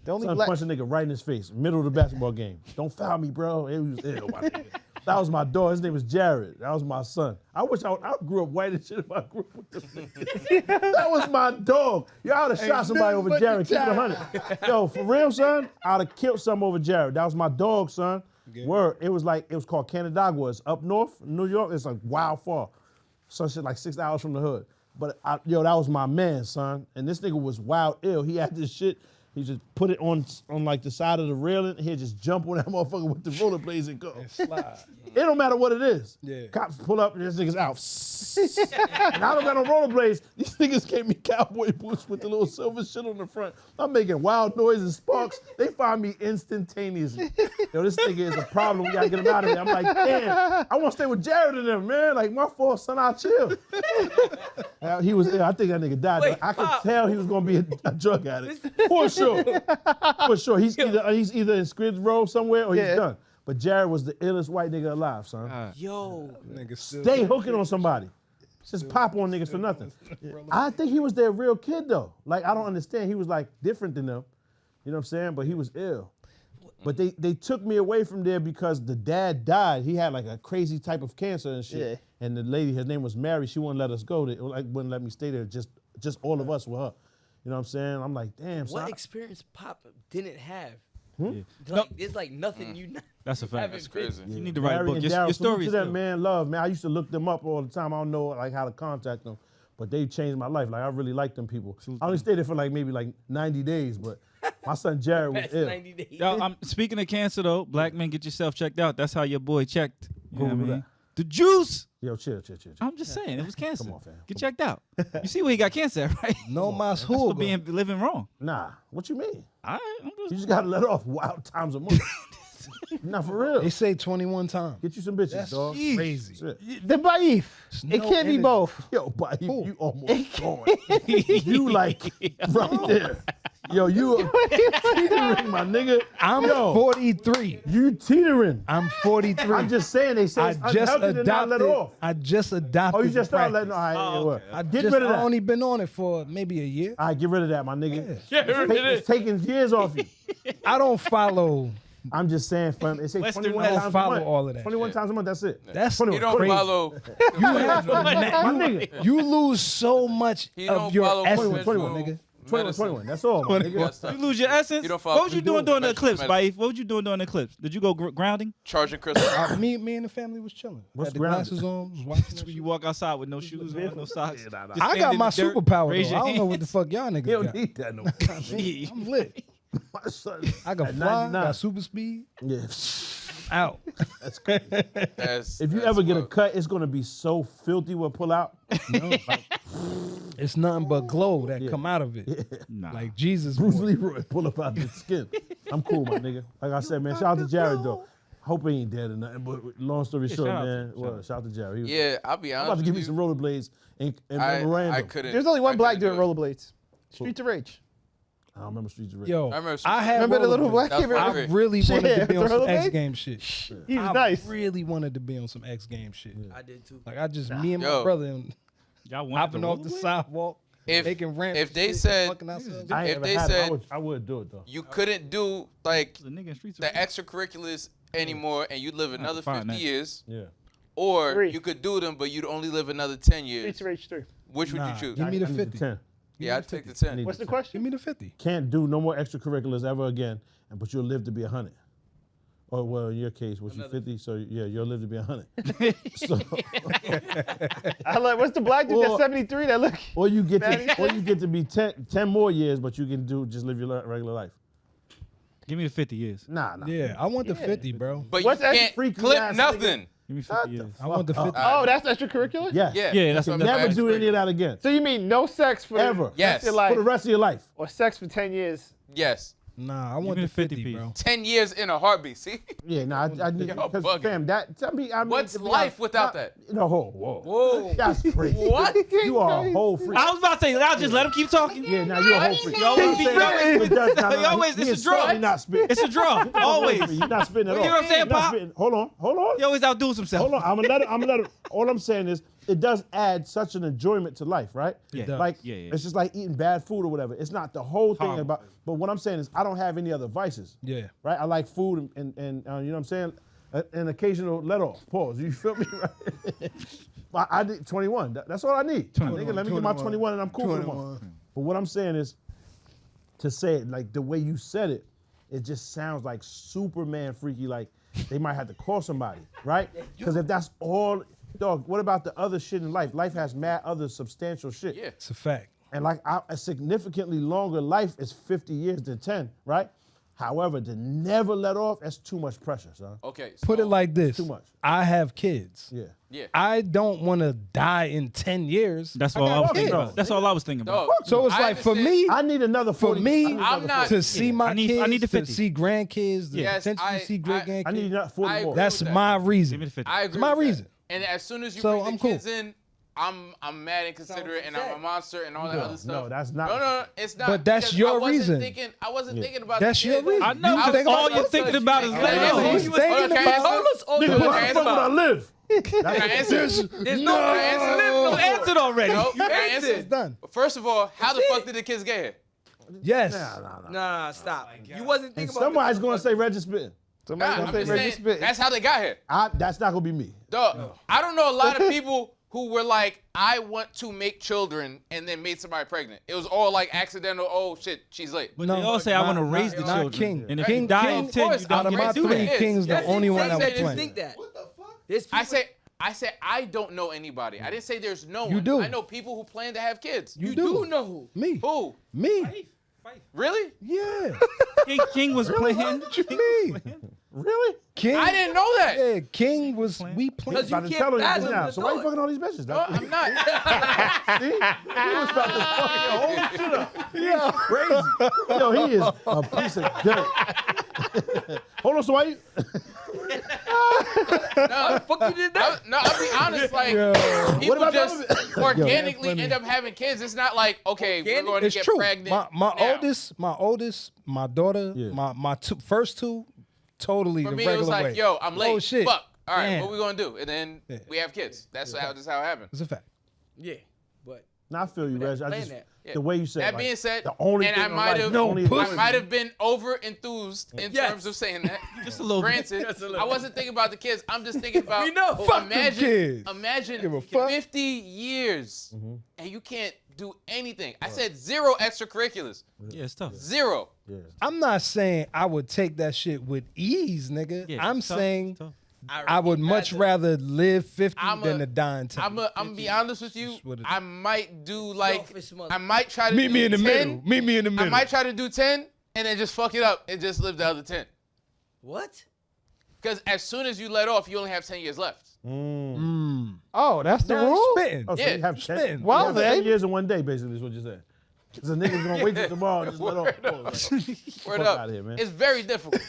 The only
Son
black.
punched a nigga right in his face, middle of the basketball game. Don't foul me, bro. He was ill, my nigga. That was my dog. His name was Jared. That was my son. I wish I grew up white and shit if I grew up with them niggas. That was my dog. Yo, I would have shot somebody over Jared. Keep it 100. Yo, for real, son, I would have killed something over Jared. That was my dog, son. Word. It was called Canandaigua. It's up north, New York. It's like wild far. Some shit like 6 hours from the hood. But that was my man, son. And this nigga was wild ill. He had this shit. He just put it on like the side of the railing. He'd just jump on that motherfucker with the rollerblades and go.
Slide.
It don't matter what it is.
Yeah.
Cops pull up and this nigga's out. And I don't got no rollerblades. These niggas gave me cowboy boots with the little silver shit on the front. I'm making wild noises, sparks. They find me instantaneously. Yo, this nigga is a problem. We gotta get him out of here. I'm like, damn, I want to stay with Jared and them, man. Like, my fault, son, I'll chill. He was ill. I think that nigga died.
Wait,
I could
Pop.
tell he was gonna be a drug addict. For sure. For sure. He's either in Skid Row somewhere or he's done. But Jared was the illest white nigga alive, son.
Yo.
Nigga still
Stay hooking on somebody. Just pop on niggas for nothing. I think he was their real kid though. Like, I don't understand. He was like different than them. You know what I'm saying? But he was ill. But they took me away from there because the dad died. He had like a crazy type of cancer and shit.
Yeah.
And the lady, her name was Mary, she wouldn't let us go. Wouldn't let me stay there. Just all of us with her. You know what I'm saying? I'm like, damn, son.
What experience Pop didn't have?
Hmm?
Like, it's like nothing you
That's a fact.
haven't
That's crazy.
You need to write a
Mary
book.
and
Your
Daryl,
story
salute
is
to that,
good.
man. Love, man. I used to look them up all the time. I don't know like how to contact them, but they changed my life. Like, I really like them people. I only stayed there for like maybe like 90 days, but my son Jared was
past
ill.
90 days.
Yo, I'm speaking of cancer though. Black men, get yourself checked out. That's how your boy checked. You know what I
Who was
mean?
that?
The juice.
Yo, chill.
I'm just saying, it was cancer.
Come on, fam.
Get checked out. You see where he got cancer at, right?
no más
For
jugo.
being living wrong.
Nah, what you mean?
I'm
You
just
just gotta let off wild times a month. Nah, for real.
They say 21 times.
Get you some bitches,
That's
dog.
crazy.
Shit.
The Baif. It
no
can't be
energy.
both.
Yo, but you almost gone. You like right there. Yo, you teetering, my nigga.
I'm
Yo,
43.
you teetering.
I'm 43.
I'm just saying they say
I
it's
just
unhealthy to not let
adopted.
off.
I just adopted.
Oh, you just
the
started letting
practice.
all right,
I
get
just
rid of that.
only been on it for maybe a year.
All right, get rid of that, my nigga.
Get rid of
It's taking years off you.
I don't follow.
I'm just saying, fam. It say
Western
21
men
times
don't
a
follow
month.
all of that
21
shit.
times a month. That's it.
That's
21.
He don't
crazy.
follow.
You have
My nigga.
you lose so much
He
of
don't
your
follow
essence,
21,
nigga.
21. That's all, my nigga.
That's
You
tough.
lose your essence.
You don't follow-
What was you doing during the eclipse,
Medicine.
Baif? What was you doing during the eclipse? Did you go grounding?
Charging crystal.
Me and the family was chilling.
What's
Had the
grounded?
glasses on. Was watching that
When you
shit.
walk outside with no shoes on, no socks. Just
I
stand
got
in
my
the dirt,
superpower
raise
though.
your
I don't know what
hands.
the fuck y'all
He
niggas
don't
got.
need that no.
I'm lit.
My son.
I got
at
fly.
99.
Got super speed.
Yeah.
Out.
That's crazy.
That's,
If you
that's
ever get a
wild.
cut, it's gonna be so filthy what pull out.
It's nothing but glow that come out of it.
Nah.
Like Jesus.
Bruce
boy.
Leroy pull up out the skin. I'm cool, my nigga. Like I said, man, shout out to Jared though. Hope he ain't dead or nothing. But long story short,
shout out
man.
to-
Well, shout out to Jerry.
Yeah, I'll be
I'm
honest.
about to give me
with
some
you.
rollerblades and
I
memorandum.
couldn't.
There's only one
I
black
couldn't
dude in
do it.
rollerblades. Streets of Rage.
I don't remember Streets of Rage.
Yo,
I remember
I had
Remember the little
rollerblades.
black
That was
kid?
my
I
favorite.
really
Shit,
wanted to be on some
rollerblades?
X Game shit.
He was
I
nice.
really wanted to be on some X Game shit.
I did too.
Like I just me and my
Yo.
brother and
Y'all wanted
hopping
to
off the
rollerblade?
sidewalk,
If
making ramps.
if
and
they
shit,
said
fucking ourselves.
I ain't
if
ever
they
had it.
said-
I would do it though.
you couldn't do like
The nigga in Streets of
the
Rage.
extracurriculars anymore, and you'd live another
find
50
that.
years,
Yeah.
or
3.
you could do them, but you'd only live another 10 years.
Streets of Rage 3.
Which would
Nah,
you choose?
give me the
I need
50.
10.
Yeah, I'd take the
I
10.
need
What's the
Give
question?
Give me the 50.
Can't do no more extracurriculars ever again, but you'll live to be 100. Or well, in your case, was you 50? So yeah, you'll live to be 100. So,
I like. What's the black dude
Or-
that's 73? That look.
or you get to be 10 more years, but you can just live your regular life.
Give me the 50 years.
Nah.
Yeah, I want the 50, bro.
But
What's
you
that
can't
freaky
clip
ass
nothing.
Give me 50 years.
I want the 50.
Oh, that's extracurricular.
Yeah.
Yeah,
that's
what I'm
Never
saying.
do any of that again.
So you mean no sex for
Ever.
the
Yes.
rest of your
For
life,
the rest of your life.
or sex for 10 years?
Yes.
Nah, I want
me
the
the 50
50,
piece.
bro.
10 years in a heartbeat. See?
Yeah, I need
Y'all
because
bugging.
fam, I mean,
What's
to be
life
honest,
without that?
No, whoa.
Whoa.
That's crazy.
What?
You are a whole freak.
I was about to say, I'll just let him keep talking.
Yeah, now you're a whole freak.
You always
He's
be
saying that,
spitting.
it does not-
You always-
he
it's
is
a draw.
certainly not spitting.
It's a draw. Always.
You're not spitting at all.
You know what I'm saying,
You're not
Pop?
spitting. Hold on.
He always outdoes himself.
Hold on. I'm gonna let it. All I'm saying is it does add such an enjoyment to life, right?
Yeah. It does.
Like
Yeah.
it's just like eating bad food or whatever. It's not the whole thing
Horrible.
about. But what I'm saying is I don't have any other vices.
Yeah.
Right. I like food and you know what I'm saying. An occasional let off. Pause. You feel me? Right. I did 21. That's all I need.
21.
Nigga, let me get my 21 and I'm cool for the month. But what I'm saying is to say it like the way you said it, it just sounds like Superman freaky. Like they might have to call somebody, right? Because if that's all, dog, what about the other shit in life? Life has mad other substantial shit.
Yeah.
It's a fact.
And like a significantly longer life is 50 years than 10, right? However, to never let off, that's too much pressure, son.
Okay.
Put it like this.
Too much.
I have kids.
Yeah.
Yeah.
I don't want to die in 10 years.
That's all I
got
was thinking
kids.
about. That's all I was thinking about.
Dog,
So it's
I
like for
understand.
me,
I need another 40.
I'm not-
to see my
I need
kids,
the
to
50.
see grandkids, to
Yes,
potentially see great grandkids.
I need another 40
I
more.
agree.
That's
with that.
my
Give me
reason.
the 50.
I agree.
It's my
with that.
reason.
And as soon as you
So
bring the
I'm cool.
kids in, I'm mad and considerate, and I'm a monster and all that other stuff.
No, that's not.
No, it's not.
But that's
because
your
I wasn't
reason.
I wasn't thinking about
That's
the
your
kids.
reason.
I know,
You
because
think
all
about
you're
that?
thinking about is
Can I
letting
answer?
off.
He's
Hold on,
thinking
can I
about-
answer?
Nigga,
Can I
where the
answer?
fuck would I live?
Can I answer?
There's no
Can I answer?
No, answered already.
No, can I
answered.
answer?
It's done.
First of all, how the fuck did the kids get here?
Yes.
Nah, stop. You wasn't
And
thinking about
somebody's gonna say Reggie spitting.
Somebody's
Nah,
gonna
I'm
say
just
Reggie
saying,
spit.
that's how they got here.
That's not gonna be me.
Dog, I don't know a lot of people who were like, I want to make children and then made somebody pregnant. It was all like accidental, oh shit, she's late.
But they all say, I want to raise the
not
children.
King.
And if
King-
you die
King-
in 10, you
Of
don't
Out of
course,
my
get to do
three
three
that.
kings, the
That's
only one
insane
that
that
was
you
playing.
think that. What the fuck?
I say I don't know anybody. I didn't say there's no one.
You do.
I know people who plan to have kids.
You
do know who.
Me.
Who?
Me.
Really?
Yeah.
King was playing.
What you mean?
Really?
King.
I didn't know that.
Yeah, King was. We playing.
Because you
About to
can't
tell her this
fathom
now.
the
So why you
thought.
fucking all these bitches?
No, I'm not.
See? He was about to fuck the whole shit up. Yeah, crazy. Yo, he is a piece of dirt. Hold on, so why you?
No,
Fuck you did that?
no, I'll be honest. Like
What
people
about
just
the other-
organically
funny.
end up having kids. It's not like okay, we're going to
It's
get
true.
pregnant.
My
now.
oldest, my daughter,
Yeah.
my first two, totally
For
the
me,
regular
it was like,
way.
yo, I'm late.
Oh shit.
Fuck. All right,
Damn.
what we gonna do? And then
Yeah.
we have kids. That's how it happened.
It's a fact.
Yeah, but
Nah, I feel you, Reg. I
Plan
just
that.
Yeah.
the way you said.
That
like,
being said,
the only
and
thing
I
in
might
life,
have,
only
I
pussy.
might have been over enthused in
Yes.
terms of saying that.
Just a little bit.
Granted,
Just a little
I
bit.
wasn't thinking about the kids. I'm just thinking about.
We know.
Fuck them kids. Give a
Imagine
fuck.
50 years
Mm-hmm.
and you can't do anything. I said 0 extracurriculars.
Yeah, it's tough.
0.
I'm not saying I would take that shit with ease, nigga.
Yeah,
I'm
it's tough,
saying
it's tough.
I would much rather live 50
I'm
than
a-
to die in 10.
I'm gonna be honest with you.
Just what it
I might do like
Selfish mother-
I might try to
Meet
do
me in the
10.
middle. Meet me in the middle.
I might try to do 10 and then just fuck it up and just live the other 10.
what?
Because as soon as you let off, you only have 10 years left.
Oh, that's the
Nah, you
rule?
spitting.
Oh, so
Yeah.
you have
Spitting.
10,
Well,
you have
then.
10 years in one day, basically, is what you said. Because the nigga's gonna wait till tomorrow and just let off.
Word
Fuck
up.
outta here, man.
It's very difficult.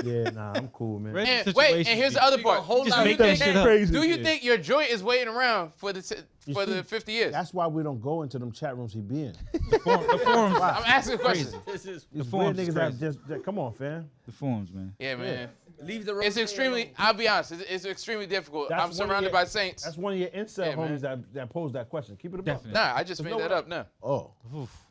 Yeah, nah, I'm cool, man.
Reggie
And wait, and
situation
here's
be-
the other part.
hold
Just
out
make
your
that shit up.
Crazy.
Do you think your joint is waiting around for the
You
for
see,
the 50 years?
That's why we don't go into them chat rooms he be in.
The forums.
I'm asking a question.
This is
These
forums
weird
is
niggas that
crazy.
just come on, fam.
The forums, man.
Yeah, man.
leave the room.
It's extremely. I'll be honest. It's extremely difficult.
That's
I'm
one of
surrounded
your-
by saints.
That's one of your incel
Yeah, man.
homies that posed that question. Keep it above.
Definitely.
Nah, I just made
no
that
way.
up. No.
Oh,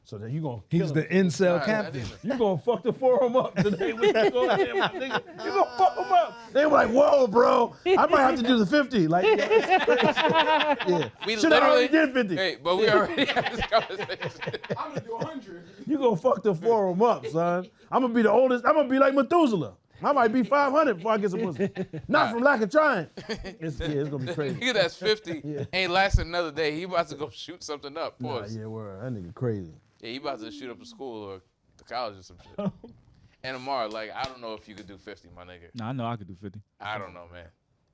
so then you gonna
He's
kill
the
him.
incel
Nah,
captain.
You gonna fuck the forum up today with that going in, my nigga. You gonna fuck them up. They were like, whoa, bro. I might have to do the 50. Like, yeah.
We
Should have already
literally
did 50.
Hey, but we already had this conversation.
I'm gonna do 100.
You gonna fuck the forum up, son. I'm gonna be the oldest. I'm gonna be like Methuselah. I might be 500 before I get some pussy. Not from lack of trying. It's gonna be crazy.
Nigga that's 50
Yeah.
ain't lasting another day. He about to go shoot something up.
Nah,
Pause.
yeah, word. That nigga crazy.
Yeah, he about to shoot up a school or the college or some shit. And Amar, like, I don't know if you could do 50, my nigga.
Nah, I know I could do 50.
I don't know, man.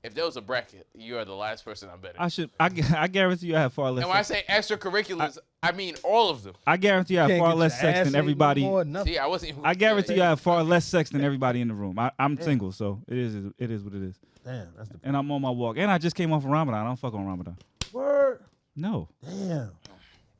If there was a bracket, you are the last person I'm betting.
I guarantee you I have far less.
And when I say extracurriculars, I mean all of them.
I guarantee I have
Can't
far
get
less
your
sex
ass
than
ate no
everybody.
more, nothing.
See, I wasn't even.
I guarantee you I have far less sex than everybody in the room. I'm single, so it is what it is.
Damn, that's the
And I'm on my walk. And I just came off of Ramadan. I don't fuck on Ramadan.
word.
No.
Damn.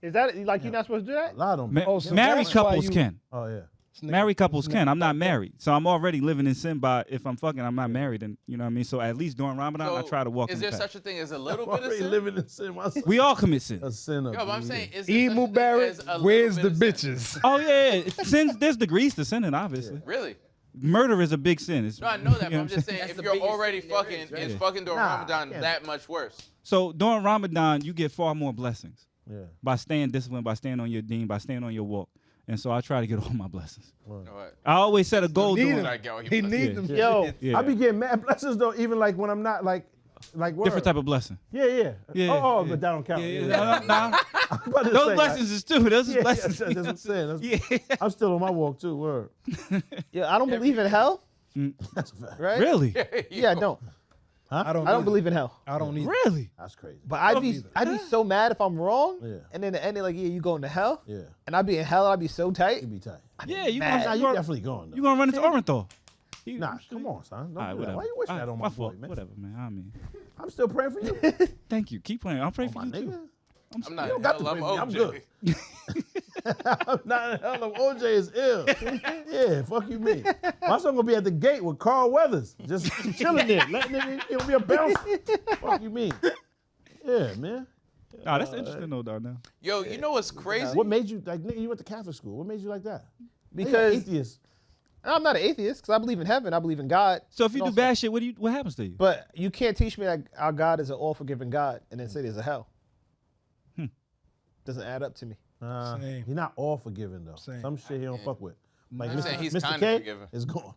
Is that like you're not supposed to do that?
A lot of them.
Oh, so
married
that's why
couples
you-
can.
Oh, yeah.
Married couples can. I'm not married. So I'm already living in sin by if I'm fucking, I'm not married. And you know what I mean? So at least during Ramadan, I try to walk
Is
in
there
the path.
such a thing as a little
I'm
bit of
already
sin?
living in sin myself.
We all commit sin.
A sinner.
Yo, but I'm
dude.
saying, is there
E.
such a thing
Mubarak,
as a little
where's
bit
the
of sin?
bitches?
Oh yeah, sins. There's degrees to sinning, obviously.
Really?
Murder is a big sin. It's,
No, I know that,
you
but
know
I'm
what
just
saying?
saying,
That's
if
the
you're
biggest
already
sin there
fucking,
is, right?
is fucking during
Nah,
Ramadan
yeah.
that much worse?
So during Ramadan, you get far more blessings
Yeah.
by staying disciplined, by staying on your deen, by staying on your walk. And so I try to get all my blessings.
You know what?
I always set a goal
Need
doing
him.
Like, yo,
He need them.
Yo,
yeah.
I be getting mad blessings, though, even like when I'm not like word.
different type of blessing.
Yeah, yeah.
Yeah,
Oh,
yeah.
but that don't count.
Yeah,
Yeah.
nah.
I'm about to
Those
say,
blessings is too. Those is
Yeah,
blessings.
that's what I'm saying. That's-
Yeah.
I'm still on my walk, too. Word.
yeah, I don't believe in hell.
That's a fact.
Right?
Really?
Yeah, I don't.
I don't.
I don't believe in hell.
I don't need.
Really?
That's crazy.
But I'd be so mad if I'm wrong.
Yeah.
And then the end, like, yeah, you going to hell.
Yeah.
And I'd be in hell. I'd be so tight.
You be tight.
Yeah, you
mad.
Nah,
gonna,
you
you gonna,
definitely going, though.
you gonna run into Orenthal.
Nah, come on, son. Don't
All right,
do that.
whatever.
Why you wish
All
that
right,
on my boy,
fault.
man?
Whatever, man. I mean,
I'm still praying for you.
thank you. Keep playing. I'm praying
Oh,
for
my
you
nigga.
too.
I'm not
You
in
don't got
hell,
to
I'm
pray for me. I'm
OJ.
good. I'm not in hell. OJ is ill. Yeah, fuck you mean. My son gonna be at the gate with Carl Weathers, just chilling there, letting him, he'll be a bouncer. Fuck you mean. Yeah, man.
Nah, that's interesting though, Darnell.
Yo, you know what's crazy?
What made you, like, nigga, you went to Catholic school. What made you like that?
Because
atheist.
I'm not an atheist because I believe in heaven. I believe in God.
So if you
And
do
also-
bad shit, what happens to you?
But you can't teach me that our God is an all-forgiving God and then say there's a hell. Doesn't add up to me.
Same.
He's not all forgiving though.
Same.
Some shit he don't fuck with. Like
I'm saying he's
Mr.
kinda
K
forgiving.
is gone.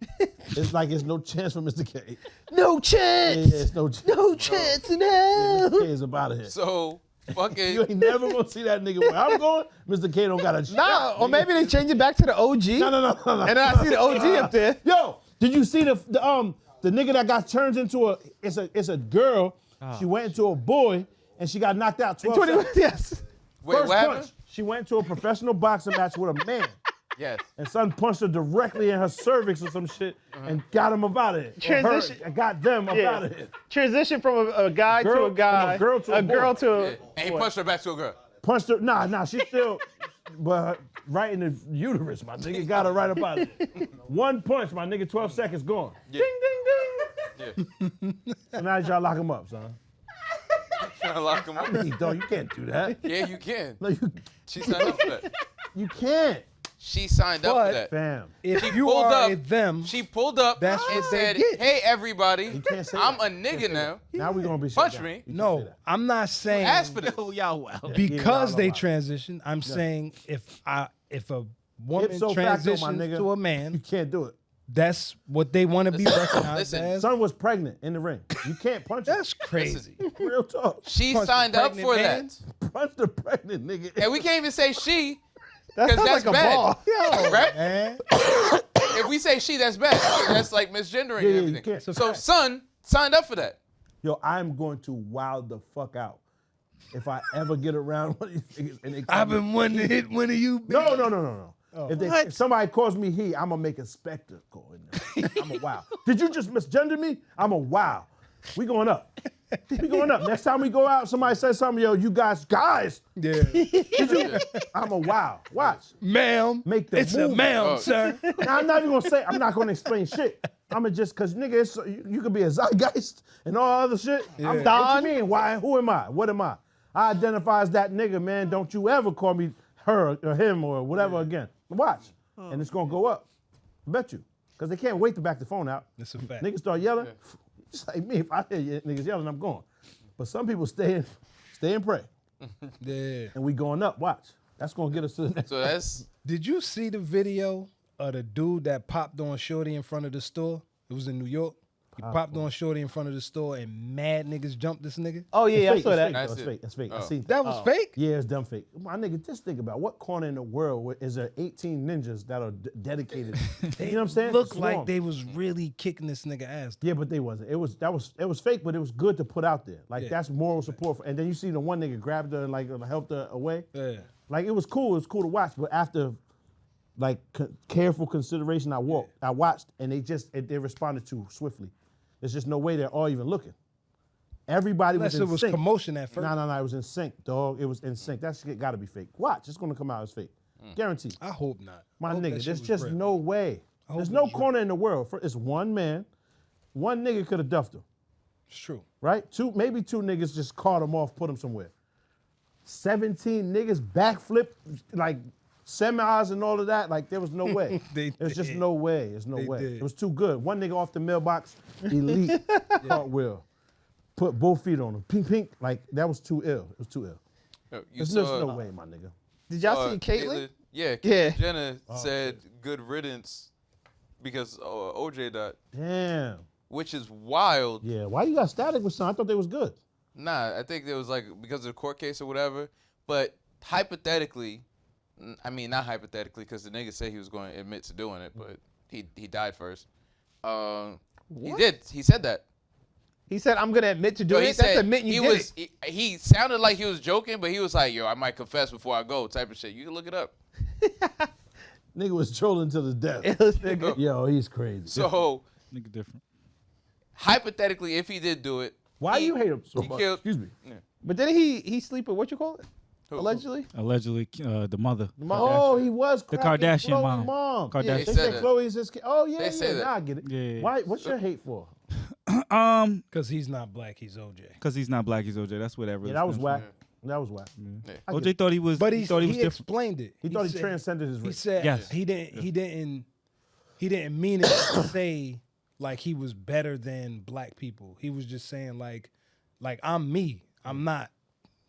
It's like it's no chance for Mr. K.
No
Yeah,
chance.
it's no chance.
No chance in hell.
Mr. K is about here.
So, fucking.
You ain't never gonna see that nigga where I'm going. Mr. K don't got a shot.
Nah, or maybe they change it back to the OG.
No.
And then I see the OG up there.
Yo, did you see the nigga that got turned into it's a girl. She went into a boy and she got knocked out 12
20,
seconds.
yes.
Wait,
First
what happened?
punch, she went to a professional boxing match with a man.
Yes.
And son punched her directly in her cervix or some shit and got him up out of it.
Transition.
I got them up out of it.
Transition from a guy
Girl-
to a guy.
from a girl to a boy.
girl to a.
And he punched her back to a girl.
Punched her. Nah, she still, but right in the uterus, my nigga. Got her right up out of it. One punch, my nigga, 12 seconds gone.
Yeah. Yeah.
So now y'all lock him up, son.
Trying to lock him up.
Hey, dog, you can't do that.
Yeah, you can.
No,
She signed up for that.
you can't.
She signed up for
But-
that.
Fam.
If
She
you
pulled
are
up.
a them,
She pulled up
That's
and
what they
said,
get.
"Hey, everybody,
can't say
I'm
that.
a nigga now.
Now we gonna be shut
Punch
down.
me.
You can't say
no,
that.
I'm not saying
Ask for this."
y'all well.
because
Yeah,
they
y'all
transition. I'm saying if a woman
Ipso facto, my
transitions
nigga.
to a
You
man,
can't do it.
that's what they want to be recognized
Listen.
as.
Son was pregnant in the ring. You can't punch her.
That's crazy.
Real talk.
She
Punch the
signed up
pregnant
for
man.
that.
Punch the pregnant nigga.
And we can't even say she,
That
because
sounds
that's
like a
bad.
ball.
Right?
Man.
If we say she, that's bad. That's like misgendering
Yeah,
and
you
everything.
can't.
So son signed up for that.
Yo, I'm going to wild the fuck out if I ever get around one of these niggas and they
I've been wanting to hit one of you.
No. If somebody calls me he, I'm gonna make a spectacle in there. I'm a wow. Did you just misgender me? I'm a wow. We going up. We going up. Next time we go out, somebody says something, yo, you guys.
Yeah.
Did you? I'm a wow. Watch.
Ma'am.
Make the
It's
move.
a ma'am, sir.
Now, I'm not even gonna say. I'm not gonna explain shit. I'm gonna just cause nigga, you could be a zeitgeist and all other shit. I'm Don. What you mean? Why? Who am I? What am I? I identify as that nigga, man. Don't you ever call me her or him or whatever again. Watch, and it's gonna go up. I bet you, cause they can't wait to back the phone out.
That's a fact.
Niggas start yelling. Just like me, if I hear you niggas yelling, I'm going. But some people stay and pray.
Yeah.
And we going up. Watch. That's gonna get us to the next.
So that's.
Did you see the video of the dude that popped on Shorty in front of the store? It was in New York. He popped on Shorty in front of the store and mad niggas jumped this nigga.
Oh yeah, I saw that.
That's fake. That's fake. I seen
That was fake?
Yeah, it's dumb fake. My nigga, just think about what corner in the world is there 18 ninjas that are dedicated. You know what I'm saying?
Looked
It's
like
wrong.
they was really kicking this nigga ass.
Yeah, but they wasn't. It was fake, but it was good to put out there. Like that's moral support. And then you see the one nigga grabbed her and like helped her away.
Yeah.
Like it was cool. It was cool to watch. But after like careful consideration, I watched, and they responded too swiftly. There's just no way they're all even looking. Everybody
Unless
was in
it was
sync.
commotion at first.
No, it was in sync, dog. It was in sync. That shit gotta be fake. Watch, it's gonna come out as fake. Guaranteed.
I hope not.
My
I hope that
nigga,
shit
there's
was
just
real.
no way.
hope
There's
it
no
was real.
corner in the world. It's one man. One nigga could have duffed him,
It's true.
right? Maybe two niggas just caught him off, put him somewhere. 17 niggas backflip, like semis and all of that. Like, there was no way. There's just no way. There's no way.
did.
It was too good. One nigga off the mailbox, elite cartwheel. Put both feet on him. Pink, pink. Like, that was too ill. It was too ill.
You
There's
saw,
no way, my nigga.
Did y'all see Caitlyn?
Yeah,
Yeah.
Caitlyn Jenner said good riddance because OJ died,
Damn.
which is wild.
Yeah, why you got static with something? I thought they was good.
Nah, I think it was like because of the court case or whatever. But hypothetically, I mean not hypothetically, because the nigga said he was going to admit to doing it, but he died first. He did. He said that.
He said, "I'm gonna admit to doing
He
it." That's
said
admitting you
he
did
was.
it.
He sounded like he was joking, but he was like, "Yo, I might confess before I go," type of shit. You can look it up.
Nigga was trolling to the death.
It was nigga.
Yo, he's crazy.
So
Nigga different.
hypothetically, if he did do it,
Why you hate him so
he
much?
killed-
Excuse me.
But didn't he sleep with what you call it?
Who?
Allegedly.
Allegedly, the mother.
Oh, he was
The
cracking
Kardashian
Khloe's
mom.
They
Kardashian.
They
say
said that.
Khloe's his kid. Oh, yeah,
They say that.
Now I get it.
Yeah.
Why? What's your hate for?
Because he's not black, he's OJ.
Because he's not black, he's OJ. That's what that really
Yeah, that was
stems
whack.
from.
That was whack. I get
OJ thought he was.
But
he thought he was different.
explained it.
He thought he
said-
transcended his
He
race.
said
Yes.
he didn't mean it to say like he was better than black people. He was just saying like I'm me. I'm not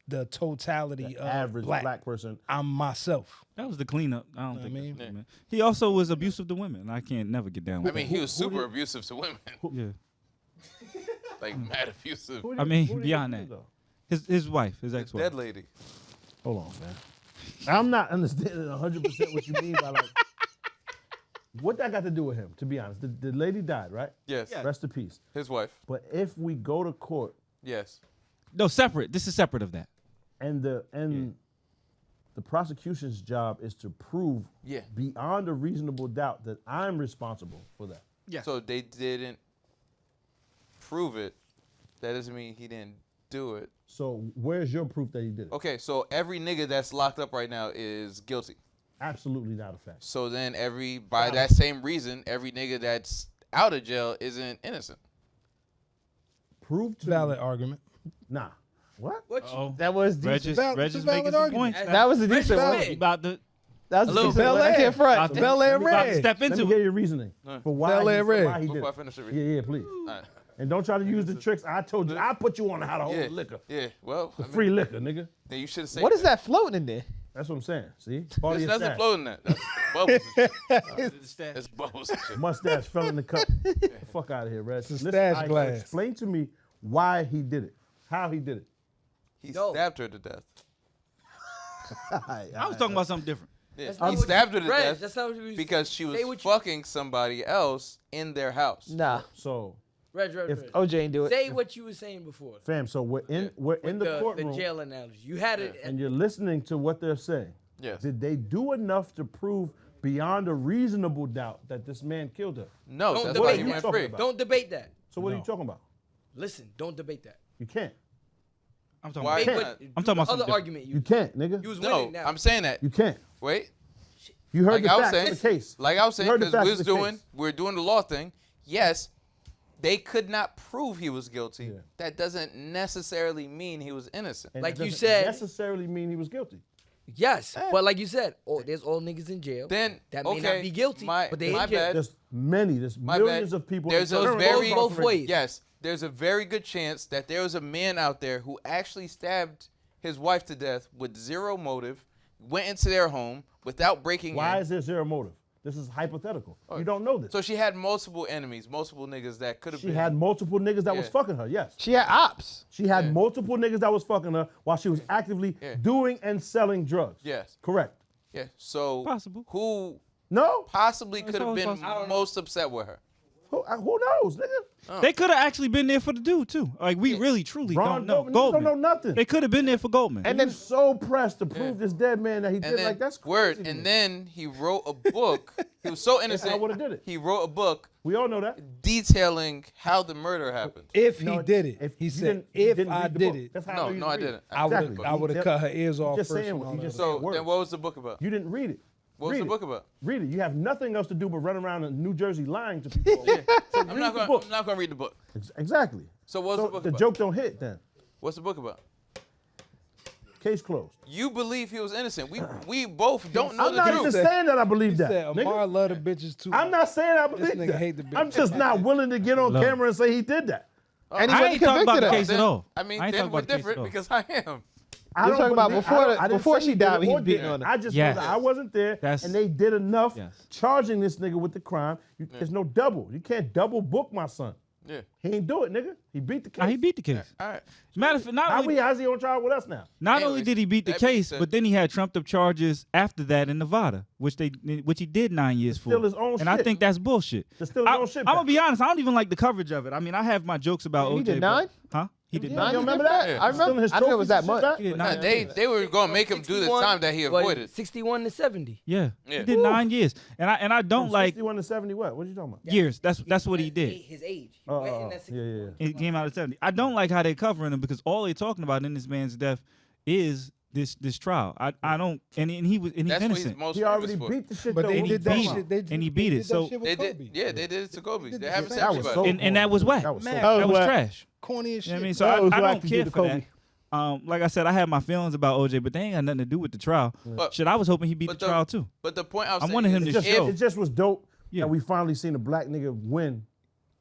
the totality of
Average black person.
I'm myself.
That was the cleanup. I don't
Know
think.
what I mean?
that's what, man. He also was abusive to women. I can't never get down
I
with
mean,
that.
he was super abusive to women,
Yeah.
like mad abusive.
I mean,
Who did he
beyond
hate,
that.
though?
His wife, his ex-wife.
Dead lady.
Hold on, man. I'm not understanding 100% what you mean by like. What that got to do with him? To be honest, the lady died, right?
Yes.
Rest in peace.
His wife.
But if we go to court
Yes.
No, separate. This is separate of that.
and the prosecution's job is to prove
Yeah.
beyond a reasonable doubt that I'm responsible for that.
Yeah.
So they didn't prove it. That doesn't mean he didn't do it.
So where's your proof that he did it?
Okay, so every nigga that's locked up right now is guilty.
Absolutely not a fact.
So then by that same reason, every nigga that's out of jail isn't innocent.
Prove to
Valid
me.
argument.
Nah. What?
Oh,
That was decent.
Regis
valid
making some
argument.
points.
That was a decent
Reggie
one.
Smith.
He about to
That was a
little
decent
Bel
one. I
Air.
can't front.
Bel Air
about to
Red.
step
Let
into
me
it.
hear your reasoning for why
Bel
he,
Air
for
Red.
why he did
Before I
it.
finish the
Yeah, please.
Alright.
And don't try to use the tricks. I told you. I put you on how to hold
Yeah.
liquor.
Yeah. Well, I mean,
Free liquor, nigga.
then you should have said
What is that floating in there?
That's what I'm saying. See? Part of
There's
your
nothing
stash.
floating in that. That's bubbles. And shit. That's bubbles and shit.
Mustache fell in the cup. Get the fuck out of here, Reg. Listen,
stash
all right,
glass.
Explain to me why he did it. How he did it.
He
No.
stabbed her to death.
I was talking about something different.
Yeah.
That's
He
not what
stabbed her to
Reg,
death
that's not what you was
because she was
say what you-
fucking somebody else in their house.
Nah,
So,
Reg,
if-
OJ ain't do it.
say what you were saying before.
fam, so we're in the courtroom
The jail analogy. You had it.
and you're listening to what they're saying.
Yes.
Did they do enough to prove beyond a reasonable doubt that this man killed her.
No,
Don't
that's why
debate
he
that.
went
talking
free.
about?
Don't debate that.
So what are you talking about?
Listen, don't debate that.
You can't.
I'm talking
Why
about.
Wait,
not?
but
I'm talking about
the other
something
argument
You can't, nigga.
You was
No,
winning now.
I'm saying that.
You can't.
Wait.
You heard
Like
the
I was
facts
saying,
of the case.
like I was saying,
You heard the
because
facts of the case.
we're doing the law thing. Yes, they could not prove he was guilty.
Yeah.
That doesn't necessarily mean he was innocent.
And
Like
it
you
doesn't
said-
necessarily mean he was guilty.
Yes, but like you said, there's all niggas in jail.
Then
that may
okay,
not be guilty, but they
my
in jail.
bad.
There's there's
My
millions
bad.
of people.
There's a
currently
very
both ways.
Yes, there's a very good chance that there was a man out there who actually stabbed his wife to death with zero motive, went into their home without breaking
Why
in.
is there zero motive? This is hypothetical. You don't know this.
So she had multiple enemies, multiple niggas that could have
She
been.
had multiple niggas that was
Yeah.
fucking her. Yes.
She had ops.
She had
Yeah.
multiple niggas that was fucking her while she was actively
Yeah.
doing and selling drugs.
Yes.
Correct.
Yeah. So
Possible.
who
No.
possibly could have
always
been
possible.
most upset with her?
Who knows, nigga?
They could have actually been there for the dude too. Like we really truly
Ron
don't know.
Goldman, niggas don't know nothing.
They could have been there for Goldman.
And then so pressed to prove this dead man that he
And
did
then
like that's
word.
crazy.
And then he wrote a book. He was so innocent.
I would've did it.
He wrote a book
we all know that.
detailing how the murder happened.
If he
No,
did it,
if
he
you
said,
you
if
didn't
I
read the
did
book.
it,
That's how
No,
you
no, I
read it.
didn't.
I would have
Exactly.
I would have cut her ears off
just
first.
saying
and
what
all
you
that
just
other
So
Word.
then, what was the book about?
You didn't read it.
What was
Read
the
it.
book about?
Read it. You have nothing else to do but run around in New Jersey lying to people.
I'm not gonna read the book.
Exactly.
So what's the book
the
about?
joke don't hit then.
What's the book about?
Case closed.
You believe he was innocent. We both don't know
I'm
the
not
truth.
even saying that I believe
He
that.
said
nigga.
Amar love the bitches too.
I'm not saying I believe
nigga
that.
hate the bitch.
I'm just not willing to get on
Love
camera and say he did that.
And he
I
wasn't
ain't talking about
convicted
the
of
case
it.
at all.
I mean,
I ain't
then
talking
we're
about the case
different
at all.
because I am.
I
You're
don't
talking about
believe-
before
I didn't
before
say
she
he
died,
did
he
or
was beating
didn't.
on her.
I just
Yes.
know that I wasn't there,
That's-
and they did enough
Yes.
charging this nigga with the crime. There's no double. You can't double book my son.
Yeah.
He ain't do it, nigga. He beat the case.
Nah, he beat the case.
All right.
Matter of fact,
How's he on trial with us now?
not only
Anyways,
did he beat the
that being
case,
said-
but then he had trumped up charges after that in Nevada, which he did 9 years for.
still his own
and I
shit.
think that's bullshit.
To steal his own shit
I'm
back.
gonna be honest, I don't even like the coverage of it. I mean, I have my jokes about
He
OJ.
did
but-
9?
Huh? He did
You
9.
don't remember that?
Yeah.
I remember. I knew it was that much.
He did
Nah,
9
they
years.
they were gonna make him do the time that he avoided.
61 to 70.
Yeah.
Yeah.
He did 9 years. And I don't like
61 to 70 what? What are you talking about?
years. That's what he did.
His age. He went in at 61.
Yeah.
It came out of 70. I don't like how they're covering him because all they're talking about in this man's death is this trial. I don't and he was and he's
That's what
innocent.
he's most
He already
famous for.
beat the shit
But
though.
they
And he
did that
beat
shit.
it.
They
And he
did
beat it.
that
So-
shit with
They
Kobe.
did. Yeah, they did it to Kobe. They haven't
that
said
was
about
so
it.
and that was whack.
That was so
That
bad.
was
whack.
trash.
Corny as
You know
shit.
what I mean? So
That was
I
whack
don't
to
care
do to
for that.
Kobe.
Like I said, I had my feelings about OJ, but they ain't got nothing to do with the trial.
But-
Shit, I was hoping he beat the
but the-
trial too.
But the point I was
I
saying
wanted him
is
to
It
show.
just was dope
Yeah.
that we finally seen a black nigga win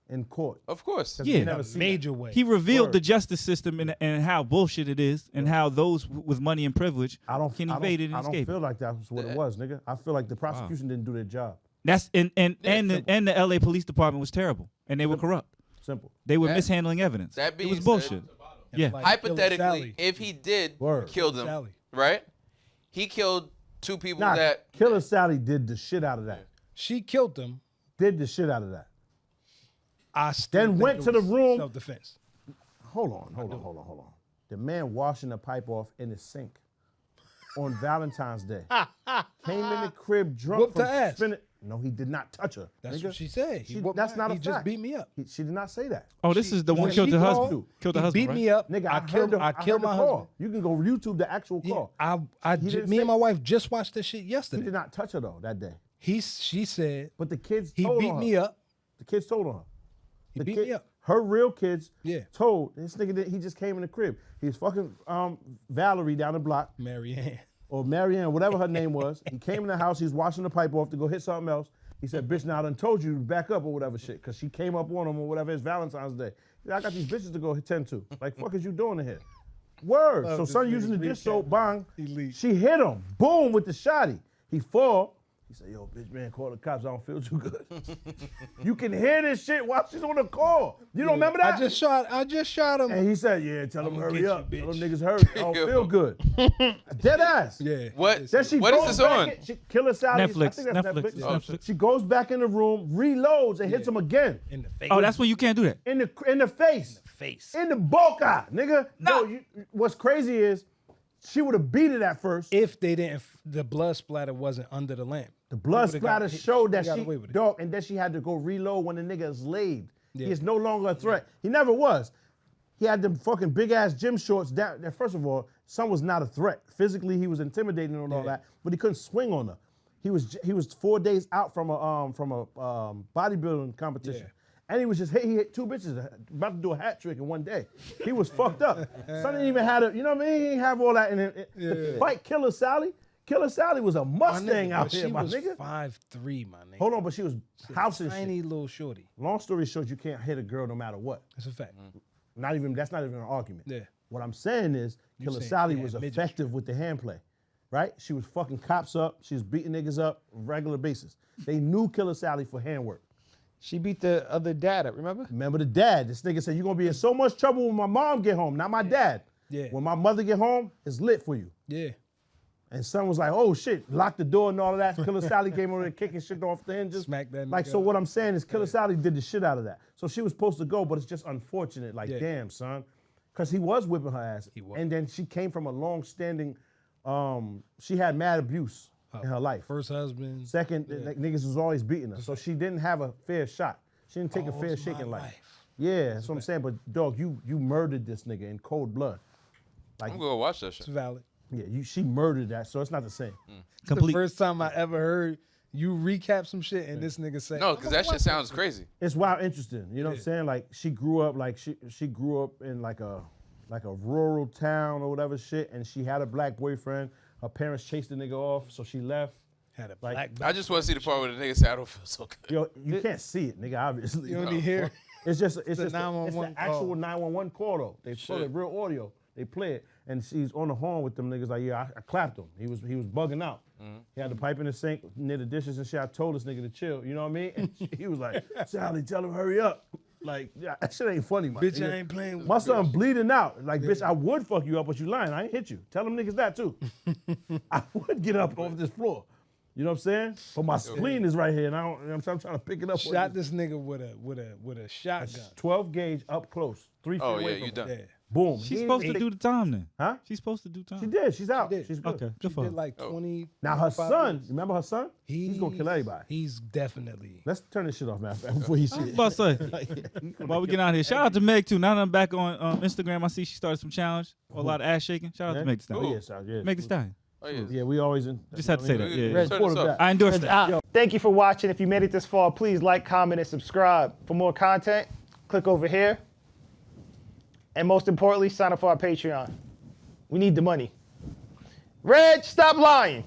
in court.
Of course.
'Cause
Yeah.
we never seen
Major way.
He revealed
Word.
the justice system and how bullshit it is, and how those with money and privilege
that.
can evade it and
I don't
escape
feel
it.
like that's what it was, nigga. I feel like the prosecution didn't do their job.
That's and
simple.
the LA police department was terrible, and they were corrupt.
Simple.
They were
That-
mishandling evidence.
that
It
being
was
said-
bullshit. Yeah.
Like
Hypothetically,
Sally.
if he did
Word.
kill them,
Sally.
right? He killed two people
Nah,
that.
Killer Sally did the shit out of that.
She killed him.
Did the shit out of that.
I still
Then
think
went
it
to the
was
room.
Self-defense.
Hold on. The man washing the pipe off in the sink on Valentine's Day. Came in the crib drunk
Whooped
from
her ass.
spinning. No, he did not touch her.
That's
nigga.
what she said. He whooped
That's
my-
not a
he
fact.
just beat me up.
She did not say that.
Oh, this is the one
when
killed
she
the
called-
husband. Killed the
He
husband.
beat
right?
me up.
Nigga,
I killed
heard
I killed
the
my
call.
husband.
You can go YouTube the actual
Yeah,
call.
me
didn't
and
say-
my wife just watched that shit
He
yesterday.
did not touch her though that day.
She said
But the kids
he
told
beat
on
me
her.
up.
The kids told on her.
He
The
beat
kid-
me up.
Her real kids
Yeah.
told this nigga that he just came in the crib. He was fucking Valerie down the block.
Marianne.
Or Marianne, whatever her name was. He came in the house, he was washing the pipe off to go hit something else. He said, bitch, now I done told you to back up or whatever shit, because she came up on him or whatever, it's Valentine's Day. He said, I got these bitches to go tend to. Like, fuck is you doing in here? Word. So
this
son
nigga's
using the dish
recap.
soap, bang.
He leaked.
She hit him, boom, with the shotty. He fall. He said, yo, bitch, man, call the cops, I don't feel too good. You can hear this shit while she's on the call. You don't remember that?
I just shot him.
And he said, yeah, tell them
I'ma
hurry
get you,
up. Tell them
bitch.
niggas hurry. I don't feel good. Dead ass.
Yeah.
What?
Then she
What is
goes
this
back
on?
in- Killer Sally. I
Netflix.
think that's
Netflix.
Netflix.
It's Netflix.
She goes back in the room, reloads, and hits him again.
In the face.
Oh, that's when you can't do that.
In the face.
face.
In the boca, nigga. No. What's crazy is she would have beat it at first.
If they didn't, the blood splatter wasn't under the lamp.
The blood
He would've
splatter
got-
showed that
got
she
away with it.
dog, and then she had to go reload when the nigga is laid.
Yeah.
He is no longer a threat. He never was. He had them fucking big ass gym shorts. That first of all, son was not a threat. Physically, he was intimidating and all that, but he couldn't swing on her. He was 4 days out from a bodybuilding competition.
Yeah.
And he was just he hit 2 bitches, about to do a hat trick in one day. He was fucked up. Son didn't even have you know what I mean? He didn't have all that in it. Fight Killer Sally. Killer Sally was a Mustang out here, my nigga.
5'3", my nigga.
Hold on, but she was housing
Tiny
shit.
little shorty.
Long story short, you can't hit a girl no matter what.
That's a fact.
That's not even an argument.
Yeah.
What I'm saying is, Killer
saying
Sally
she
was
had midget
effective with the hand play, right? She was fucking cops up. She was beating niggas up on a regular basis. They knew Killer Sally for handwork.
She beat the other dad up, remember?
Remember the dad? This nigga said, you're gonna be in so much trouble when my mom get home, not my dad.
Yeah.
When my mother get home, it's lit for you.
Yeah.
And son was like, oh shit, lock the door and all of that. Killer Sally came over there kicking shit off the hinges.
Smack that
Like,
nigga
so
up.
what I'm saying is Killer Sally did the shit out of that. So she was supposed to go, but it's just unfortunate. Like, damn, son. Because he was whipping her ass.
He was.
And then she came from a long-standing, she had mad abuse in her life.
First husband.
Second, niggas was always beating her. So she didn't have a fair shot. She didn't take a fair shake in life. Yeah, that's what I'm saying. But dog, you murdered this nigga in cold blood. Like,
I'm gonna watch that shit.
It's valid.
yeah, she murdered that, so it's not the same.
The first time I ever heard you recap some shit and this nigga say,
No, because that shit sounds crazy.
It's wild interesting. You know what I'm saying? Like she grew up she grew up in like a rural town or whatever shit, and she had a black boyfriend. Her parents chased the nigga off, so she left.
had a
Like,
black
I just want to see the part where the nigga said, I don't feel so good.
Yo, you can't see it, nigga. Obviously,
You only hear
It's just
the
it's the
911
actual
call.
911 call though. They play it real audio. They play it, and she's on the horn with them niggas like, yeah, I clapped him. He was bugging out. He had the pipe in the sink near the dishes and shit. I told this nigga to chill. You know what I mean? And he was like, Sally, tell him hurry up. Like, yeah, that shit ain't funny, man.
bitch, I ain't playing with
My
you.
son bleeding out. Like, bitch, I would fuck you up, but you lying. I ain't hit you. Tell them niggas that too. I would get up off this floor. You know what I'm saying? But my spleen is right here, and I'm trying to pick it up.
Shot this nigga with a shotgun.
12 gauge up close, 3 feet
Oh,
away
yeah,
from
you done.
him.
Yeah.
Boom.
She's
He
supposed to
ain't-
do the time then.
Huh?
She's supposed to do time.
She did. She's out.
did.
She's good.
Okay,
She
good for her.
did like 20.
Now her
25
son,
years.
remember her son? He's gonna kill everybody.
He's definitely.
Let's turn this shit off, man, before he see it.
But say, while we get out here, shout out to Meg too. Now that I'm back on Instagram, I see she started some challenge, a lot of ass shaking. Shout out to Meg Thee Stallion.
Oh, yes, yeah.
Meg Thee Stallion.
Oh, yeah.
Yeah, we always in.
Just had to say that. Yeah,
Red
Turn
quarter
this
back.
up.
I endorse that.
Thank you for watching. If you made it this far, please like, comment, and subscribe. For more content, click over here. And most importantly, sign up for our Patreon. We need the money. Reg, stop lying.